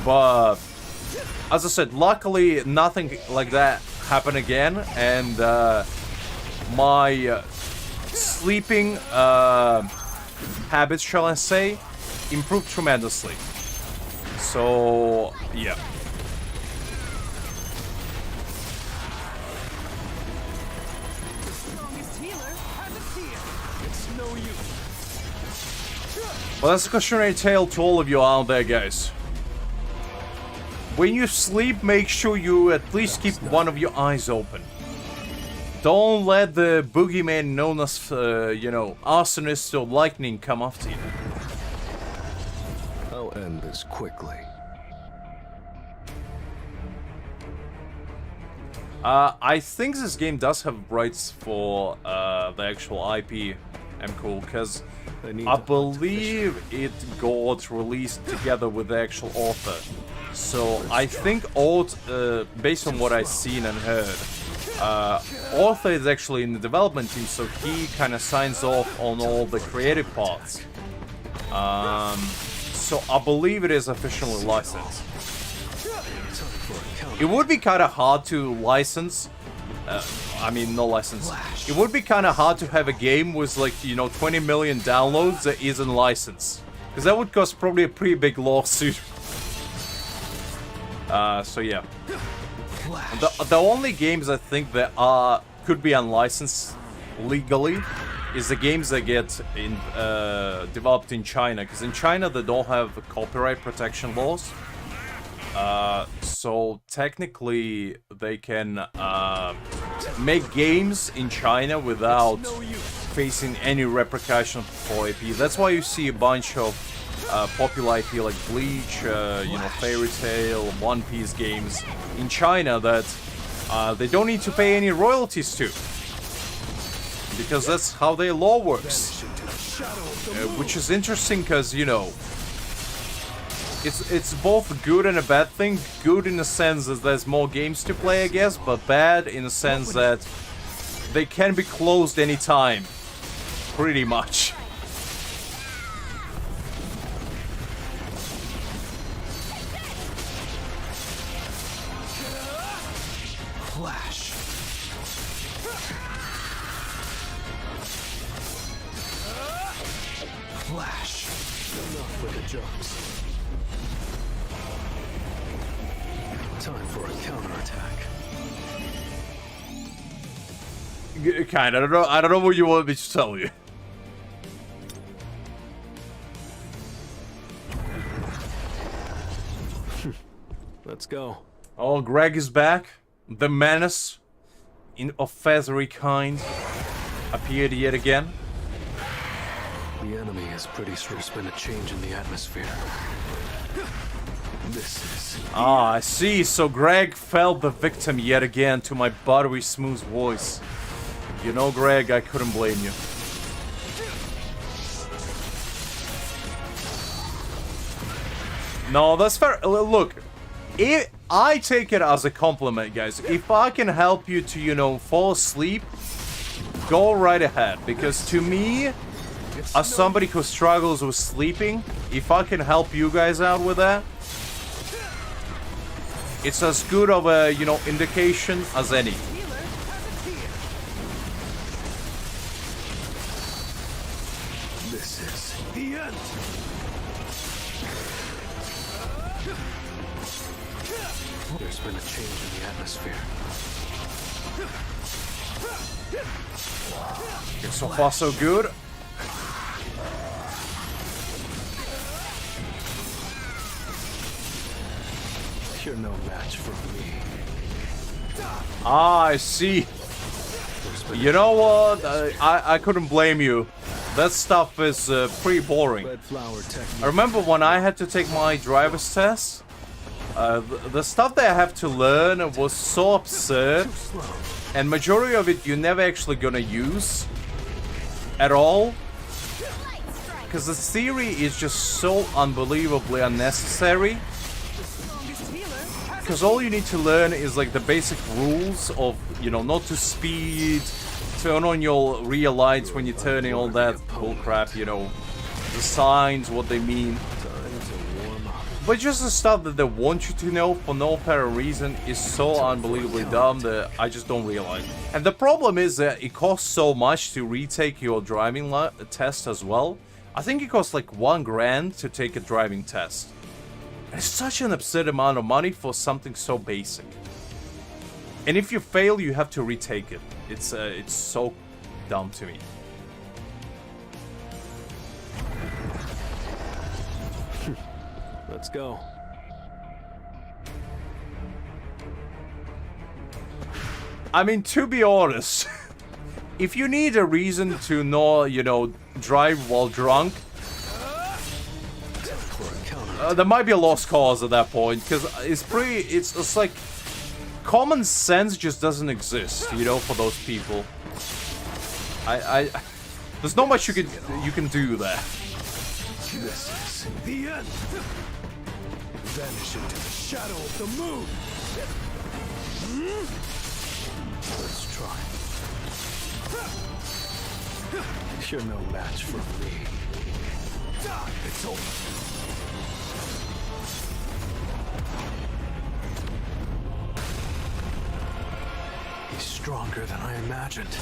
S1: But as I said, luckily nothing like that happened again, and my sleeping habits, shall I say, improved tremendously. So yeah. Well, that's a cautionary tale to all of you out there, guys. When you sleep, make sure you at least keep one of your eyes open. Don't let the boogeyman known as, you know, arsonist or lightning come after you.
S2: I'll end this quickly.
S1: I think this game does have rights for the actual IP. I'm cool, because I believe it got released together with the actual author. So I think based on what I've seen and heard, author is actually in the development team, so he kind of signs off on all the creative parts. So I believe it is officially licensed. It would be kind of hard to license. I mean, no license. It would be kind of hard to have a game with, like, you know, 20 million downloads that isn't licensed, because that would cost probably a pretty big lawsuit. So yeah. The only games I think that could be unlicensed legally is the games that get developed in China, because in China they don't have copyright protection laws. So technically they can make games in China without facing any repercussion for IP. That's why you see a bunch of popular IP like Bleach, you know, Fairy Tail, One Piece games in China that they don't need to pay any royalties to, because that's how their law works. Which is interesting, because, you know, it's both good and a bad thing. Good in the sense that there's more games to play, I guess, but bad in the sense that they can be closed anytime, pretty much.
S2: Flash. Flash. Enough with the jumps. Time for a counterattack.
S1: Kinda. I don't know what you want me to tell you.
S2: Let's go.
S1: Oh, Greg is back. The menace of feathery kind appeared yet again.
S2: The enemy is pretty sure there's been a change in the atmosphere. This is...
S1: Ah, I see. So Greg fell the victim yet again to my buttery smooth voice. You know, Greg, I couldn't blame you. No, that's fair. Look, I take it as a compliment, guys. If I can help you to, you know, fall asleep, go right ahead. Because to me, as somebody who struggles with sleeping, if I can help you guys out with that, it's as good of a, you know, indication as any.
S2: This is the end. There's been a change in the atmosphere.
S1: Okay, so far so good.
S2: You're no match for me.
S1: Ah, I see. You know what? I couldn't blame you. That stuff is pretty boring.
S2: Red flower technique.
S1: I remember when I had to take my driver's test, the stuff that I have to learn was so absurd, and majority of it you're never actually gonna use at all, because the theory is just so unbelievably unnecessary. Because all you need to learn is like the basic rules of, you know, not to speed, turn on your rear lights when you're turning, all that bullcrap, you know, the signs, what they mean. But just the stuff that they want you to know for no apparent reason is so unbelievably dumb that I just don't realize. And the problem is that it costs so much to retake your driving test as well. I think it costs like $1,000 to take a driving test. It's such an absurd amount of money for something so basic. And if you fail, you have to retake it. It's so dumb to me.
S2: Let's go.
S1: I mean, to be honest, if you need a reason to not, you know, drive while drunk, there might be a lost cause at that point, because it's like common sense just doesn't exist, you know, for those people. There's not much you can do there.
S2: This is the end. Vanish into the shadow of the moon. Let's try. You're no match for me. It's over. He's stronger than I imagined.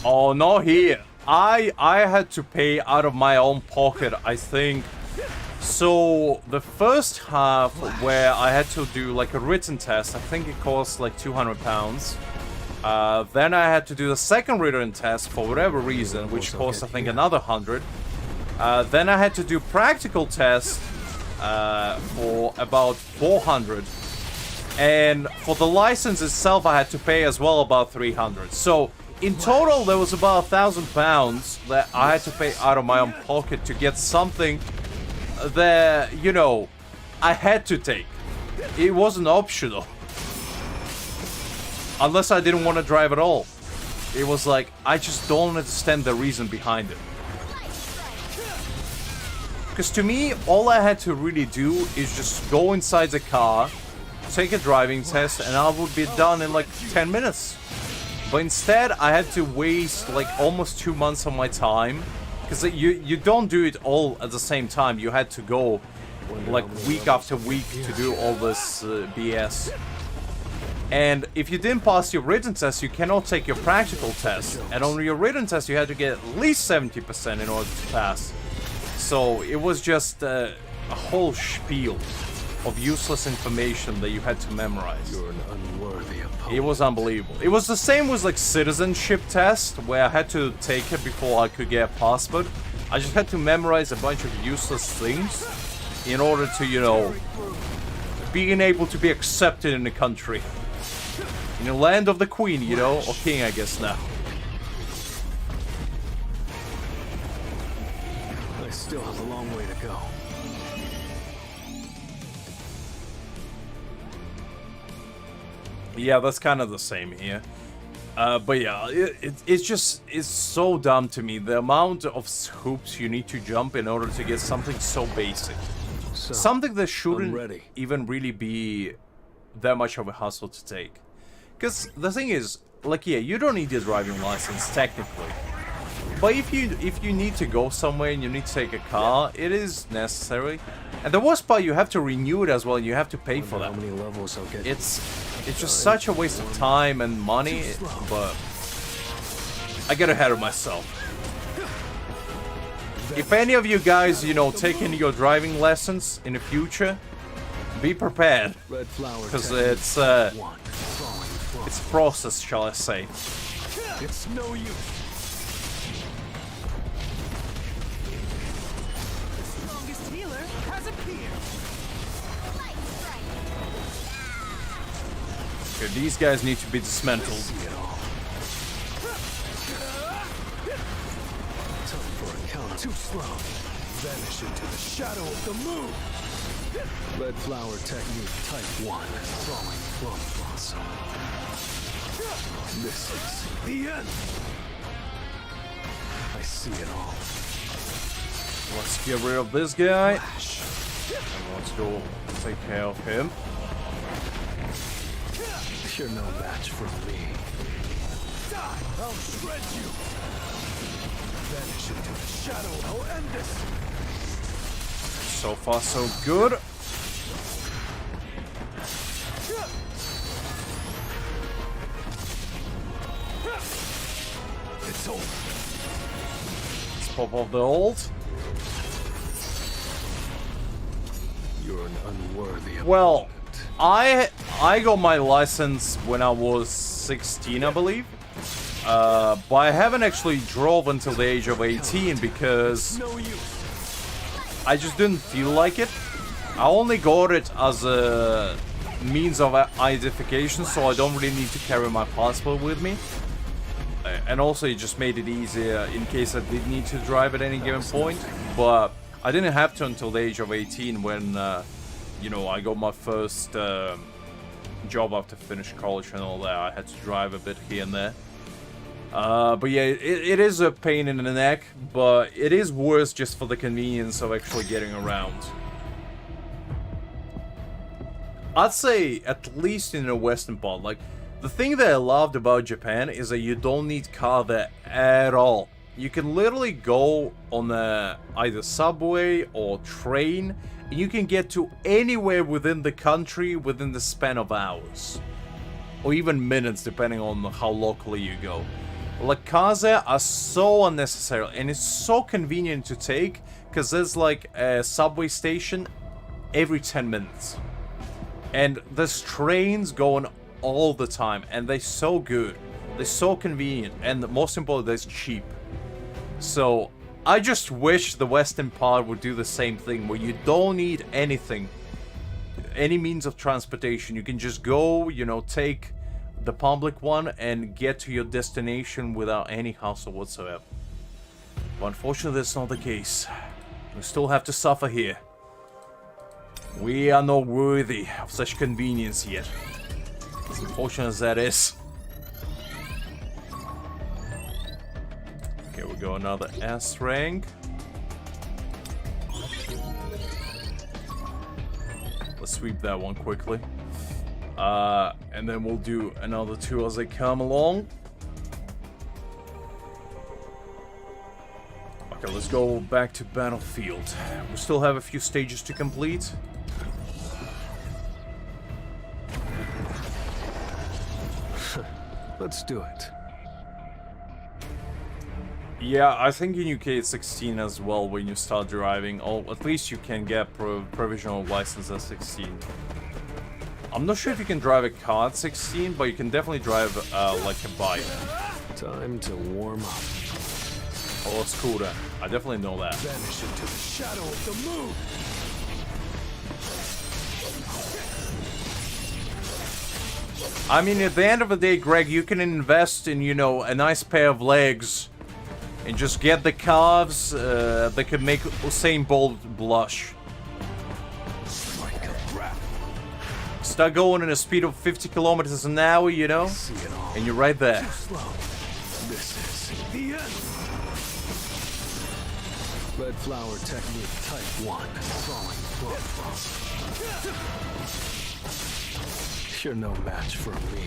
S1: Oh, not here. I had to pay out of my own pocket, I think. So the first half where I had to do like a written test, I think it cost like £200. Then I had to do the second written test for whatever reason, which cost I think another 100. Then I had to do practical test for about 400. And for the license itself, I had to pay as well about 300. So in total, there was about £1,000 that I had to pay out of my own pocket to get something that, you know, I had to take. It wasn't optional. Unless I didn't want to drive at all. It was like, I just don't understand the reason behind it. Because to me, all I had to really do is just go inside the car, take a driving test, and I would be done in like 10 minutes. But instead, I had to waste like almost 2 months of my time. Because you don't do it all at the same time. You had to go like week after week to do all this BS. And if you didn't pass your written test, you cannot take your practical test. And on your written test, you had to get at least 70% in order to pass. So it was just a whole spiel of useless information that you had to memorize.
S2: You're an unworthy opponent.
S1: It was unbelievable. It was the same with like citizenship test, where I had to take it before I could get a passport. I just had to memorize a bunch of useless things in order to, you know, being able to be accepted in the country. In the land of the queen, you know, or king, I guess now.
S2: I still have a long way to go.
S1: Yeah, that's kind of the same here. But yeah, it's so dumb to me. The amount of hoops you need to jump in order to get something so basic.
S2: So,
S1: something that
S2: I'm
S1: shouldn't
S2: ready.
S1: even really be that much of a hassle to take. Because the thing is, like, yeah, you don't need a driving license technically. But if you need to go somewhere and you need to take a car, it is necessary. And the worst part, you have to renew it as well, and you have to pay for
S2: How
S1: that.
S2: many levels I'll get?
S1: It's just such a waste of time and money, but I get ahead of myself. If any of you guys, you know, taking your driving lessons in the future, be prepared,
S2: Red flower
S1: because
S2: technique
S1: it's
S2: type 1. Falling from.
S1: it's process, shall I say.
S2: It's no use.
S4: The strongest healer has appeared.
S3: Light strike.
S1: Okay, these guys need to be dismantled.
S2: See it all. Time for a counter. Too slow. Vanish into the shadow of the moon. Red flower technique type 1. Falling plum blossom. This is the end. I see it all.
S1: Let's get rid of this guy.
S2: Flash.
S1: And let's go take care of him.
S2: You're no match for me.
S4: Die! I'll shred you!
S2: Vanish into the shadow. I'll end this.
S1: So far, so good.
S2: It's over.
S1: Let's pop off the ult.
S2: You're an unworthy
S1: Well,
S2: opponent.
S1: I got my license when I was 16, I believe. But I haven't actually drove until the age of 18 because
S2: No use.
S1: I just didn't feel like it. I only got it as a means of identification, so I don't really need to carry my passport with me. And also it just made it easier in case I did need to drive at any given point. But I didn't have to until the age of 18 when, you know, I got my first job after finished college and all that. I had to drive a bit here and there. But yeah, it is a pain in the neck, but it is worse just for the convenience of actually getting around. I'd say at least in the western part, like, the thing that I loved about Japan is that you don't need car there at all. You can literally go on either subway or train, and you can get to anywhere within the country within the span of hours. Or even minutes, depending on how locally you go. Like, cars there are so unnecessary, and it's so convenient to take, because there's like a subway station every 10 minutes. And there's trains going all the time, and they're so good. They're so convenient, and most importantly, they're cheap. So, I just wish the western part would do the same thing, where you don't need anything. Any means of transportation. You can just go, you know, take the public one and get to your destination without any hassle whatsoever. But unfortunately, that's not the case. We still have to suffer here. We are not worthy of such convenience yet. As unfortunate as that is. Okay, we got another S rank. Let's sweep that one quickly. And then we'll do another two as they come along. Okay, let's go back to Battlefield. We still have a few stages to complete.
S2: Let's do it.
S1: Yeah, I think in UK it's 16 as well when you start driving. Or at least you can get provisional license at 16. I'm not sure if you can drive a car at 16, but you can definitely drive like a bike.
S2: Time to warm up.
S1: Or a scooter. I definitely know that.
S2: Vanish into the shadow of the moon.
S1: I mean, at the end of the day, Greg, you can invest in, you know, a nice pair of legs and just get the calves that can make Usain Bolt blush.
S2: Strike a grab.
S1: Start going at a speed of 50 kilometers an hour, you know,
S2: See it all.
S1: and you're right there.
S2: Slow. This is the end. Red flower technique type 1. Falling You're no match for me.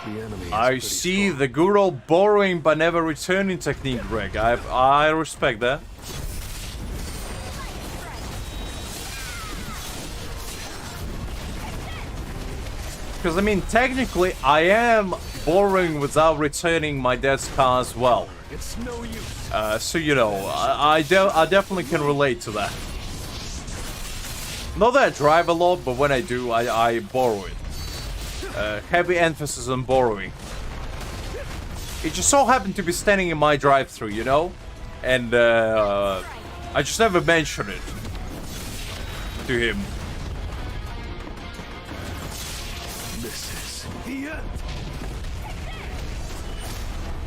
S2: The enemy is
S1: I
S2: pretty
S1: see
S2: strong.
S1: the good old borrowing but never returning technique, Greg. I respect that. Because, I mean, technically, I am borrowing without returning my dead scar as well.
S2: It's no use.
S1: So, you know, I definitely can relate to that. Not that I drive a lot, but when I do, I borrow it. Heavy emphasis on borrowing. It just so happened to be standing in my drive-thru, you know? And I just never mentioned it to him.
S2: This is the end.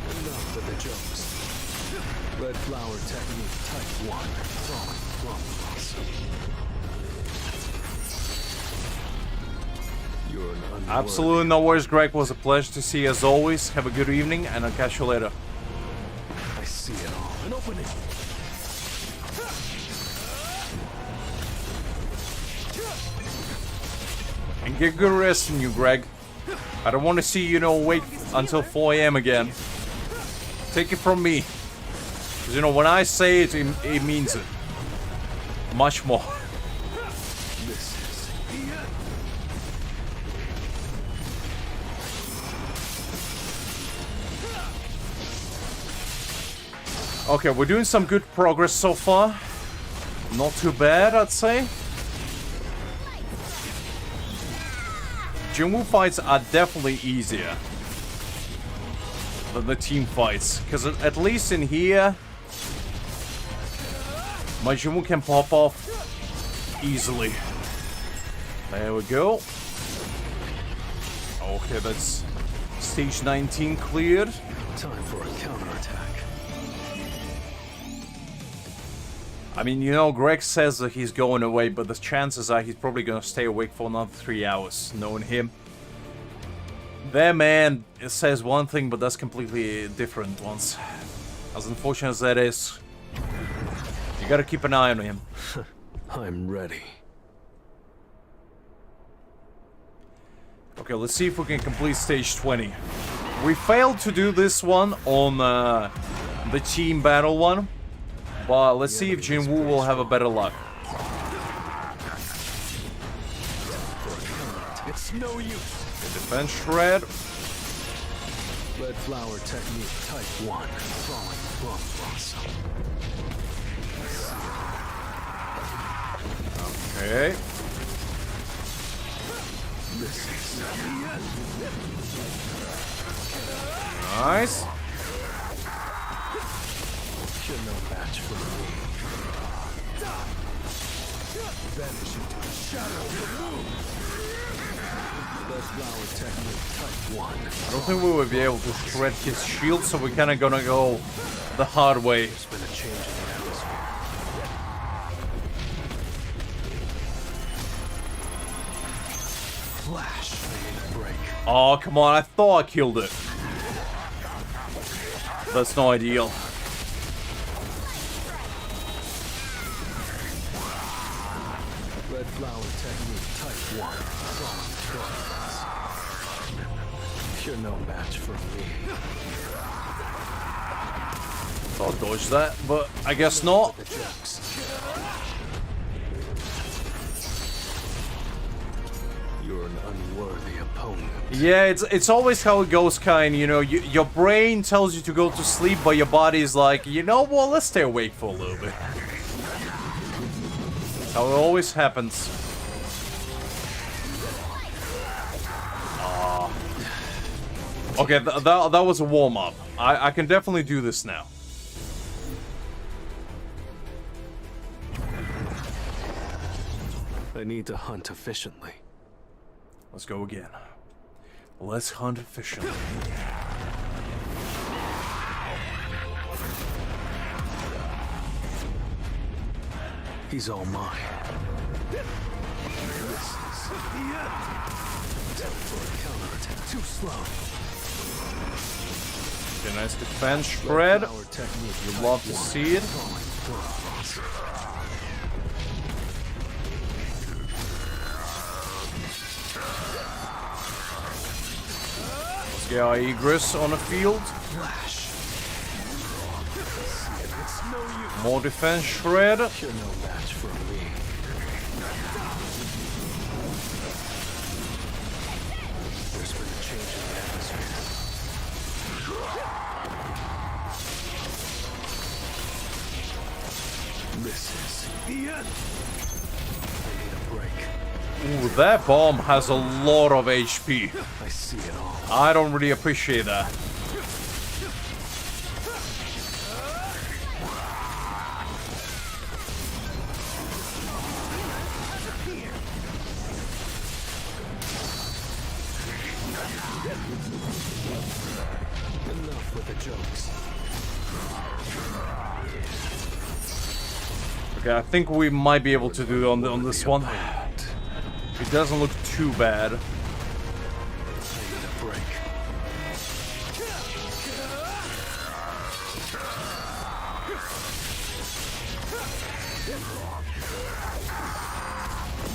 S2: Enough of the jokes. Red flower technique type 1. Falling You're an unworthy.
S1: Absolutely no worries, Greg. Was a pleasure to see you as always. Have a good evening, and I'll catch you later.
S2: I see it all. An opening.
S1: And get good rest in you, Greg. I don't want to see you, wait until 4 a.m. again. Take it from me. Because, when I say it, it means it. Much more.
S2: This is the end.
S1: Okay, we're doing some good progress so far. Not too bad, I'd say. Jong-In fights are definitely easier than the team fights. Because at least in here, my Jong-In can pop off easily. There we go. Okay, that's stage 19 cleared.
S2: Time for a counterattack.
S1: I mean, Greg says that he's going away, but the chances are he's probably going to stay awake for another 3 hours, knowing him. Their man says one thing, but does completely different ones. As unfortunate as that is, you gotta keep an eye on him.
S2: I'm ready.
S1: Okay, let's see if we can complete stage 20. We failed to do this one on the team battle one. But let's see if Jin-Woo will have a better luck.
S2: It's no use.
S1: The defense shred.
S2: Red flower technique type 1. Falling blossom.
S1: Okay.
S2: This is the end.
S1: Nice.
S2: You're no match for me. Vanish into the shadow of the moon. Red flower technique type 1.
S1: I don't think we will be able to shred his shield, so we're kind of gonna go the hard way.
S2: There's been a change in the atmosphere. Flash. They ain't break.
S1: Oh, come on. I thought I killed it. That's no ideal.
S2: Red flower technique type 1. You're no match for me.
S1: I'll dodge that, but I guess not.
S2: The jokes. You're an unworthy opponent.
S1: Yeah, it's always how it goes, kind. Your brain tells you to go to sleep, but your body's like, well, let's stay awake for a little bit. That's how it always happens. Okay, that was a warm-up. I can definitely do this now.
S2: I need to hunt efficiently.
S1: Let's go again. Let's hunt efficiently.
S2: He's all mine. This is the end. for a counterattack. Too slow.
S1: Okay, nice defense shred.
S2: Flower technique.
S1: You love to see it. Let's get our egress on the field.
S2: Flash. It's no use.
S1: More defense shred.
S2: You're no match for me. There's been a change in the atmosphere. This is the end. I need a break.
S1: Ooh, that bomb has a lot of HP.
S2: I see it all.
S1: I don't really appreciate that.
S2: Enough with the jokes.
S1: Okay, I think we might be able to do it on this one. It doesn't look too bad.
S2: I need a break.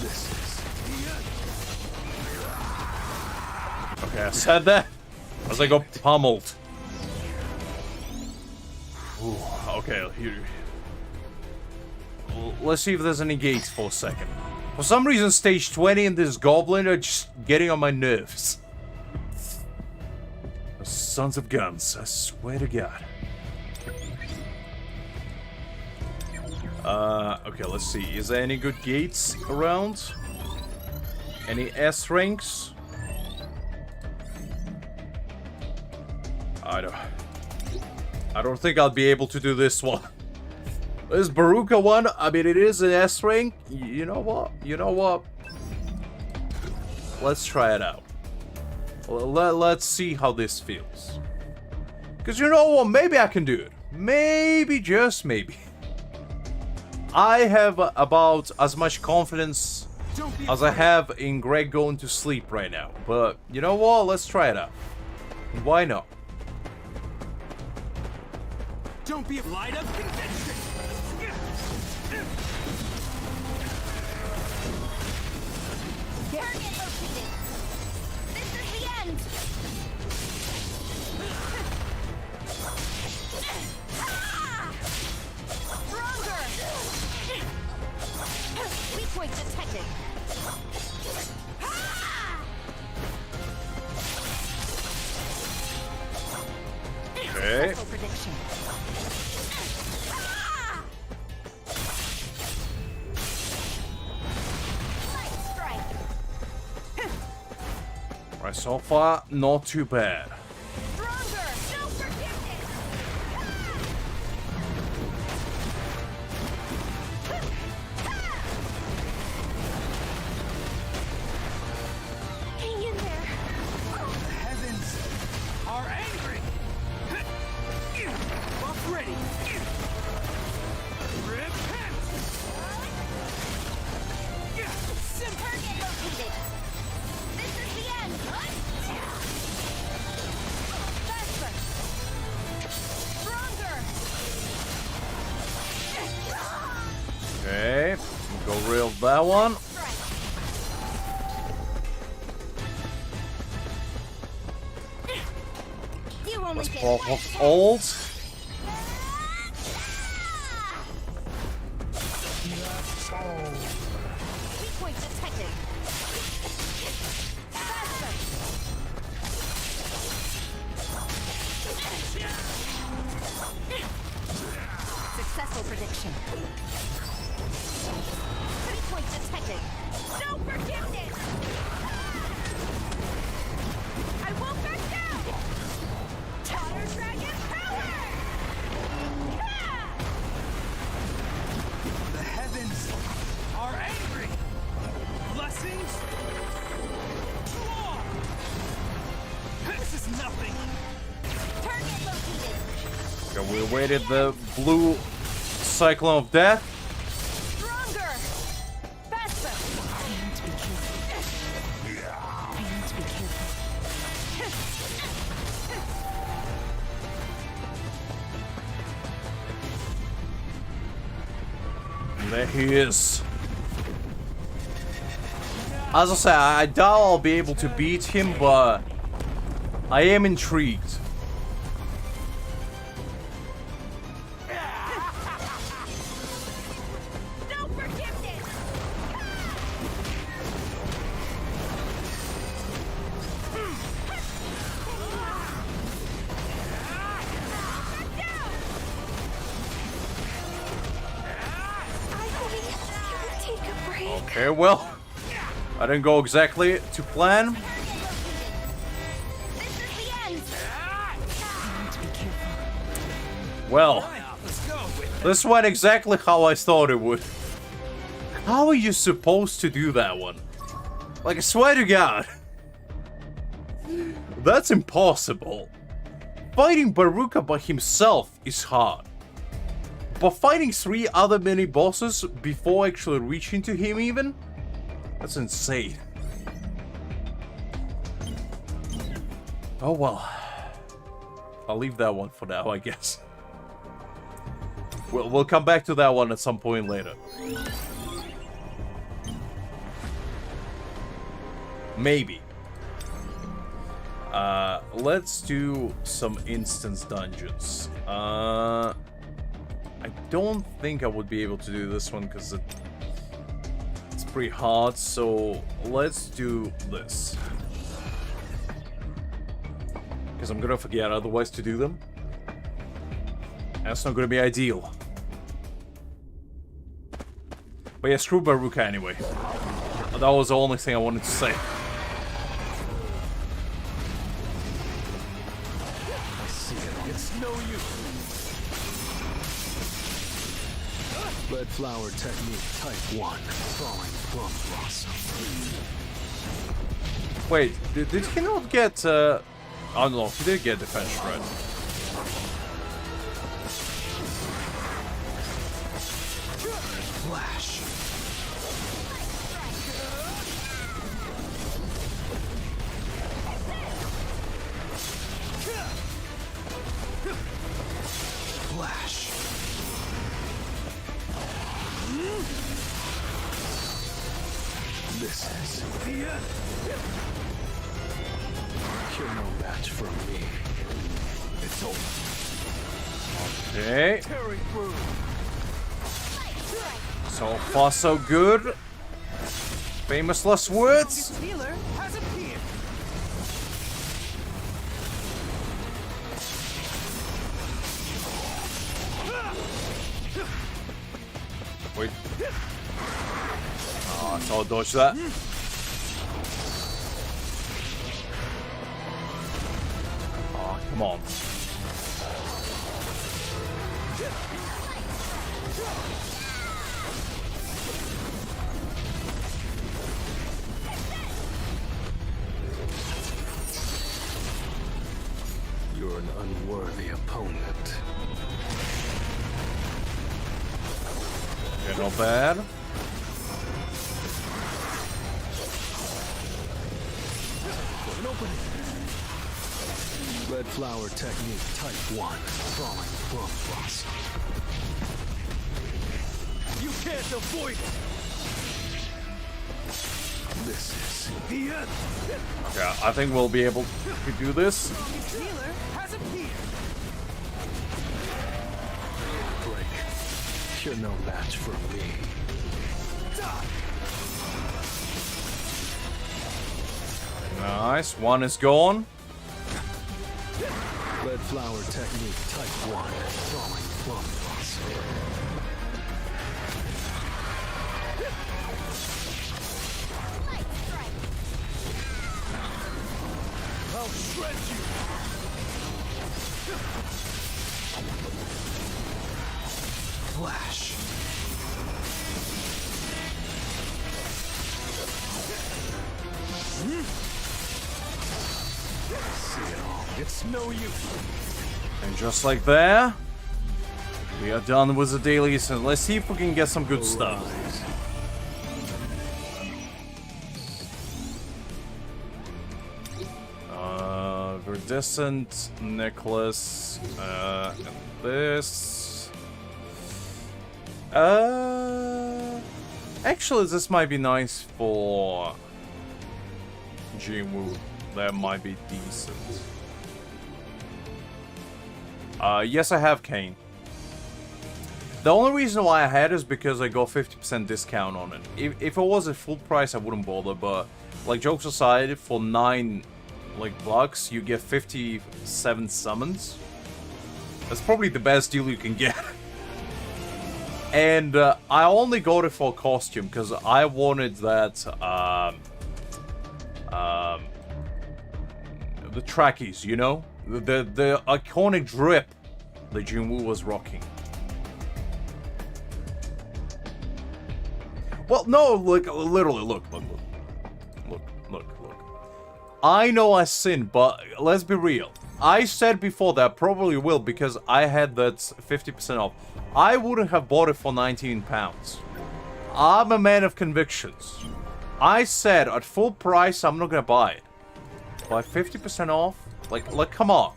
S2: This is the end.
S1: Okay, I said that as I got pummeled. Ooh, okay, here. Let's see if there's any gates for a second. For some reason, stage 20 and this goblin are just getting on my nerves. Sons of guns, I swear to God. Okay, let's see. Is there any good gates around? Any S ranks? I don't think I'll be able to do this one. This Baruka one, I mean, it is an S rank. You know what? You know what? Let's try it out. Let's see how this feels. Because you know what? Maybe I can do it. Maybe, just maybe. I have about as much confidence as I have in Greg going to sleep right now. But you know what? Let's try it out. Why not?
S4: Don't be a light of conviction.
S3: Target located. This is the end. Stronger. Weak point detected.
S1: Okay.
S3: Successful prediction. Light strike.
S1: Right, so far, not too bad.
S3: Stronger. No forgiveness.
S5: Hang in there.
S4: The heavens are angry. Buff ready. Repent.
S3: Target located. This is the end. Faster. Stronger.
S1: Okay, go real that one.
S3: Strike. You only
S1: Let's
S3: get
S1: pop
S3: one
S1: off
S3: attack.
S1: ult.
S3: Weak point detected. Faster. Successful prediction. Weak point detected. No forgiveness. I won't back down. Counter dragon power.
S4: The heavens are angry. Blessings to all. This is nothing.
S3: Target located.
S1: Okay, we awaited the blue cyclone of death.
S3: Stronger. Faster. I need to be careful. I need to be
S1: There he is. As I say, I doubt I'll be able to beat him, but I am intrigued.
S3: No forgiveness!
S5: Take a break.
S1: Okay, well, I didn't go exactly to plan.
S3: This is the end!
S1: Well,
S4: Let's go.
S1: this went exactly how I thought it would. How are you supposed to do that one? Like, I swear to God. That's impossible. Fighting Baruka by himself is hard. But fighting 3 other mini-bosses before actually reaching to him even? That's insane. Oh well. I'll leave that one for now, I guess. We'll come back to that one at some point later. Maybe. Let's do some instance dungeons. I don't think I would be able to do this one because it's pretty hard, so let's do this. Because I'm gonna forget otherwise to do them. That's not gonna be ideal. But yeah, screw Baruka anyway. That was the only thing I wanted to say.
S2: I see it. It's no use. Red flower technique type 1. Falling plum blossom.
S1: Wait, did he not get, oh no, he did get defense shred.
S2: Flash. Flash. This is the end. You're no match for me. It's over.
S1: Okay,
S2: Tearing through.
S1: so far so good. Famous last words.
S4: Healer has appeared.
S1: Wait. Oh, so I'll dodge that. Oh, come on.
S2: You're an unworthy opponent.
S1: Okay, not bad.
S2: An opening. Red flower technique type 1. Falling plum blossom.
S4: You can't avoid it.
S2: This is
S4: The end.
S1: Yeah, I think we'll be able to do this.
S4: Healer has appeared.
S2: break. You're no match for me.
S1: Nice, one is gone.
S2: Red flower technique type 1. Falling plum blossom.
S4: I'll shred you.
S2: Flash. See it all. It's no use.
S1: And just like that, we are done with the dailies, and let's see if we can get some good stuff. Verdescent necklace, and this. Actually, this might be nice for Jinwoo. That might be decent. Yes, I have Kane. The only reason why I had is because I got 50% discount on it. If it was at full price, I wouldn't bother, but like jokes aside, for 9 bucks, you get 57 summons. That's probably the best deal you can get. And I only got it for costume because I wanted that the trackies, you know, the iconic drip that Jinwoo was rocking. Well, no, look, literally, look. I know I sinned, but let's be real. I said before that I probably will because I had that 50% off. I wouldn't have bought it for £19. I'm a man of convictions. I said at full price, I'm not gonna buy it. But 50% off? Like, come on.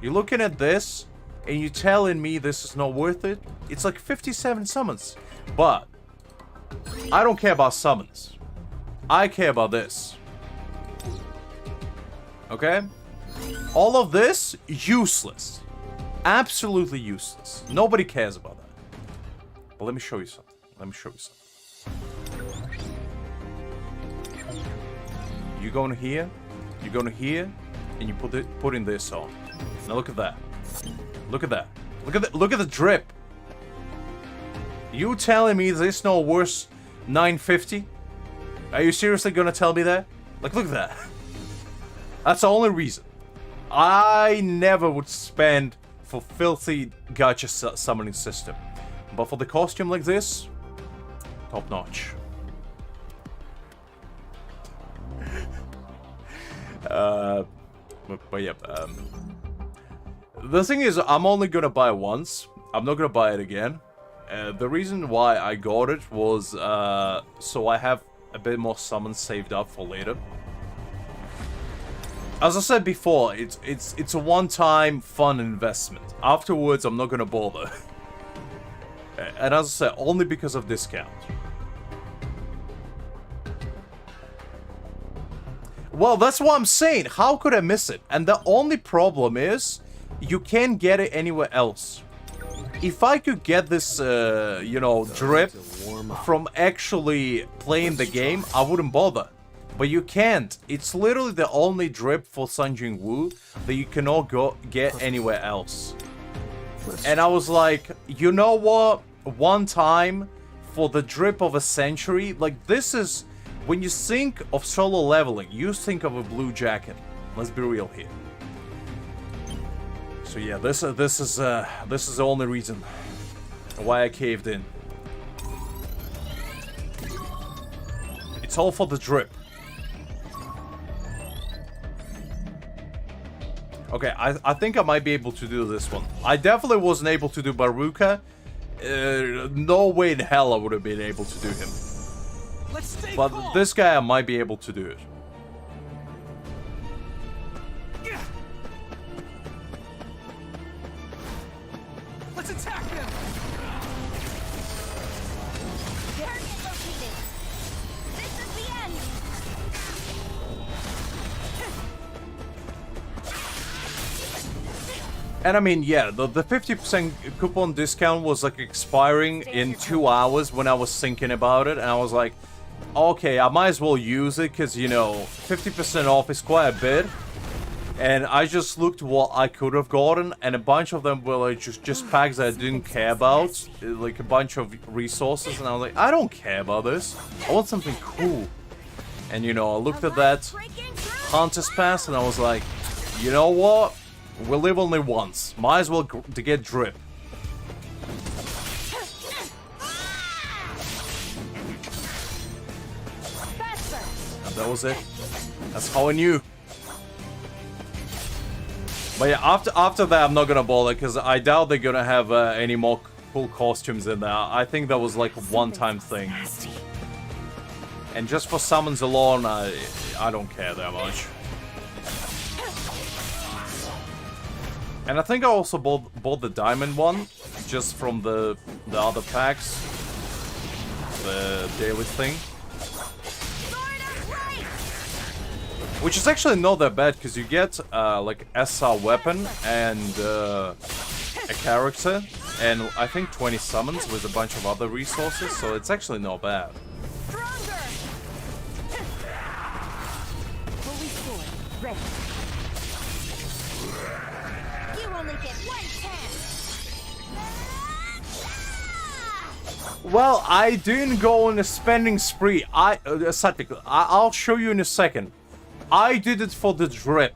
S1: You're looking at this, and you're telling me this is not worth it? It's like 57 summons. But I don't care about summons. I care about this. Okay? All of this, useless. Absolutely useless. Nobody cares about that. But let me show you something. You go in here, and you put in this on. Now look at that. Look at the drip. You telling me this no worth 950? Are you seriously gonna tell me that? Like, look at that. That's the only reason. I never would spend for filthy gacha summoning system. But for the costume like this, top notch. But yeah, the thing is, I'm only gonna buy it once. I'm not gonna buy it again. The reason why I got it was so I have a bit more summons saved up for later. As I said before, it's a one-time fun investment. Afterwards, I'm not gonna bother. And as I said, only because of discount. Well, that's what I'm saying. How could I miss it? And the only problem is, you can't get it anywhere else. If I could get this, you know, drip from actually playing the game, I wouldn't bother. But you can't. It's literally the only drip for Sun Jinwoo that you cannot get anywhere else. And I was like, you know what? One time, for the drip of a century, like this is... When you think of solo leveling, you think of a blue jacket. Let's be real here. So yeah, this is the only reason why I caved in. It's all for the drip. Okay, I think I might be able to do this one. I definitely wasn't able to do Baruka. No way in hell I would have been able to do him. But this guy I might be able to do it.
S4: Let's attack them.
S3: Target located. This is the end.
S1: And I mean, yeah, the 50% coupon discount was like expiring in 2 hours when I was thinking about it, and I was like, okay, I might as well use it because, you know, 50% off is quite a bit. And I just looked what I could have gotten, and a bunch of them were like just packs that I didn't care about, like a bunch of resources, and I was like, I don't care about this. I want something cool. And you know, I looked at that Hunter's Pass, and I was like, you know what? We live only once. Might as well to get drip. And that was it. That's how I knew. But yeah, after that, I'm not gonna bother because I doubt they're gonna have any more cool costumes in there. I think that was like a one-time thing. And just for summons alone, I don't care that much. And I think I also bought the diamond one, just from the other packs. the daily thing. Which is actually not that bad, because you get like SR weapon and a character, and I think 20 summons with a bunch of other resources, so it's actually not bad. Well, I didn't go on a spending spree. I'll show you in a second. I did it for the drip.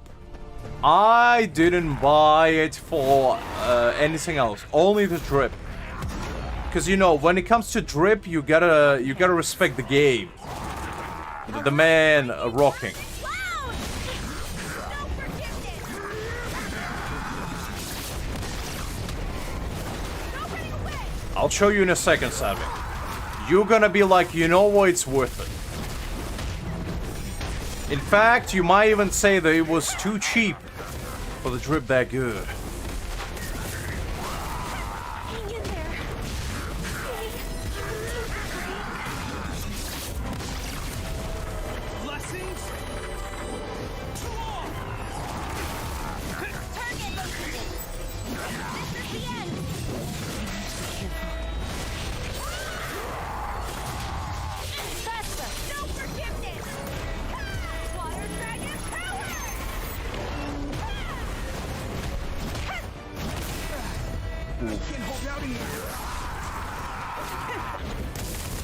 S1: I didn't buy it for anything else. Only the drip. Because you know, when it comes to drip, you gotta respect the game. The man rocking. I'll show you in a second, Savvy. You're gonna be like, you know what, it's worth it. In fact, you might even say that it was too cheap for the drip that good.
S5: Hang in there.
S4: Blessings. To all.
S3: Target located. This is the end. Faster. No forgiveness. Water dragon power.
S4: Can't hold out anymore.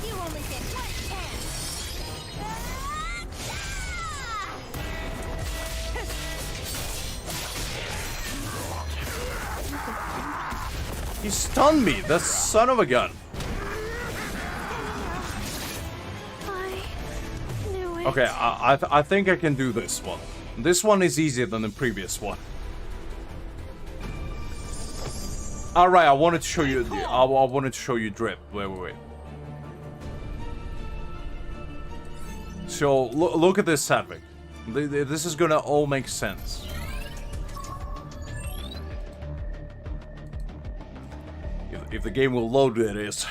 S3: You only get one chance.
S1: He stunned me, the son of a gun.
S5: I knew it.
S1: Okay, I think I can do this one. This one is easier than the previous one. Alright, I wanted to show you I wanted to show you drip. Wait. So look at this, Sadvik. This is gonna all make sense. If the game will load, it is.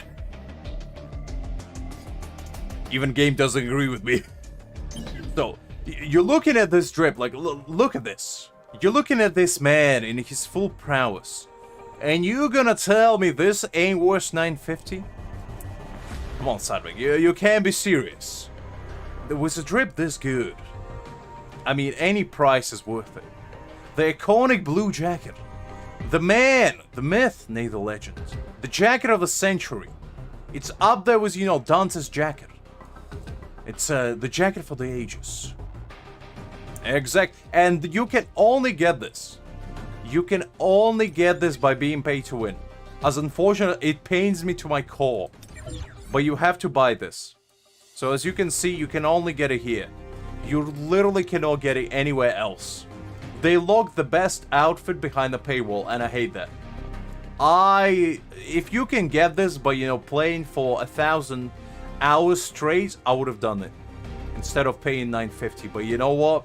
S1: Even game doesn't agree with me. So, you're looking at this drip, like, look at this. You're looking at this man in his full prowess. And you're gonna tell me this ain't worth 950? Come on, Sadvik, you can't be serious. With a drip this good, I mean, any price is worth it. The iconic blue jacket. The man, the myth, nay the legend. The jacket of the century. It's up there with, you know, Dante's jacket. It's the jacket for the ages. Exact. And you can only get this. You can only get this by being paid to win. As unfortunate, it pains me to my core. But you have to buy this. So as you can see, you can only get it here. You literally cannot get it anywhere else. They lock the best outfit behind the paywall, and I hate that. If you can get this by, you know, playing for 1,000 hours straight, I would have done it. Instead of paying 950, but you know what?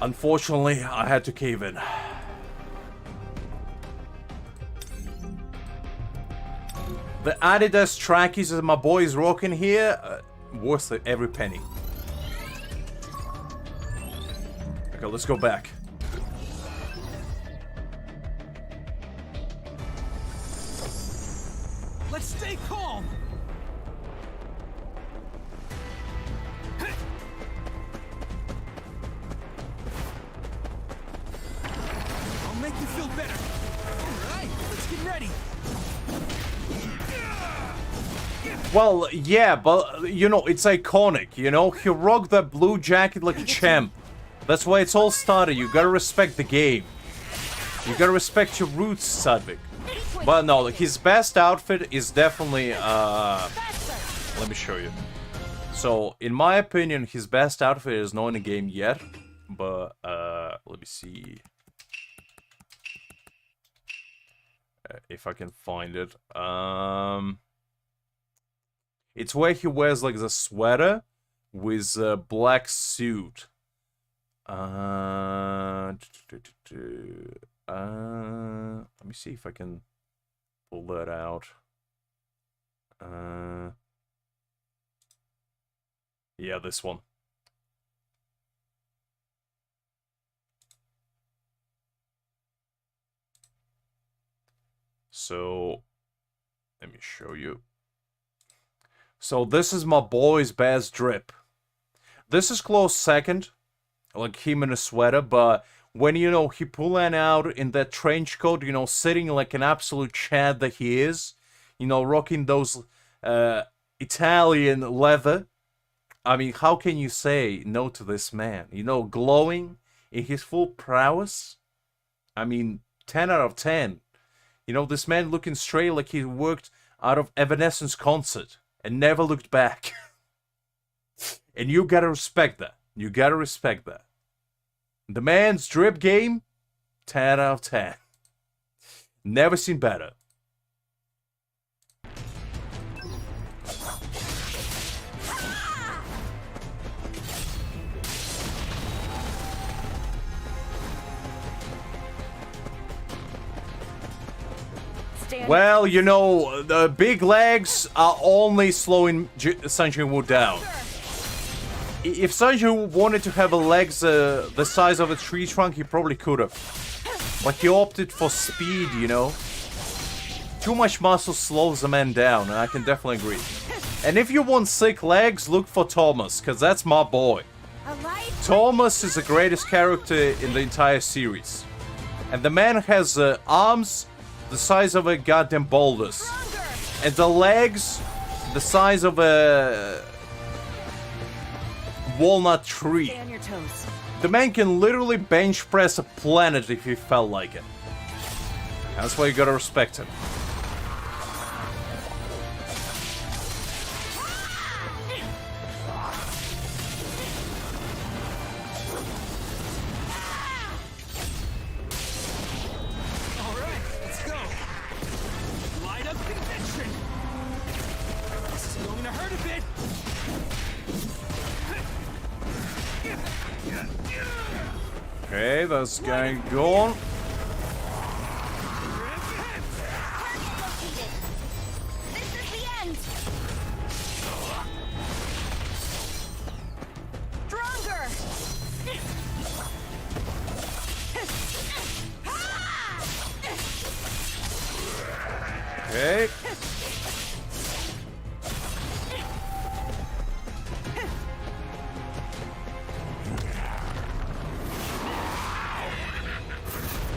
S1: Unfortunately, I had to cave in. The Adidas trackies that my boy is rocking here, worth it every penny. Okay, let's go back.
S4: Let's stay calm. I'll make you feel better. All right, let's get ready.
S1: Well, yeah, but, you know, it's iconic, you know? He rocked that blue jacket like a champ. That's why it's all started. You gotta respect the game. You gotta respect your roots, Sadvik. But no, his best outfit is definitely, let me show you. So, in my opinion, his best outfit is not in the game yet. But, let me see. If I can find it. It's where he wears, like, the sweater with a black suit. Let me see if I can pull that out. Yeah, this one. So, let me show you. So this is my boy's best drip. This is close second, like him in a sweater, but when, you know, he pulling out in that trench coat, you know, sitting like an absolute Chad that he is, you know, rocking those Italian leather. I mean, how can you say no to this man? You know, glowing in his full prowess. I mean, 10 out of 10. You know, this man looking straight like he worked out of Evanescence concert and never looked back. And you gotta respect that. You gotta respect that. The man's drip game, 10 out of 10. Never seen better. Well, you know, the big legs are only slowing Sanjin Woo down. If Sanjin Woo wanted to have a legs the size of a tree trunk, he probably could have. But he opted for speed, you know. Too much muscle slows a man down, and I can definitely agree. And if you want sick legs, look for Thomas, because that's my boy. Thomas is the greatest character in the entire series. And the man has arms the size of a goddamn boulders. And the legs the size of a walnut tree. The man can literally bench press a planet if he felt like it. That's why you gotta respect him. Okay, that's guy gone.
S3: This is the end. Stronger.
S1: Okay.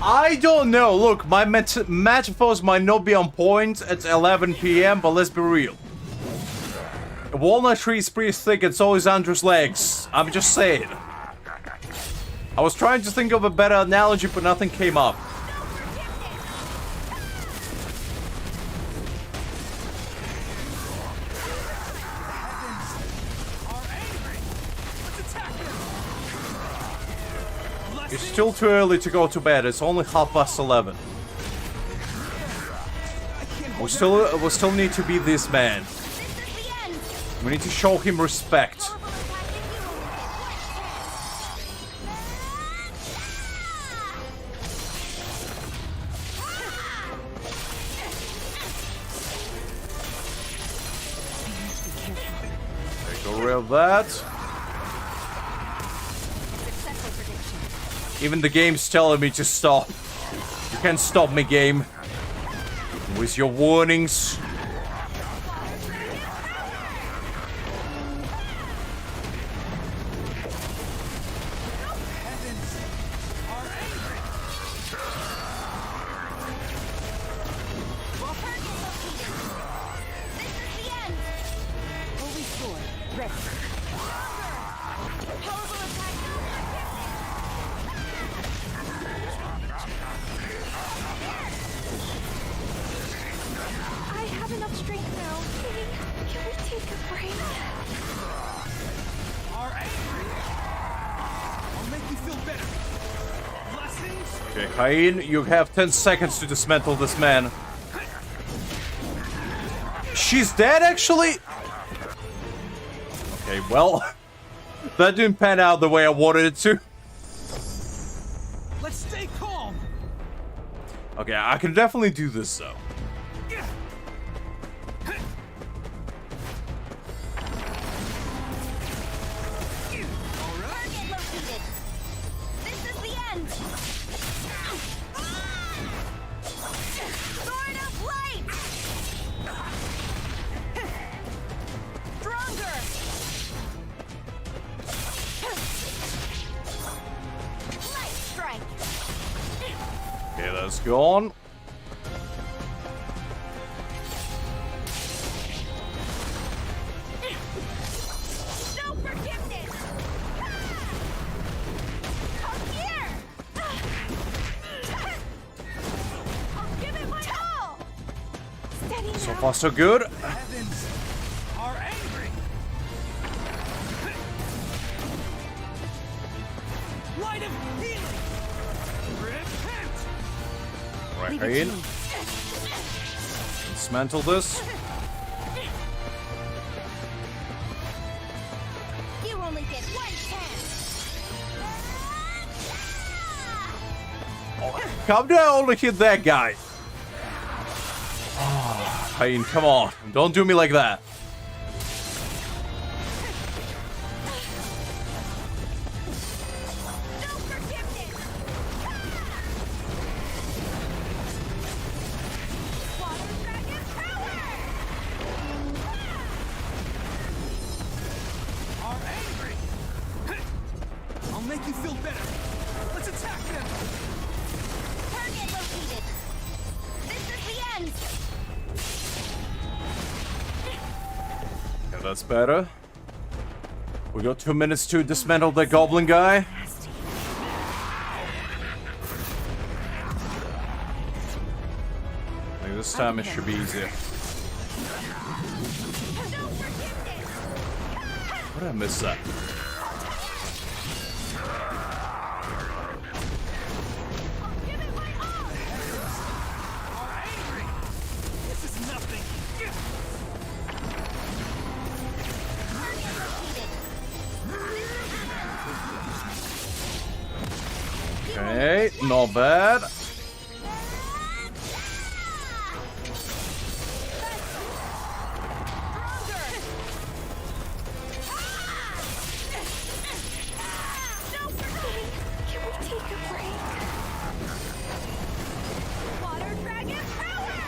S1: I don't know. Look, my metaphors might not be on point at 11 p.m., but let's be real. A walnut tree is pretty thick, it's always Andrew's legs. I'm just saying. I was trying to think of a better analogy, but nothing came up. It's still too early to go to bed. It's only 11:30. We still need to beat this man. We need to show him respect. Take a rid of that. Even the game's telling me to stop. You can't stop me, game. With your warnings. Okay, Hae-In, you have 10 seconds to dismantle this man. She's dead, actually? Okay, well, that didn't pan out the way I wanted it to.
S4: Let's stay calm.
S1: Okay, I can definitely do this, though. That's gone.
S3: No forgiveness! Come here! I'll give it my all!
S5: Steady
S1: So
S5: now.
S1: far, so good.
S4: Heavens are angry. Light of healing. Repent.
S1: Right, Hae-In. Dismantle this.
S3: You only get one chance!
S1: Come down, only hit that guy. Oh, Hae-In, come on. Don't do me like that.
S3: No forgiveness! Water dragon power!
S4: Are angry. I'll make you feel better. Let's attack them.
S3: Target located! This is the end!
S1: Yeah, that's better. We got 2 minutes to dismantle the goblin guy. I think this time it should be easier.
S3: No forgiveness!
S1: How did I miss that?
S3: I'll give it my all!
S4: Are angry. This is nothing.
S3: Target located!
S1: Okay, not bad.
S5: Can we take a break?
S3: Water dragon power!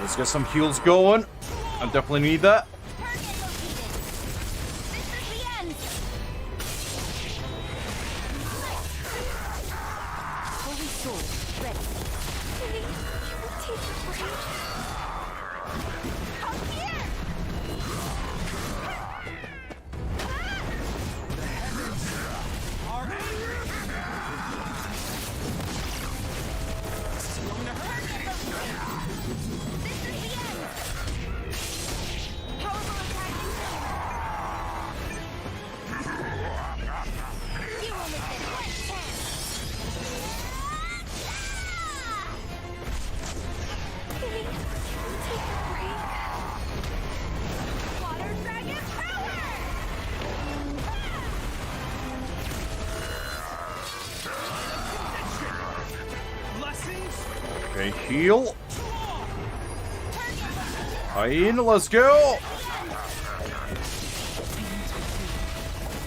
S1: Let's get some heals going. I definitely need that.
S3: Target located! This is the end! Holy soul, ready.
S5: Can we take a break?
S3: Come here!
S4: Are angry. This is going to hurt.
S3: This is the end! Powerful attack incoming! You only get one chance!
S5: Can we take a break?
S3: Water dragon power!
S4: Blessings.
S1: Okay, heal. Hae-In, let's go.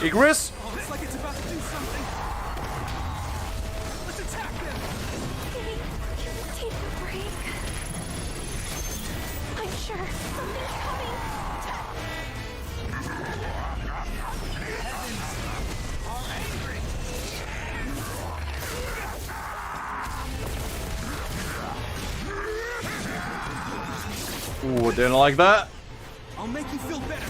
S1: Igris.
S4: Oh, it's like it's about to do something. Let's attack them.
S5: Can we take a break? I'm sure something's coming.
S4: Are angry.
S1: Ooh, didn't like that.
S4: I'll make you feel better.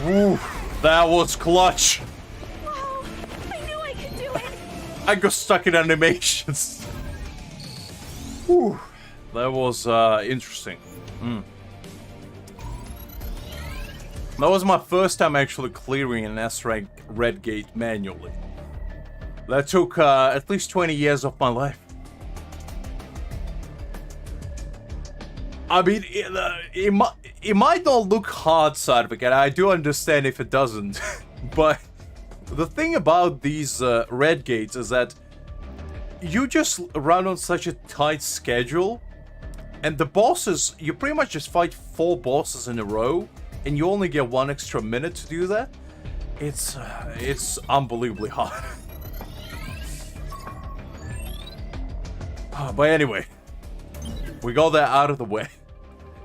S1: Ooh, that was clutch.
S5: Whoa! I knew I could do it.
S1: I got stuck in animations. Ooh, that was interesting. That was my first time actually clearing an S-rank red gate manually. That took at least 20 years of my life. I mean, it might not look hard side of it, and I do understand if it doesn't. But the thing about these red gates is that you just run on such a tight schedule, and the bosses, you pretty much just fight 4 bosses in a row, and you only get 1 extra minute to do that. It's unbelievably hard. But anyway, We got that out of the way.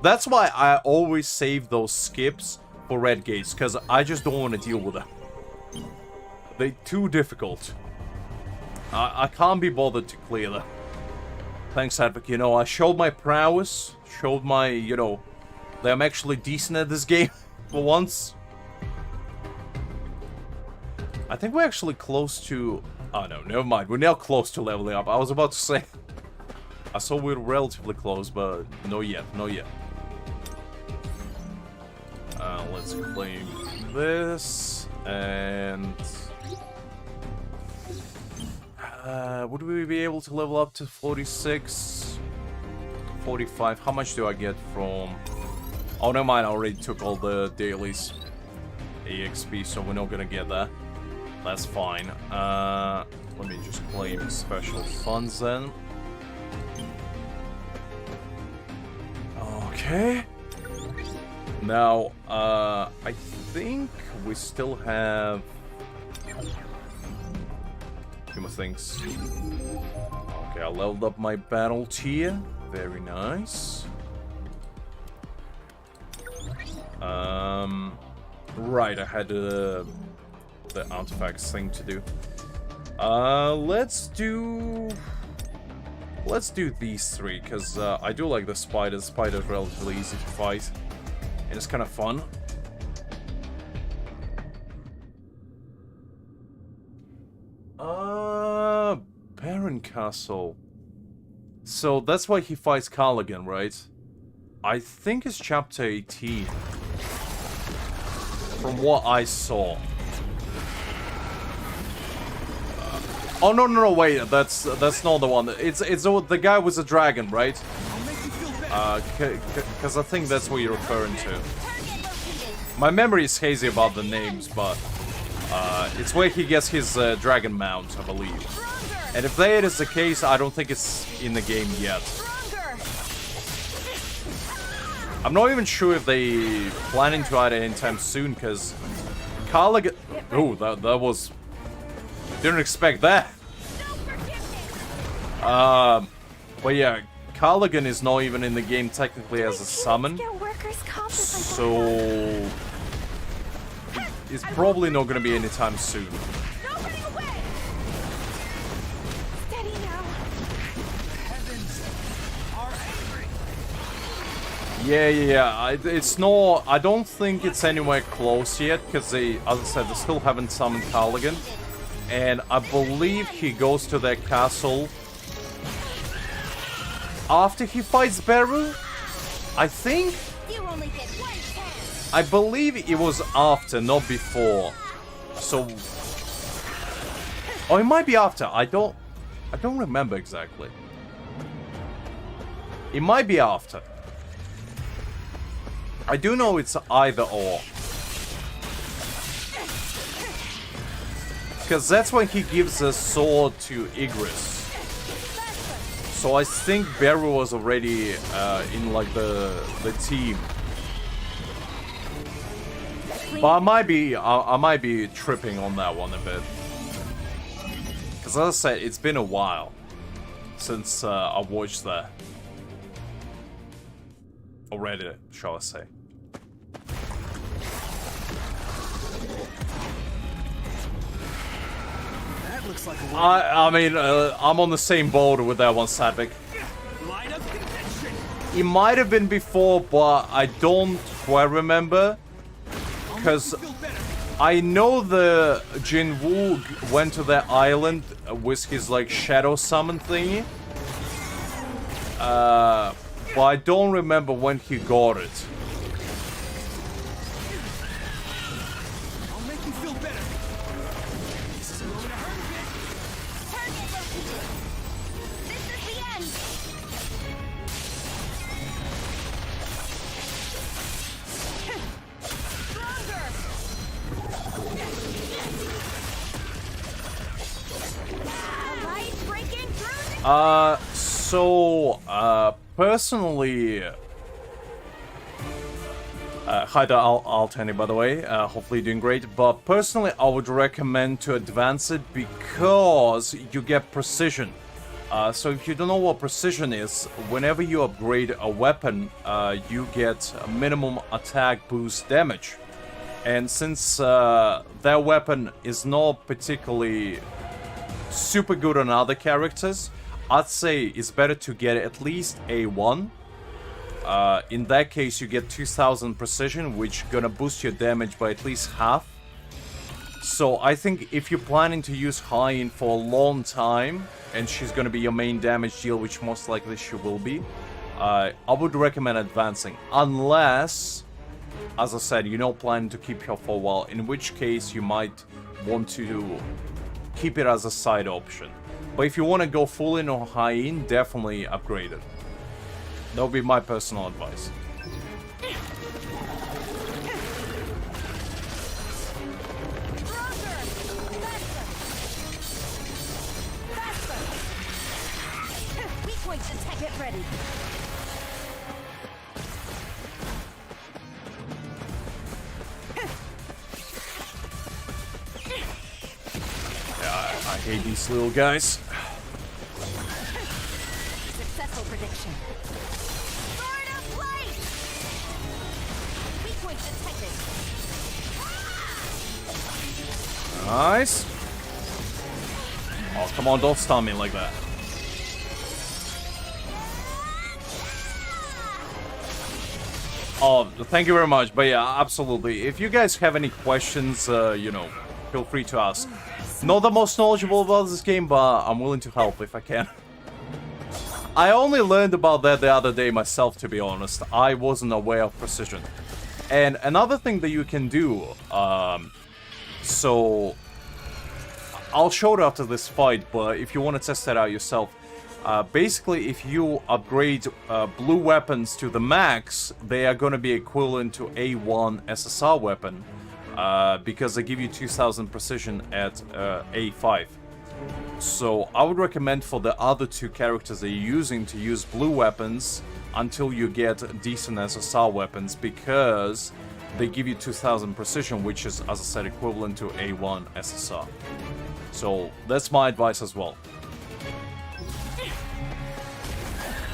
S1: That's why I always save those skips for red gates, because I just don't want to deal with them. They're too difficult. I can't be bothered to clear them. Thanks, Advocate. You know, I showed my prowess, showed my, you know, that I'm actually decent at this game for once. I think we're actually close to... Oh, no, never mind. We're now close to leveling up. I was about to say... I saw we were relatively close, but no yet, no yet. Let's claim this, and... would we be able to level up to 46? 45. How much do I get from... Oh, never mind. I already took all the dailies. EXP, so we're not gonna get that. That's fine. Let me just claim special funds then. Okay. Now, I think we still have... few more things. Okay, I leveled up my battle tier. Very nice. Right, I had the artifacts thing to do. Let's do these three, because I do like the spiders. Spiders are relatively easy to fight, and it's kind of fun. Baron Castle. So that's why he fights Kargalgan, right? I think it's chapter 18. From what I saw. Oh no, wait, that's not the one. It's the guy with the dragon, right? Because I think that's what you're referring to. My memory is hazy about the names, but it's where he gets his dragon mount, I believe. And if that is the case, I don't think it's in the game yet. I'm not even sure if they planning to add it anytime soon, because Kargalgan... Oh, that was... Didn't expect that. But yeah, Kargalgan is not even in the game technically as a summon. So... It's probably not going to be anytime soon. Yeah. It's not... I don't think it's anywhere close yet, because they, as I said, they still haven't summoned Kargalgan. And I believe he goes to their castle after he fights Beru. I think... I believe it was after, not before. So... Oh, it might be after. I don't remember exactly. It might be after. I do know it's either or. Because that's when he gives a sword to Igris. So I think Beru was already in like the team. But I might be tripping on that one a bit. Because as I said, it's been a while since I watched that. Or read it, shall I say.
S4: Looks like
S1: I mean, I'm on the same boat with that one, Sadvik.
S4: line of contention.
S1: It might have been before, but I don't quite remember. Because I know the Jinwoo went to that island with his, like, shadow summon thingy. But I don't remember when he got it. Personally... hi there, Altani, by the way. Hopefully you're doing great. But personally, I would recommend to advance it because you get precision. So if you don't know what precision is, whenever you upgrade a weapon, you get a minimum attack boost damage. And since that weapon is not particularly super good on other characters, I'd say it's better to get at least A1. In that case, you get 2000 precision, which gonna boost your damage by at least half. So I think if you're planning to use Hae-In for a long time, and she's gonna be your main damage deal, which most likely she will be, I would recommend advancing. Unless, as I said, you're not planning to keep her for a while, in which case you might want to keep it as a side option. But if you want to go full in on Hae-In, definitely upgrade it. That would be my personal advice.
S3: Get ready.
S1: I hate these little guys.
S3: Successful prediction. Sword of light. Weak point detected.
S1: Nice. Oh, come on, don't stun me like that. Oh, thank you very much. But yeah, absolutely. If you guys have any questions, you know, feel free to ask. Not the most knowledgeable about this game, but I'm willing to help if I can. I only learned about that the other day myself, to be honest. I wasn't aware of precision. And another thing that you can do, so I'll show it after this fight, but if you want to test that out yourself, basically, if you upgrade blue weapons to the max, they are going to be equivalent to A1 SSR weapon, because they give you 2000 precision at A5. So I would recommend for the other two characters that you're using to use blue weapons until you get decent SSR weapons, because they give you 2000 precision, which is, as I said, equivalent to A1 SSR. So that's my advice as well.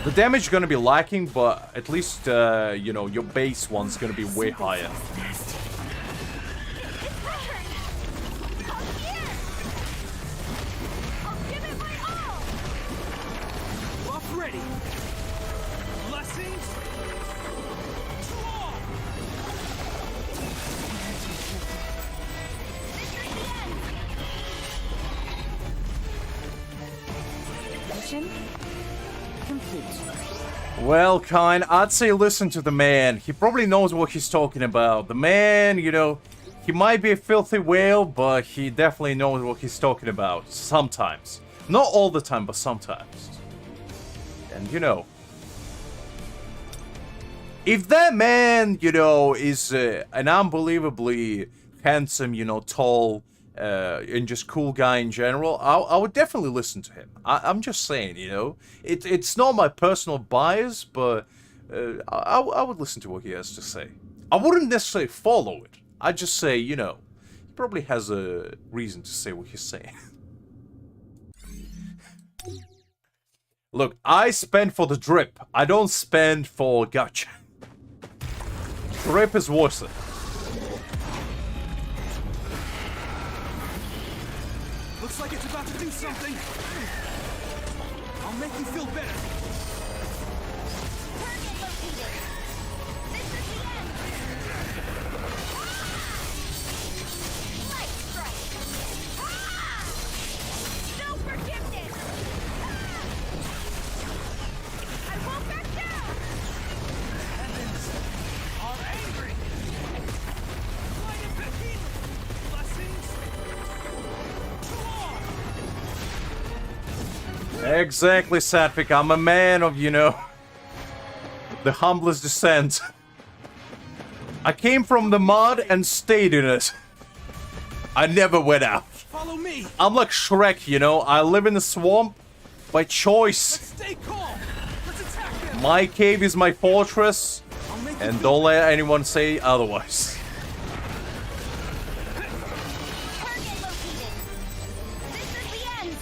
S1: The damage is going to be lacking, but at least, you know, your base one's going to be way higher.
S4: Buff ready. Blessings. Draw.
S3: Mission complete.
S1: Well, Kine, I'd say listen to the man. He probably knows what he's talking about. The man, you know, he might be a filthy whale, but he definitely knows what he's talking about. Sometimes. Not all the time, but sometimes. And, you know, if that man, you know, is an unbelievably handsome, you know, tall, and just cool guy in general, I would definitely listen to him. I'm just saying, you know, it's not my personal bias, but I would listen to what he has to say. I wouldn't necessarily follow it. I'd just say, you know, he probably has a reason to say what he's saying. Look, I spend for the drip. I don't spend for gotcha. Drip is worth it.
S4: Looks like it's about to do something. I'll make you feel better.
S3: Target located. This is the end. Light strike. No forgiveness. I won't back down.
S4: Heavens are angry. Light of the heat. Blessings.
S1: Exactly, Satvik. I'm a man of, you know, the humblest descent. I came from the mud and stayed in it. I never went out.
S4: Follow me.
S1: I'm like Shrek, you know. I live in the swamp by choice.
S4: Let's stay calm. Let's attack them.
S1: My cave is my fortress,
S4: I'll make you
S1: and
S4: feel
S1: don't let anyone say otherwise.
S3: Target located. This is the end.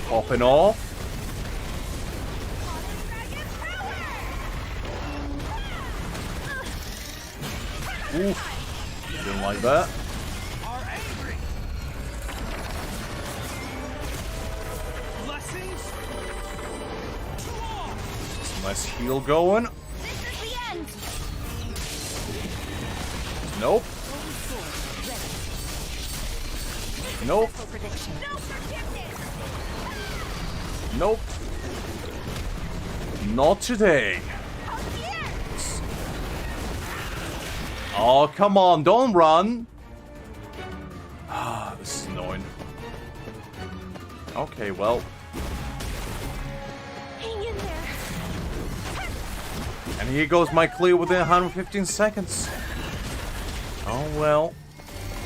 S1: popping off. Oof. Didn't like that.
S4: Are angry. Blessings to all.
S1: Nice heal going.
S3: This is the end.
S1: Nope. Nope.
S3: No forgiveness.
S1: Nope. Not today. Oh, come on, don't run. Ah, this is annoying. Okay, well.
S5: Hang in there.
S1: And here goes my clear within 115 seconds. Oh, well.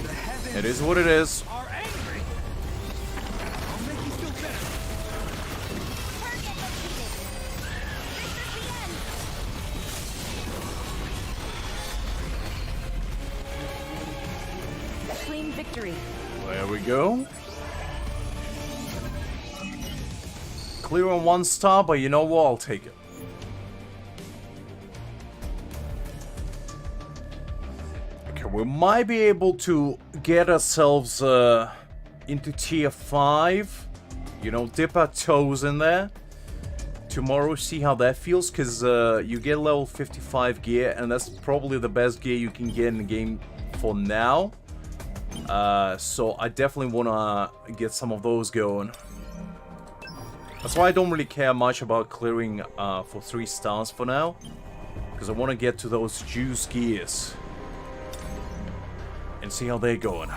S4: The heavens
S1: It is what it is.
S4: are angry. I'll make you feel better.
S3: Target located. This is the end.
S5: Claim victory.
S1: There we go. Clear on 1 star, but you know what? I'll take it. Okay, we might be able to get ourselves into tier 5. You know, dip our toes in there. Tomorrow, see how that feels, because you get level 55 gear, and that's probably the best gear you can get in the game for now. So I definitely want to get some of those going. That's why I don't really care much about clearing for 3 stars for now. Because I want to get to those juice gears. And see how they're going.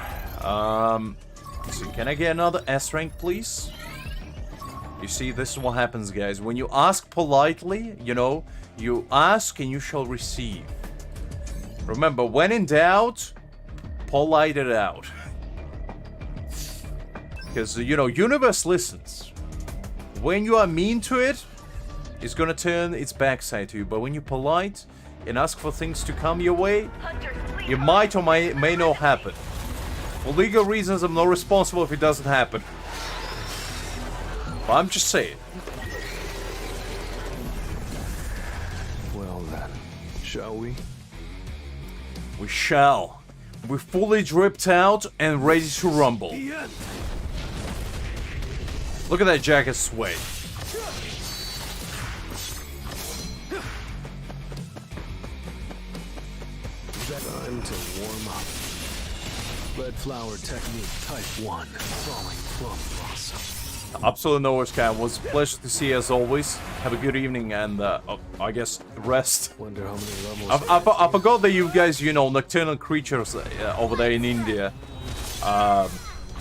S1: So can I get another S rank, please? You see, this is what happens, guys. When you ask politely, you know, you ask and you shall receive. Remember, when in doubt, polite it out. Because, you know, universe listens. When you are mean to it, it's gonna turn its backside to you. But when you're polite and ask for things to come your way, it might or may not happen. For legal reasons, I'm not responsible if it doesn't happen. But I'm just saying.
S2: Well then, shall we?
S1: We shall. We're fully dripped out and ready to rumble.
S2: The end.
S1: Look at that jacket sway.
S2: Time to warm up. Red flower technique type 1. Falling plum blossom.
S1: Absolutely no worries, Cam. It was a pleasure to see you as always. Have a good evening and, I guess, rest.
S2: Wonder how many levels.
S1: I forgot that you guys, you know, nocturnal creatures over there in India. But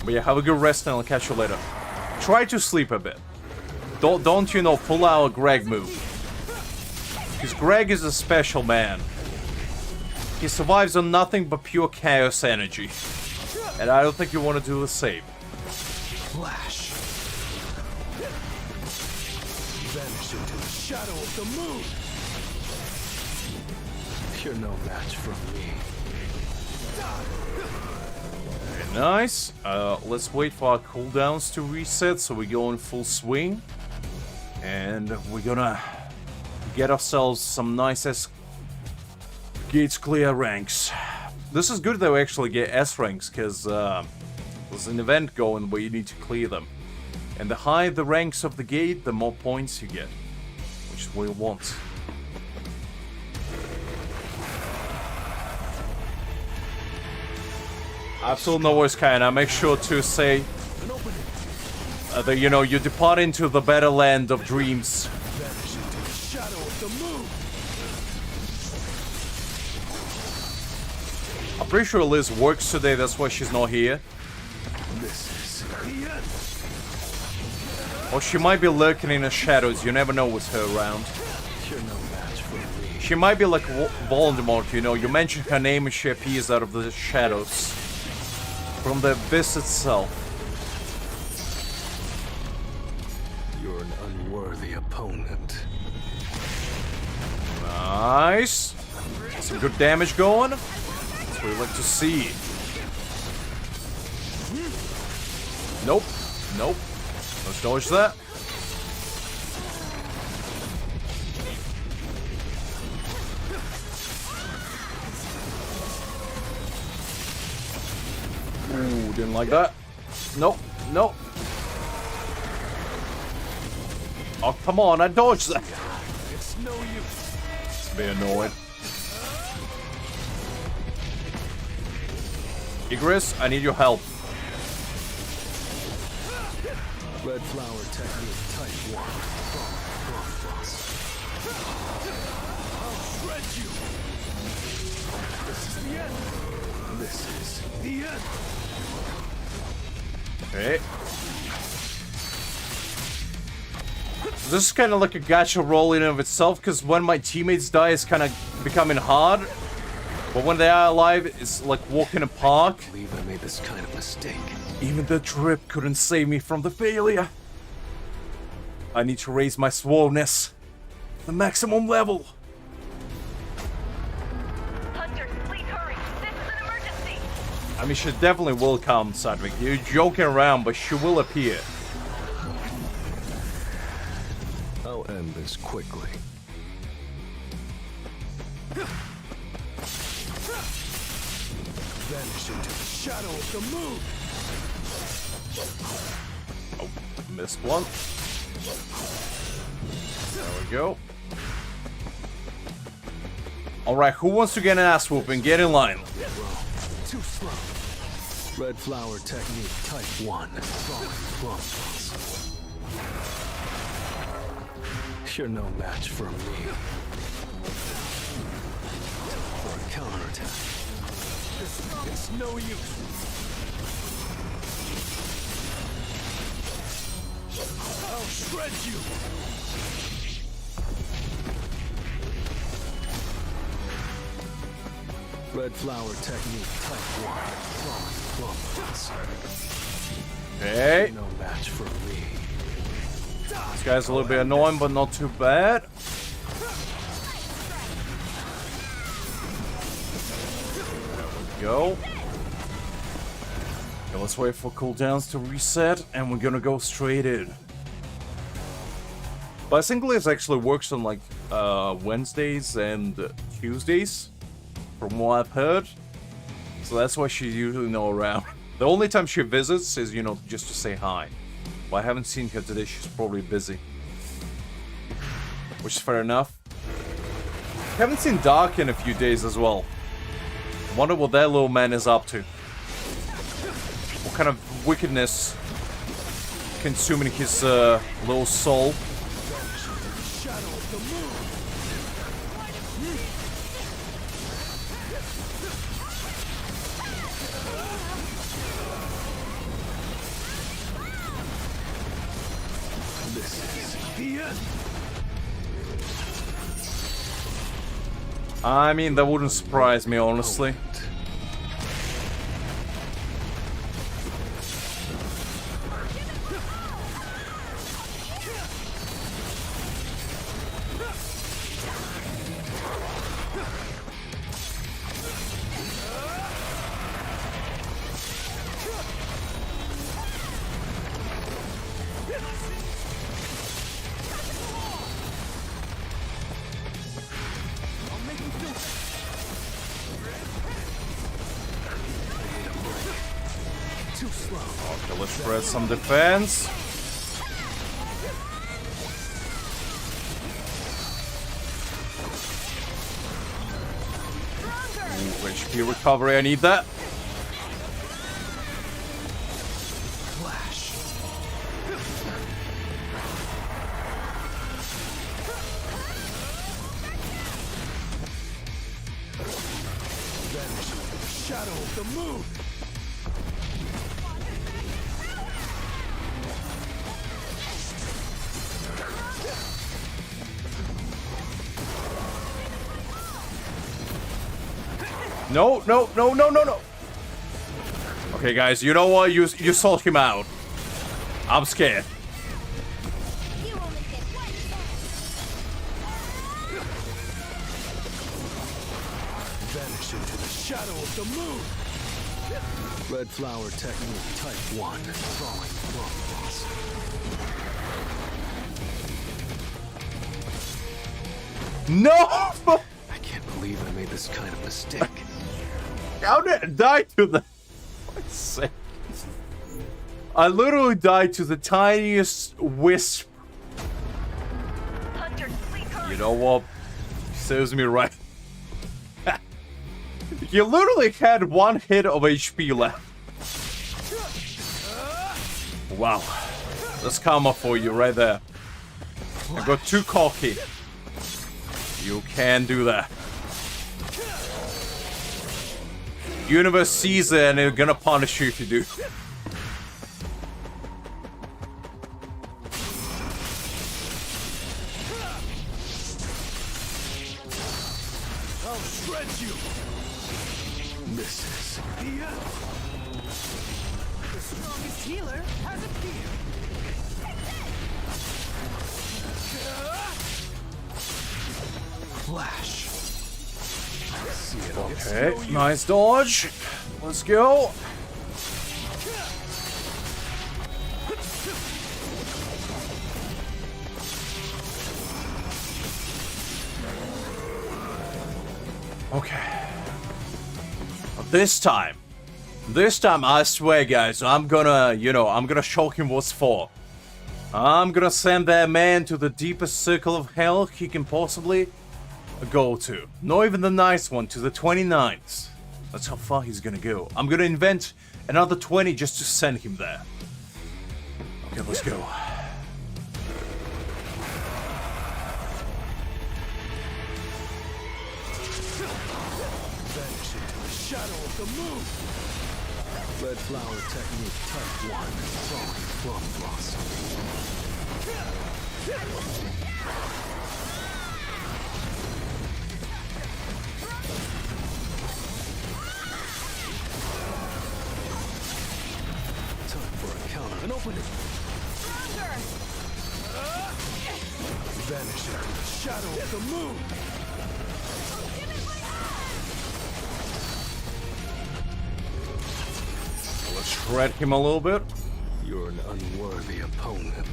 S1: yeah, have a good rest and I'll catch you later. Try to sleep a bit. Don't you know, pull out a Greg move. Because Greg is a special man. He survives on nothing but pure chaos energy. And I don't think you want to do the same.
S2: Flash. Vanish into the shadow of the moon. You're no match for me.
S1: Very nice. Let's wait for our cooldowns to reset so we go in full swing. And we're gonna get ourselves some nice gates clear ranks. This is good that we actually get S ranks because there's an event going where you need to clear them. And the higher the ranks of the gate, the more points you get, which is what we want. Absolutely no worries, Kaina. Make sure to say that, you know, you depart into the better land of dreams.
S2: Vanish into the shadow of the moon.
S1: I'm pretty sure Liz works today, that's why she's not here.
S2: This is the end.
S1: Or she might be lurking in the shadows, you never know with her around.
S2: You're no match for me.
S1: She might be like Voldemort, you know, you mention her name and she appears out of the shadows. From the abyss itself.
S2: You're an unworthy opponent.
S1: Nice. Some good damage going. That's what we like to see. Let's dodge that. Ooh, didn't like that. Nope, nope. Oh, come on, I dodged that.
S2: It's no use.
S1: It's a bit annoying. Igris, I need your help.
S2: Red flower technique type 1. I'll shred you. This is the end. This is the end.
S1: Okay. This is kind of like a gacha roll in and of itself, because when my teammates die, it's kind of becoming hard. But when they are alive, it's like walking a park.
S2: I believe I made this kind of mistake.
S1: Even the drip couldn't save me from the failure. I need to raise my swowness to the maximum level.
S5: Hunters, please hurry. This is an emergency.
S1: I mean, she definitely will come, Sadvik. You're joking around, but she will appear.
S2: I'll end this quickly. Vanish into the shadow of the moon.
S1: Oh, missed one. There we go. Alright, who wants to get an ass whooping? Get in line.
S2: Too slow. Red flower technique type 1. You're no match for me. For a counterattack. It's no use. I'll shred you. Red flower technique type 1.
S1: Okay.
S2: No match for me.
S1: This guy's a little bit annoying, but not too bad. There we go. Okay, let's wait for cooldowns to reset, and we're gonna go straight in. Bicyclist actually works on like Wednesdays and Tuesdays, from what I've heard. So that's why she's usually not around. The only time she visits is, you know, just to say hi. But I haven't seen her today, she's probably busy. Which is fair enough. Haven't seen Dark in a few days as well. Wonder what that little man is up to. What kind of wickedness consuming his little soul. I mean, that wouldn't surprise me, honestly. Okay, let's press some defense. Ooh, HP recovery, I need that.
S2: Flash. Vanish into the shadow of the moon.
S1: No, no, no, no, no, no. Okay, guys, you know what? You sort him out. I'm scared.
S3: You only get one chance.
S2: Vanish into the shadow of the moon. Red flower technique type 1. Falling boss.
S1: No!
S2: I can't believe I made this kind of mistake.
S1: How did I die to the... For God's sake. I literally died to the tiniest wisp. You know what? Serves me right. You literally had one hit of HP left. Wow. That's karma for you right there. I got too cocky. You can do that. Universe sees it and they're gonna punish you if you do.
S2: I'll shred you. Misses. The end.
S4: The strongest healer has appeared.
S2: Flash. See it.
S1: Okay, nice dodge. Let's go. Okay. This time I swear, guys, I'm gonna, I'm gonna show him what's for. I'm gonna send that man to the deepest circle of hell he can possibly go to. Not even the nice one, to the 29th. That's how far he's gonna go. I'm gonna invent another 20 just to send him there. Okay, let's go.
S2: Vanish into the shadow of the moon. Red flower technique type 1. Throwing plum blossom. Time for a counter. An opening. Vanish into the shadow of the moon.
S1: Let's shred him a little bit.
S2: You're an unworthy opponent.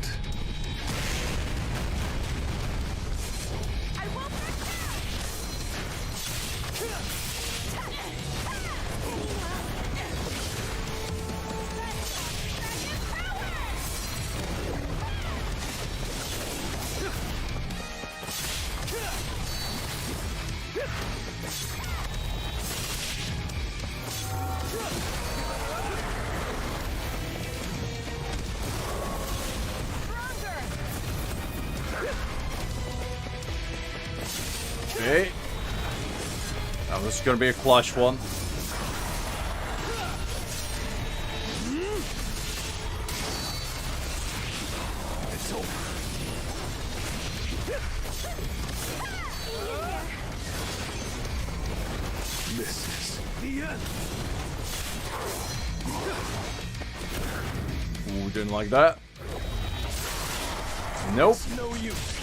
S1: Okay. Now this is gonna be a clutch one.
S2: It's over. Misses. The end.
S1: Ooh, didn't like that. Nope.
S2: It's no use.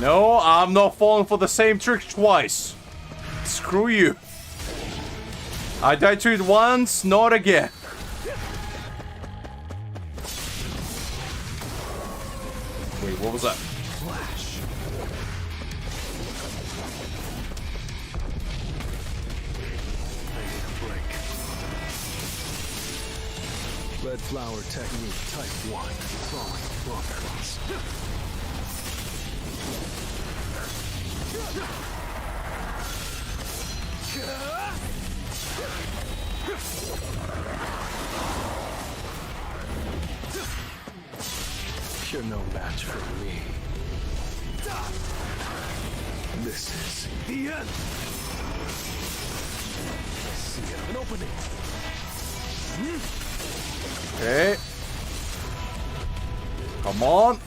S1: No, I'm not falling for the same trick twice. Screw you. I died to it once, not again. Wait, what was that?
S2: Flash. I need a break. Red flower technique type 1. Throwing plum blossom. You're no match for me. This is the end. I see an opening.
S1: Okay. Come on.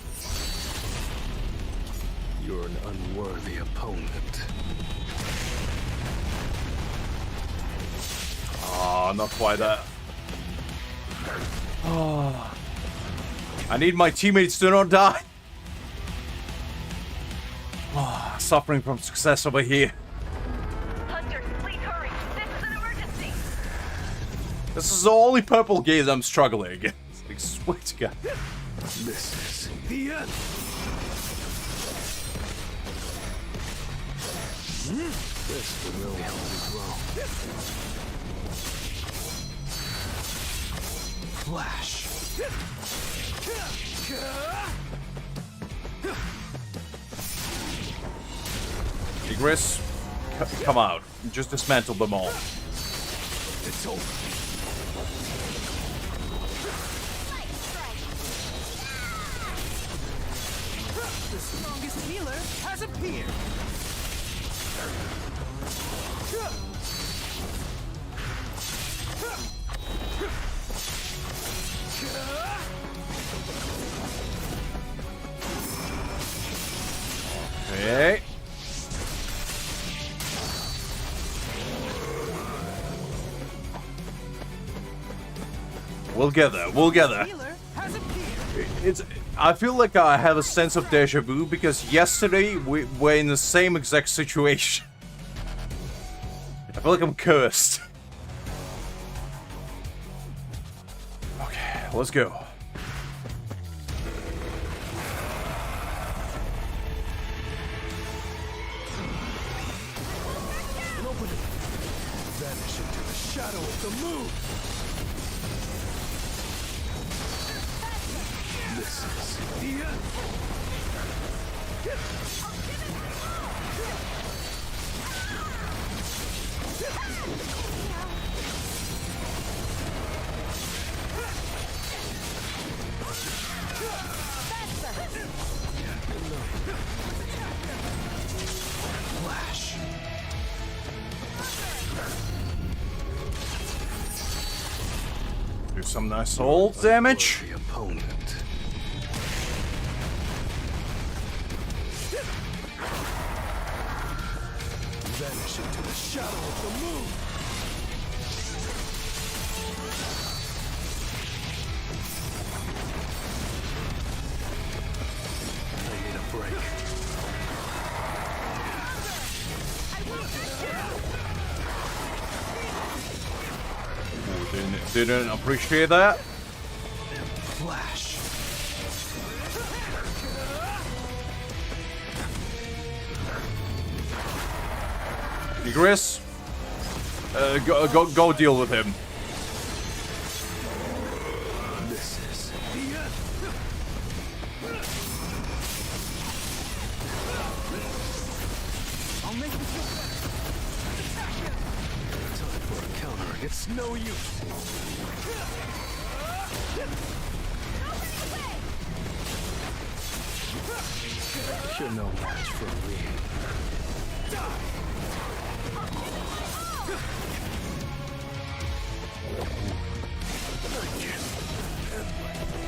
S2: You're an unworthy opponent.
S1: Oh, not quite that. Oh. I need my teammates to not die. Oh, suffering from success over here.
S3: Hunter, please hurry. This is an emergency.
S1: This is the only purple game I'm struggling against. I swear to God.
S2: This is the end. This will really help me grow. Flash.
S1: Igris, come out. Just dismantle them all.
S2: It's over.
S4: The strongest healer has appeared.
S1: Okay. We'll get there. We'll get there.
S4: Healer has appeared.
S1: It's. I feel like I have a sense of deja vu because yesterday we were in the same exact situation. I feel like I'm cursed. Okay, let's go.
S2: And open it. Vanish into the shadow of the moon. This is the end. Flash.
S1: Do some nice old damage.
S2: The opponent. Vanish into the shadow of the moon. I need a break.
S1: Ooh, didn't appreciate that.
S2: Flash.
S1: Igris, go deal with him.
S2: This is the end.
S4: I'll make you feel better.
S2: Time for a counter. It's no use. You're no match for me.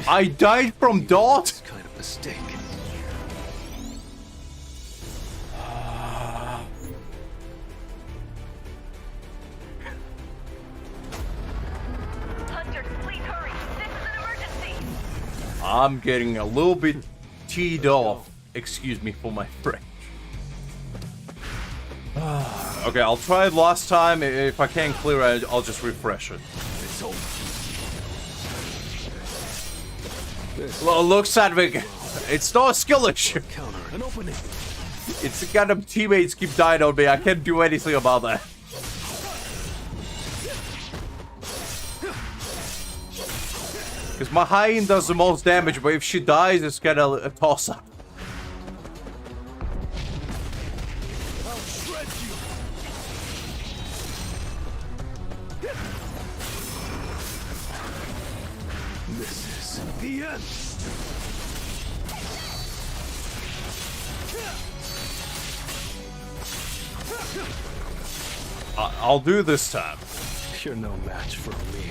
S1: I died from dot.
S2: It's kind of mistake.
S3: Hunter, please hurry. This is an emergency.
S1: I'm getting a little bit teed off. Excuse me for my French. Okay, I'll try it last time. If I can't clear it, I'll just refresh it.
S2: It's over. This
S1: Well, look, Sadvik, it's not a skill issue.
S2: counter and open it.
S1: It's the kind of teammates keep dying on me. I can't do anything about that. Because my Hae-In does the most damage, but if she dies, it's kind of a toss-up.
S2: I'll shred you. This is the end.
S1: I'll do this time.
S2: You're no match for me.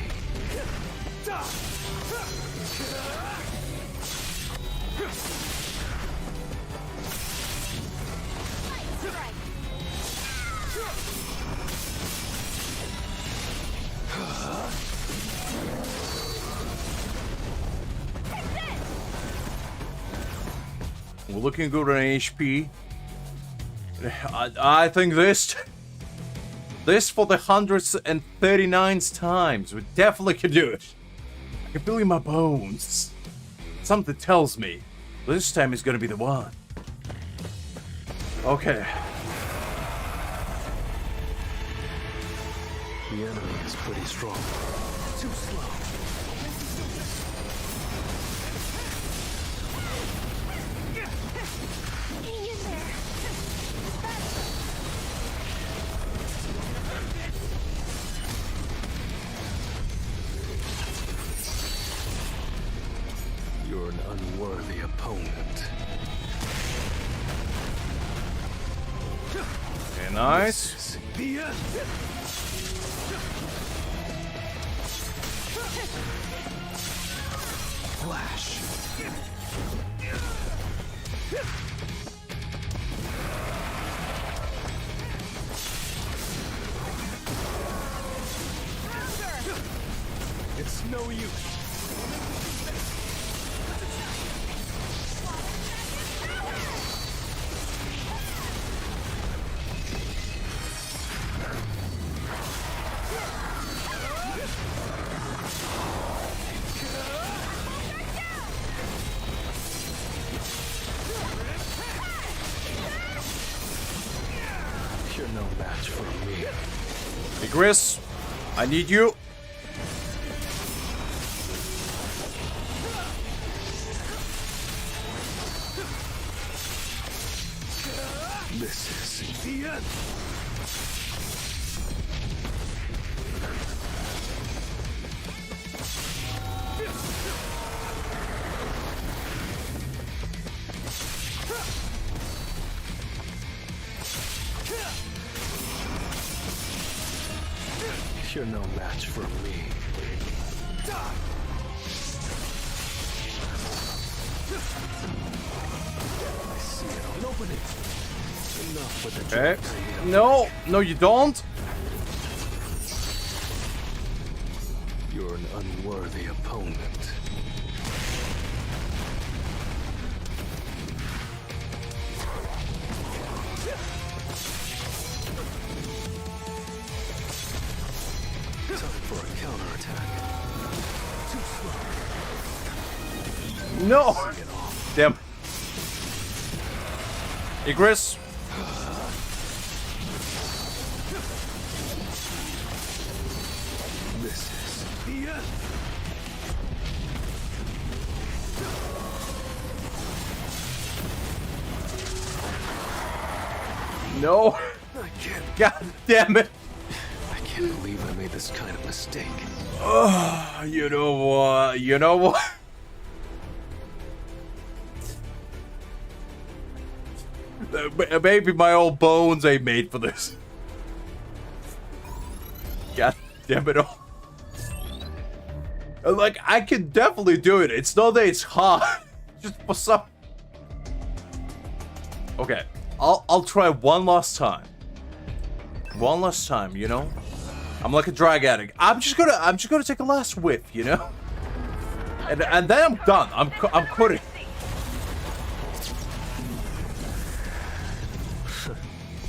S1: We're looking good on HP. I think this. This for the 139th times. We definitely can do it. I can feel it in my bones. Something tells me this time is gonna be the one. Okay.
S2: The enemy is pretty strong. Too slow.
S5: Hang in there.
S2: You're an unworthy opponent.
S1: Okay, nice.
S2: The end. Flash. It's no use. You're no match for me.
S1: Hey, Chris, I need you.
S2: This is the end. You're no match for me. I see it. An opening. Enough with the
S1: Okay.
S2: tornado.
S1: No, no, you don't.
S2: You're an unworthy opponent. Time for a counterattack. Too slow.
S1: No. Damn. Hey, Chris.
S2: This is the end.
S1: No.
S2: I can't.
S1: God damn it.
S2: I can't believe I made this kind of mistake.
S1: You know what? You know what? Maybe my old bones ain't made for this. God damn it all. Like, I can definitely do it. It's not that it's hard. Just for some... Okay. I'll try one last time. One last time, you know? I'm like a drag addict. I'm just gonna take a last whiff, you know? And then I'm done. I'm quitting.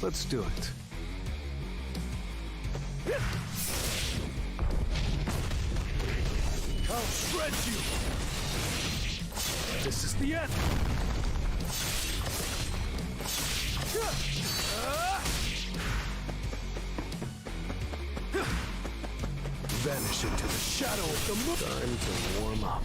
S2: Let's do it. I'll shred you. This is the end. Vanish into the shadow of the moon. Time to warm up.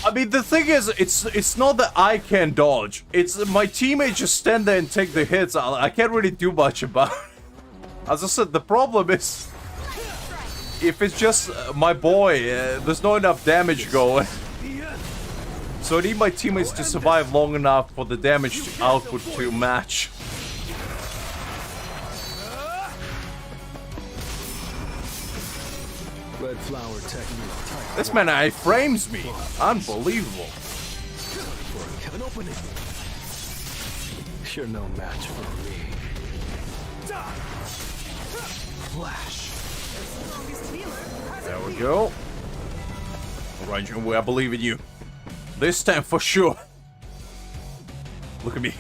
S1: I mean, the thing is, it's not that I can dodge. It's my teammates just stand there and take the hits. I can't really do much about it. As I said, the problem is, if it's just my boy, there's not enough damage going. So I need my teammates to survive long enough for the damage output to match.
S2: Red flower technique.
S1: This man iframes me. Unbelievable.
S2: For an opening. You're no match for me. Flash.
S1: There we go. Alright, Jung-Woo, I believe in you. This time for sure. Look at me.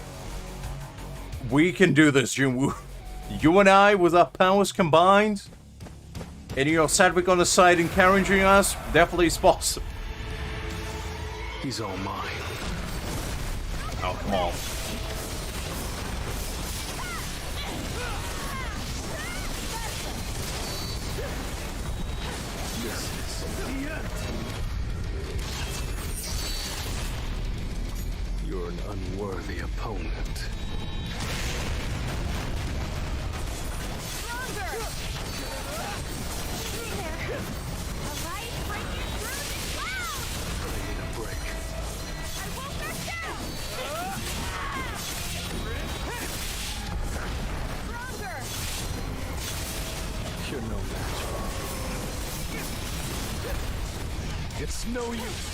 S1: We can do this, Jung-Woo. You and I, with our powers combined, and you know, Sadwick on the side encouraging us, definitely is possible.
S2: He's all mine.
S1: Oh, come on.
S2: This is the end. You're an unworthy opponent.
S3: Stronger! There. A light breaking through the clouds!
S2: I need a break.
S3: I won't back down! Stronger!
S2: You're no match. It's no use.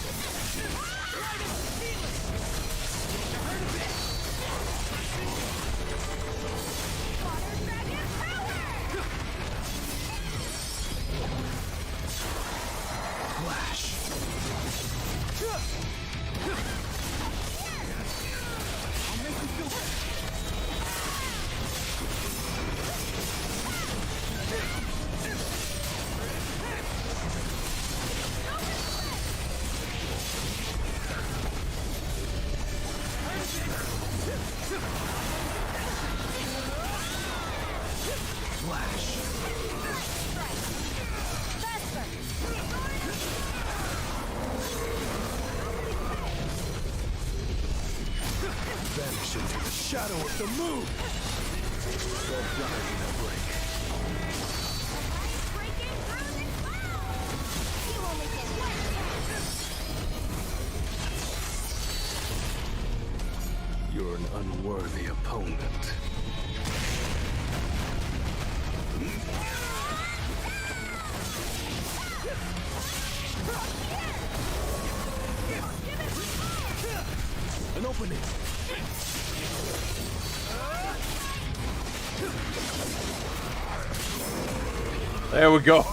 S3: Water dragon power!
S2: Flash.
S4: I'll make you feel better.
S2: Flash.
S3: Faster!
S2: Vanish into the shadow of the moon. That guy need a break.
S3: Breaking through the clouds! You only get one chance!
S2: You're an unworthy opponent. An opening.
S1: There we go.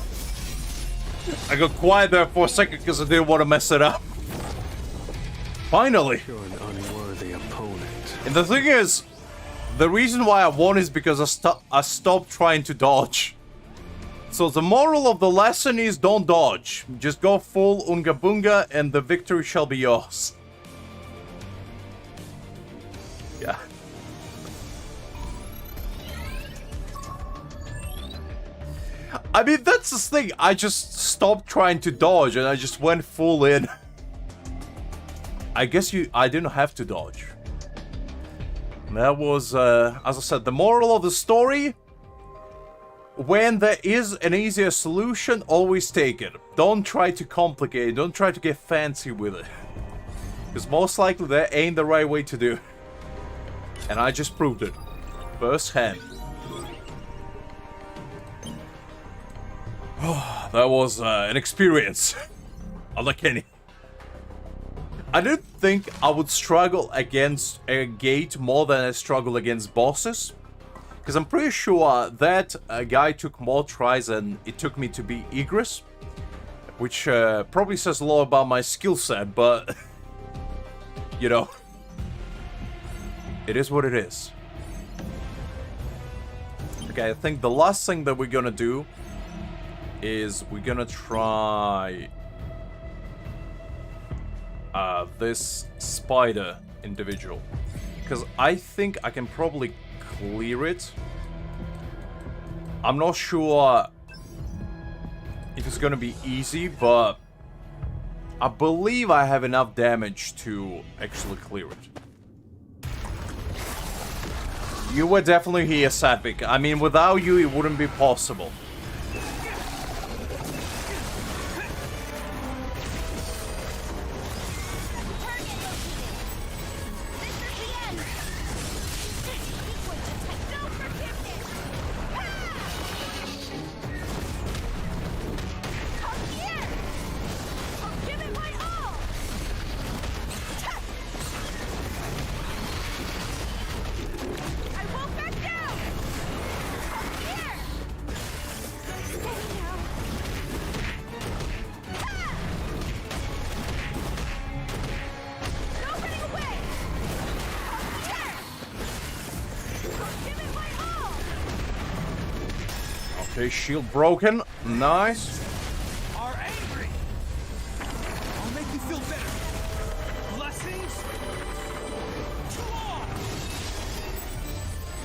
S1: I got quiet there for a second because I didn't want to mess it up. Finally.
S2: You're an unworthy opponent.
S1: And the thing is, the reason why I won is because I stopped trying to dodge. So the moral of the lesson is don't dodge. Just go full Unga Bunga and the victory shall be yours. Yeah. I mean, that's the thing. I just stopped trying to dodge and I just went full in. I guess I didn't have to dodge. That was, as I said, the moral of the story. When there is an easier solution, always take it. Don't try to complicate it. Don't try to get fancy with it. Because most likely that ain't the right way to do it. And I just proved it. Firsthand. That was an experience. Unlike any. I didn't think I would struggle against a gate more than I struggle against bosses. Because I'm pretty sure that guy took more tries than it took me to be Egress. Which probably says a lot about my skill set, but... you know. It is what it is. Okay, I think the last thing that we're gonna do is we're gonna try this spider individual, because I think I can probably clear it. I'm not sure if it's gonna be easy, but I believe I have enough damage to actually clear it. You were definitely here, Sadwick. I mean, without you, it wouldn't be possible. Okay, shield broken. Nice.
S4: Are angry. I'll make you feel better. Blessings. To all.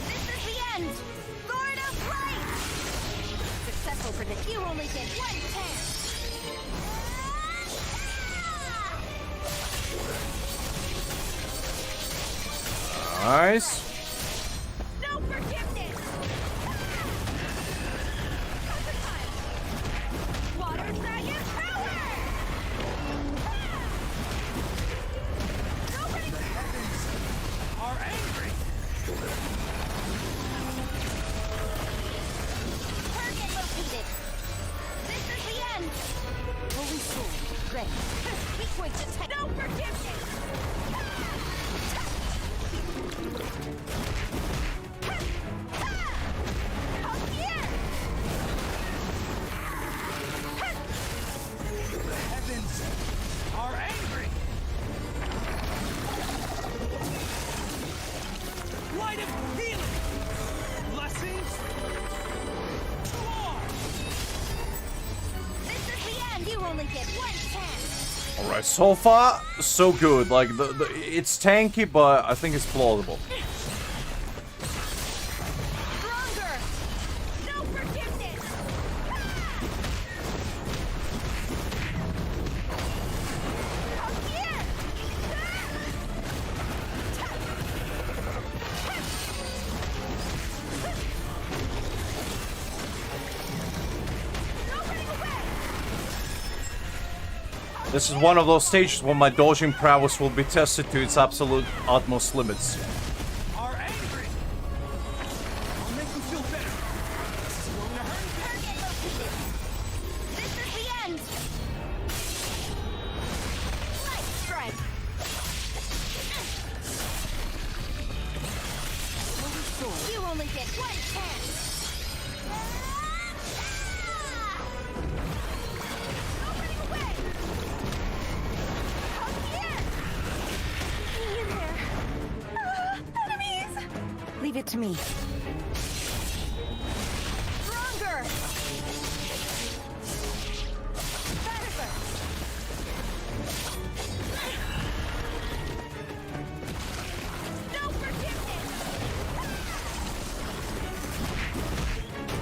S3: This is the end! Lord of Light! Successful predict. You only get one chance!
S1: Nice.
S3: No forgiveness! Time. Water Dragon Power! Nobody...
S4: The heavens are angry.
S3: Target located! This is the end! Holy Soul, ready. Weak point detect. No forgiveness! Up here!
S4: The heavens are angry. Light of healing. Blessings. To all.
S3: This is the end! You only get one chance!
S1: All right, so far so good. Like it's tanky, but I think it's plausible.
S3: Stronger! No forgiveness! Up here! No running away!
S1: This is one of those stages when my dodging prowess will be tested to its absolute utmost limits.
S4: Are angry. I'll make you feel better. This is going to hurt.
S3: Target located! This is the end! Light strike! You only get one chance! No running away! Up here!
S5: Hang in there. Enemies!
S3: Leave it to me. Stronger! Banter! No forgiveness!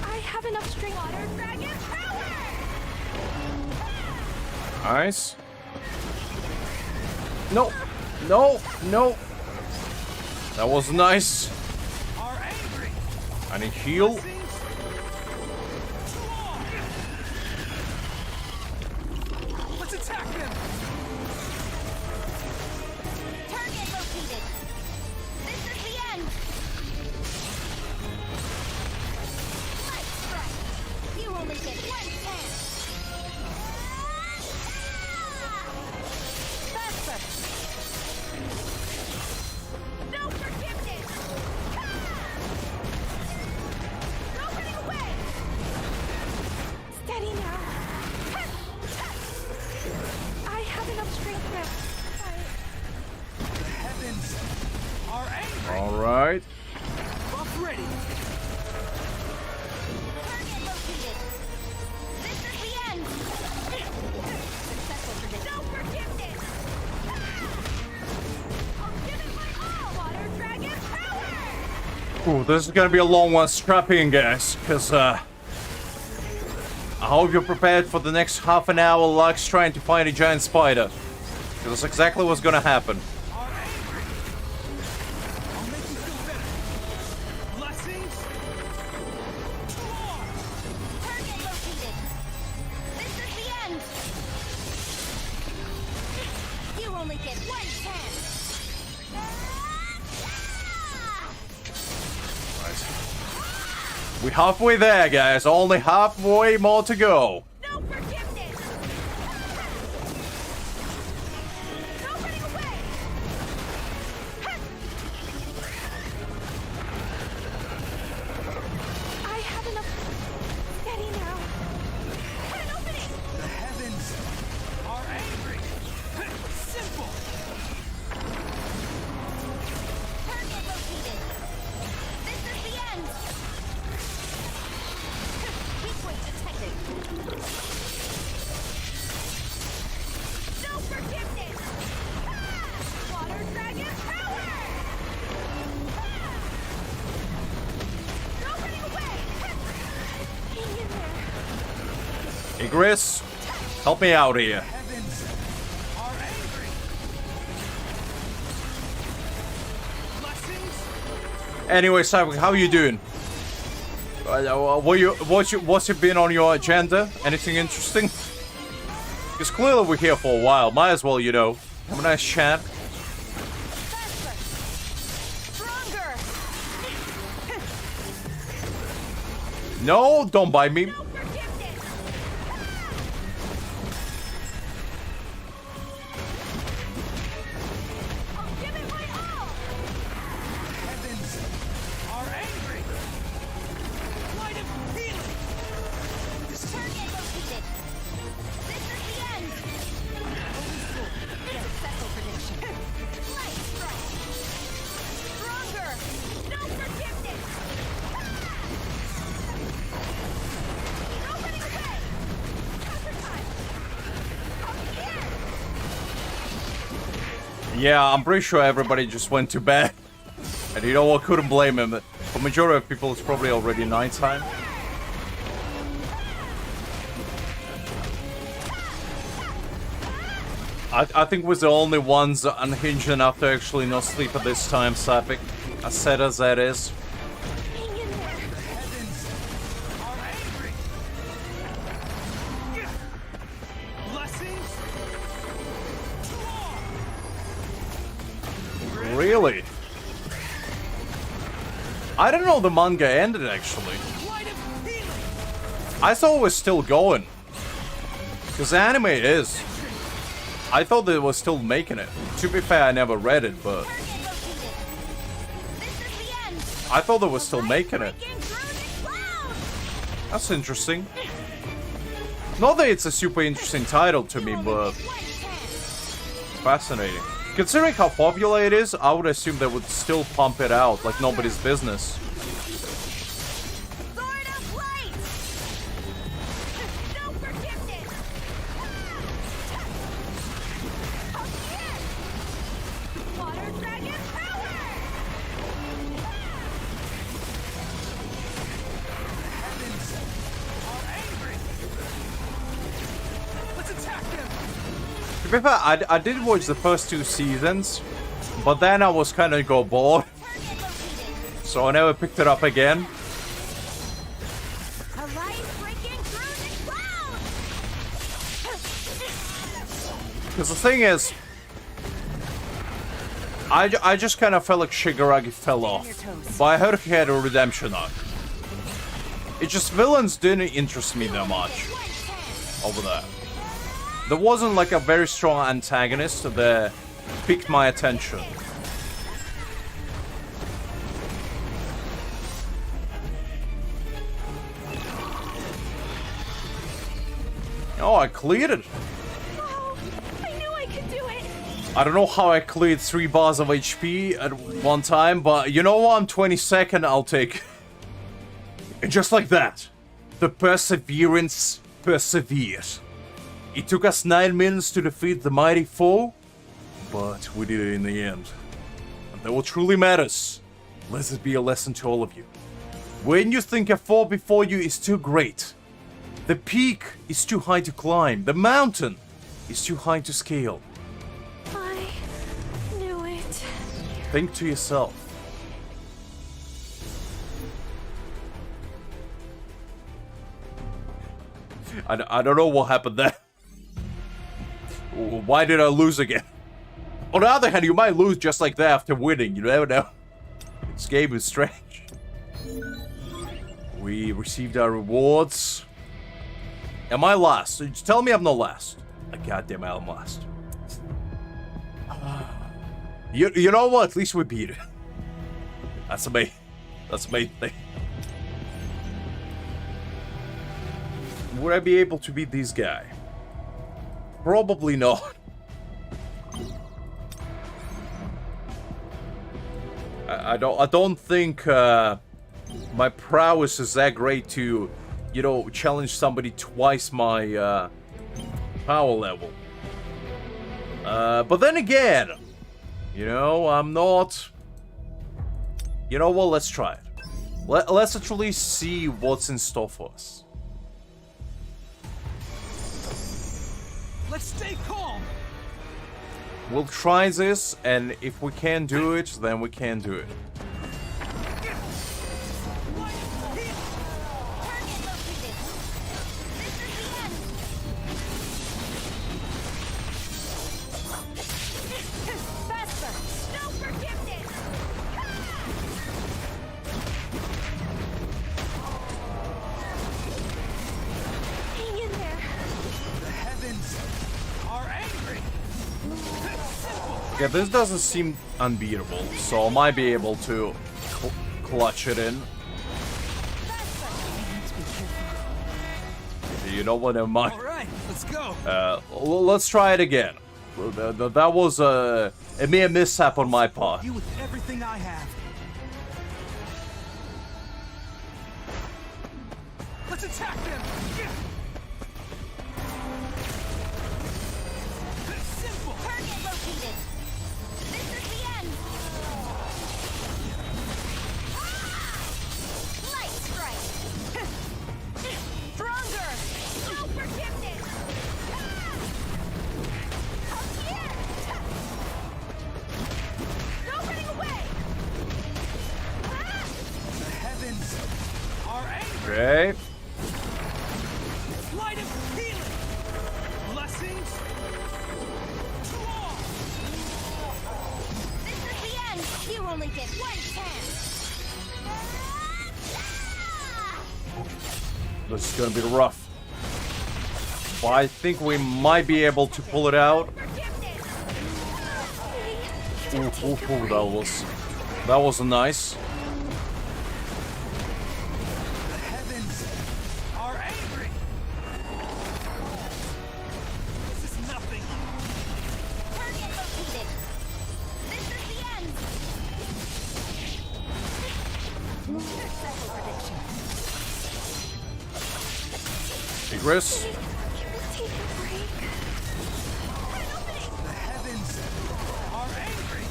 S5: I have enough strength.
S3: Water Dragon Power!
S1: Nice. No, no, no. That was nice.
S4: Are angry.
S1: I need heal.
S4: Blessings. To all. Let's attack them.
S3: Target located! This is the end! Light strike! You only get one chance! Banter! No forgiveness! No running away!
S5: Steady now. I have enough strength now.
S4: The heavens are angry.
S1: All right.
S4: Buff ready.
S3: Target located! This is the end! Successful predict. No forgiveness! I'll give it my all! Water Dragon Power!
S1: Ooh, this is gonna be a long one. Strap in, guys, because I hope you're prepared for the next half an hour. Lux trying to find a giant spider. 'Cause that's exactly what's gonna happen.
S4: Are angry. I'll make you feel better. Blessings. To all.
S3: Target located! This is the end! You only get one chance!
S1: We're halfway there, guys. Only halfway more to go.
S3: No forgiveness! No running away!
S5: I have enough. Steady now.
S3: An opening!
S4: The heavens are angry. Simple.
S3: Target located! This is the end!
S1: Hey, Chris, help me out here.
S4: Heavens are angry. Blessings.
S1: Anyway, Cyber, how you doing? What's been on your agenda? Anything interesting? Because clearly we're here for a while. Might as well, you know, have a nice chat.
S3: Faster! Stronger!
S1: No, don't bite me.
S3: No forgiveness! I'll give it my all!
S4: Heavens are angry. Light of healing.
S3: Target located! This is the end! Holy swoop! Successful prediction. Light strike! Stronger! No forgiveness! No running away! Counter time! Come here!
S1: Yeah, I'm pretty sure everybody just went to bed. And you know what? Couldn't blame him. For majority of people, it's probably already nighttime. I think we're the only ones unhinged enough to actually not sleep at this time, Sapik. As sad as that is.
S5: Hang in there.
S4: Heavens are angry. Blessings to all.
S1: Really? I didn't know the manga ended, actually.
S4: Light of healing.
S1: I thought it was still going. Because the anime is. I thought they were still making it. To be fair, I never read it, but
S3: Target located! This is the end!
S1: I thought they were still making it.
S3: Breaking through the clouds!
S1: That's interesting. Not that it's a super interesting title to me, but fascinating. Considering how popular it is, I would assume they would still pump it out like nobody's business.
S3: Sword of light! No forgiveness! Up here! Water dragon power!
S4: Heavens are angry. Let's attack them.
S1: To be fair, I did watch the first 2 seasons, but then I was kind of bored,
S3: Target located!
S1: so I never picked it up again.
S3: A light breaking through the clouds!
S1: Because the thing is, I just kind of felt like Shigaraki fell off, but I heard he had a redemption arc. It just, villains didn't interest me that much over there. There wasn't like a very strong antagonist that piqued my attention. Oh, I cleared it.
S5: Oh, I knew I could do it.
S1: I don't know how I cleared 3 bars of HP at one time, but you know what? I'm 22nd, I'll take. And just like that, the perseverance persevered. It took us 9 minutes to defeat the mighty foe, but we did it in the end. And that what truly matters. Let it be a lesson to all of you. When you think a foe before you is too great, the peak is too high to climb, the mountain is too high to scale,
S5: I knew it.
S1: think to yourself, I don't know what happened there. Why did I lose again? On the other hand, you might lose just like that after winning. You never know. This game is strange. We received our rewards. Am I last? Tell me I'm not last. Goddamn, I'm last. You know what? At least we beat it. That's the main thing. Would I be able to beat this guy? Probably not. I don't think my prowess is that great to, you know, challenge somebody twice my power level. But then again, you know, I'm not. You know what? Let's try it. Let's actually see what's in store for us.
S4: Let's stay calm.
S1: We'll try this, and if we can't do it, then we can't do it.
S3: Target located. This is the end. Faster. No forgiveness.
S5: Hang in there.
S4: The heavens are angry.
S1: Yeah, this doesn't seem unbeatable, so I might be able to clutch it in. You know what, never mind.
S4: All right, let's go.
S1: Let's try it again. That was a mere mishap on my part.
S4: You with everything I have. Let's attack them. Simple.
S3: Target located. This is the end. Light strike. Stronger. No forgiveness. Up here. No running away.
S4: The heavens are angry.
S1: Okay.
S4: Light of healing. Blessings to all.
S3: This is the end. You only get one chance.
S1: This is gonna be rough. But I think we might be able to pull it out. Ooh, that was nice.
S4: The heavens are angry. This is nothing.
S3: Target located. This is the end. Successful prediction.
S1: Egress.
S5: Can we take a break?
S4: The heavens are angry.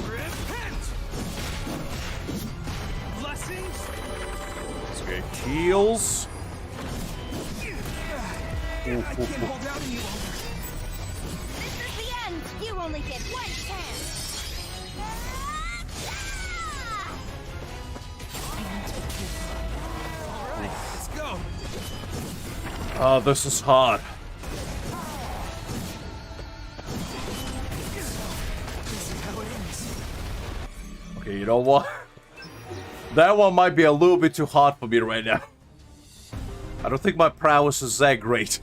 S4: Repent. Blessings.
S1: Okay, heals.
S4: I can't hold out any longer.
S3: This is the end. You only get one chance.
S4: All right, let's go.
S1: Oh, this is hard.
S4: This is how it ends.
S1: Okay, you know what? That one might be a little bit too hard for me right now. I don't think my prowess is that great.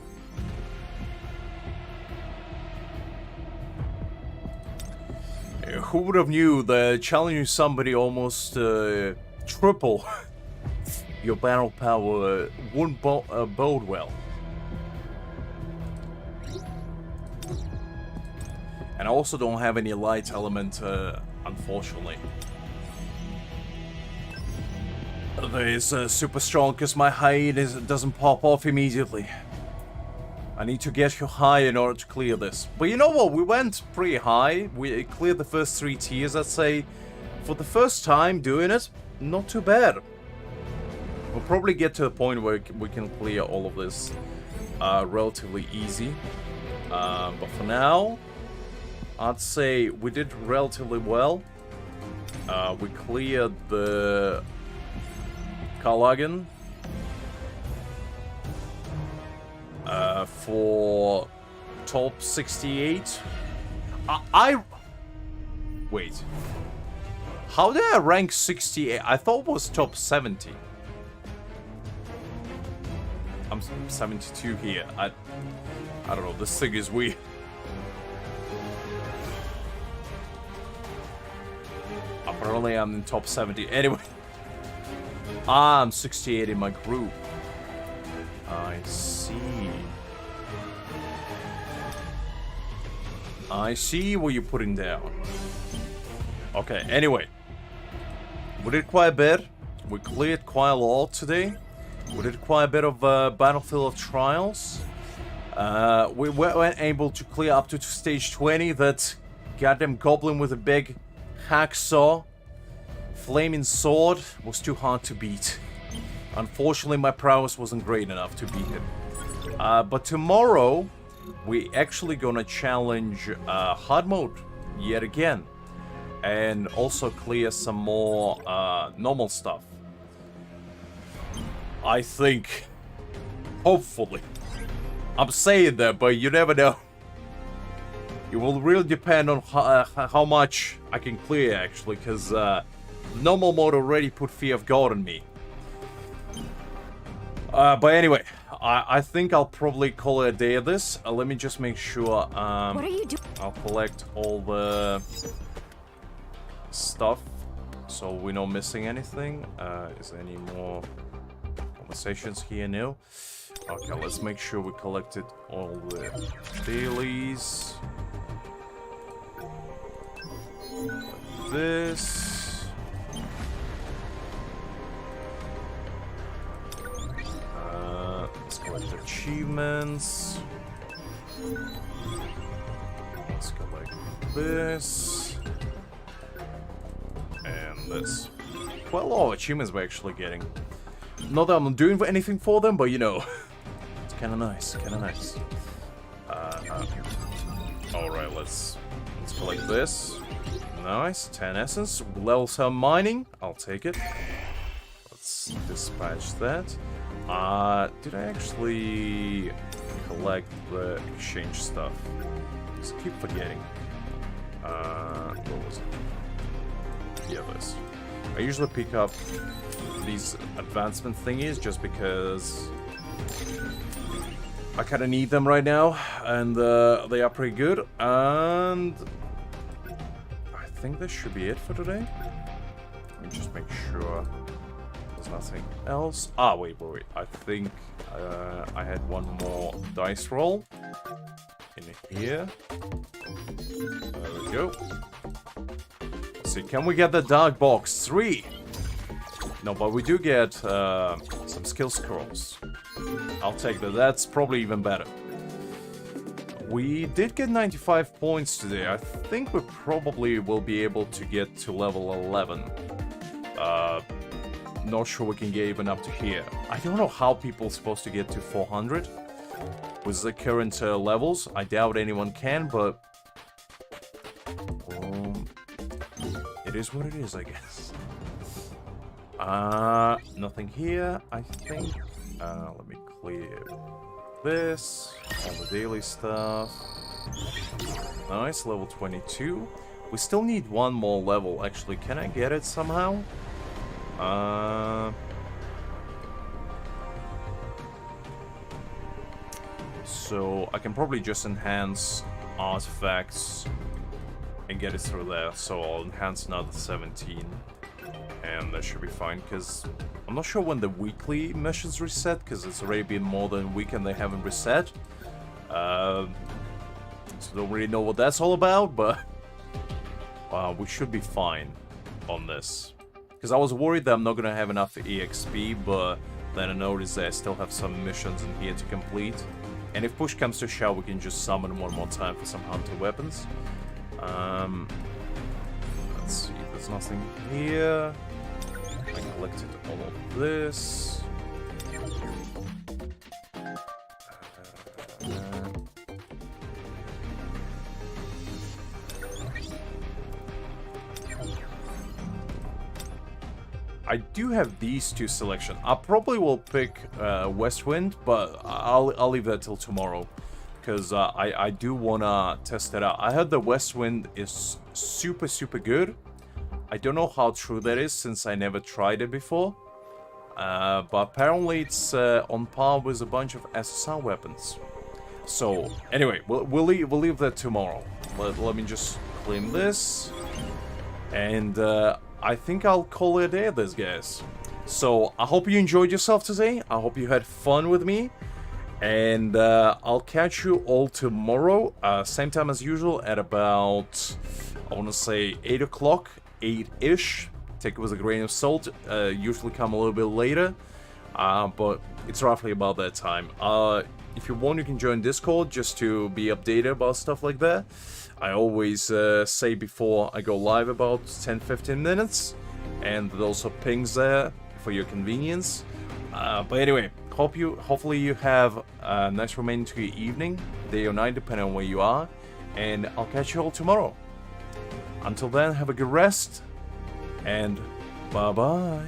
S1: Who would have knew that challenging somebody almost triple your battle power wouldn't bode well. And I also don't have any light element, unfortunately. That is super strong because my Hae-In doesn't pop off immediately. I need to get you high in order to clear this. But you know what? We went pretty high. We cleared the first 3 tiers, I'd say. For the first time doing it, not too bad. We'll probably get to a point where we can clear all of this relatively easy. But for now, I'd say we did relatively well. We cleared the Kargalgan. For top 68. Wait. How did I rank 68? I thought it was top 70. I'm 72 here. I don't know. This thing is weird. Apparently I'm in top 70. Anyway. I'm 68 in my group. I see. I see what you're putting down. Okay, anyway. We did quite a bit. We cleared quite a lot today. We did quite a bit of Battlefield of Trials. We weren't able to clear up to stage 20. That goddamn goblin with a big hacksaw, flaming sword was too hard to beat. Unfortunately, my prowess wasn't great enough to beat him. But tomorrow, we actually gonna challenge hard mode yet again. And also clear some more normal stuff. I think. Hopefully. I'm saying that, but you never know. It will really depend on how much I can clear, actually, because normal mode already put Fear of God on me. But anyway, I think I'll probably call it a day of this. Let me just make sure
S5: What are you doing?
S1: I'll collect all the stuff so we're not missing anything. Is there any more conversations here? No. Okay, let's make sure we collected all the dailies. This. Let's collect achievements. Let's collect this. And this. Quite a lot of achievements we're actually getting. Not that I'm doing anything for them, but you know. It's kinda nice, kinda nice. Alright, let's collect this. Nice, 10 essence. Level 7 mining. I'll take it. Let's dispatch that. Did I actually collect the exchange stuff? Just keep forgetting. What was it? Yeah, this. I usually pick up these advancement thingies just because I kind of need them right now, and they are pretty good. And I think this should be it for today. Let me just make sure there's nothing else. Ah, wait. I think I had one more dice roll in here. There we go. Let's see, can we get the dark box? 3. No, but we do get some skill scrolls. I'll take that. That's probably even better. We did get 95 points today. I think we probably will be able to get to level 11. Not sure we can get even up to here. I don't know how people are supposed to get to 400 with the current levels. I doubt anyone can, but it is what it is, I guess. Nothing here, I think. Let me clear this. All the daily stuff. Nice, level 22. We still need one more level, actually. Can I get it somehow? So I can probably just enhance artifacts and get it through there. So I'll enhance another 17. And that should be fine, because I'm not sure when the weekly missions reset, because it's already been more than a week and they haven't reset. So don't really know what that's all about, but we should be fine on this. Because I was worried that I'm not going to have enough EXP, but then I noticed that I still have some missions in here to complete. And if push comes to shove, we can just summon one more time for some hunter weapons. Let's see, there's nothing here. I collected all of this. I do have these two selections. I probably will pick West Wind, but I'll leave that till tomorrow, because I do wanna test it out. I heard the West Wind is super good. I don't know how true that is, since I never tried it before. But apparently it's on par with a bunch of SSR weapons. So anyway, we'll leave that tomorrow. Let me just claim this, and I think I'll call it a day, this guys. So I hope you enjoyed yourself today. I hope you had fun with me, and I'll catch you all tomorrow, same time as usual, at about, I want to say 8 o'clock, 8-ish. Take it with a grain of salt. Usually come a little bit later, but it's roughly about that time. If you want, you can join Discord just to be updated about stuff like that. I always say before I go live about 10-15 minutes, and there's also pings there for your convenience. But anyway, hopefully you have a nice remaining to your evening, day or night, depending on where you are. And I'll catch you all tomorrow. Until then, have a good rest. And bye-bye.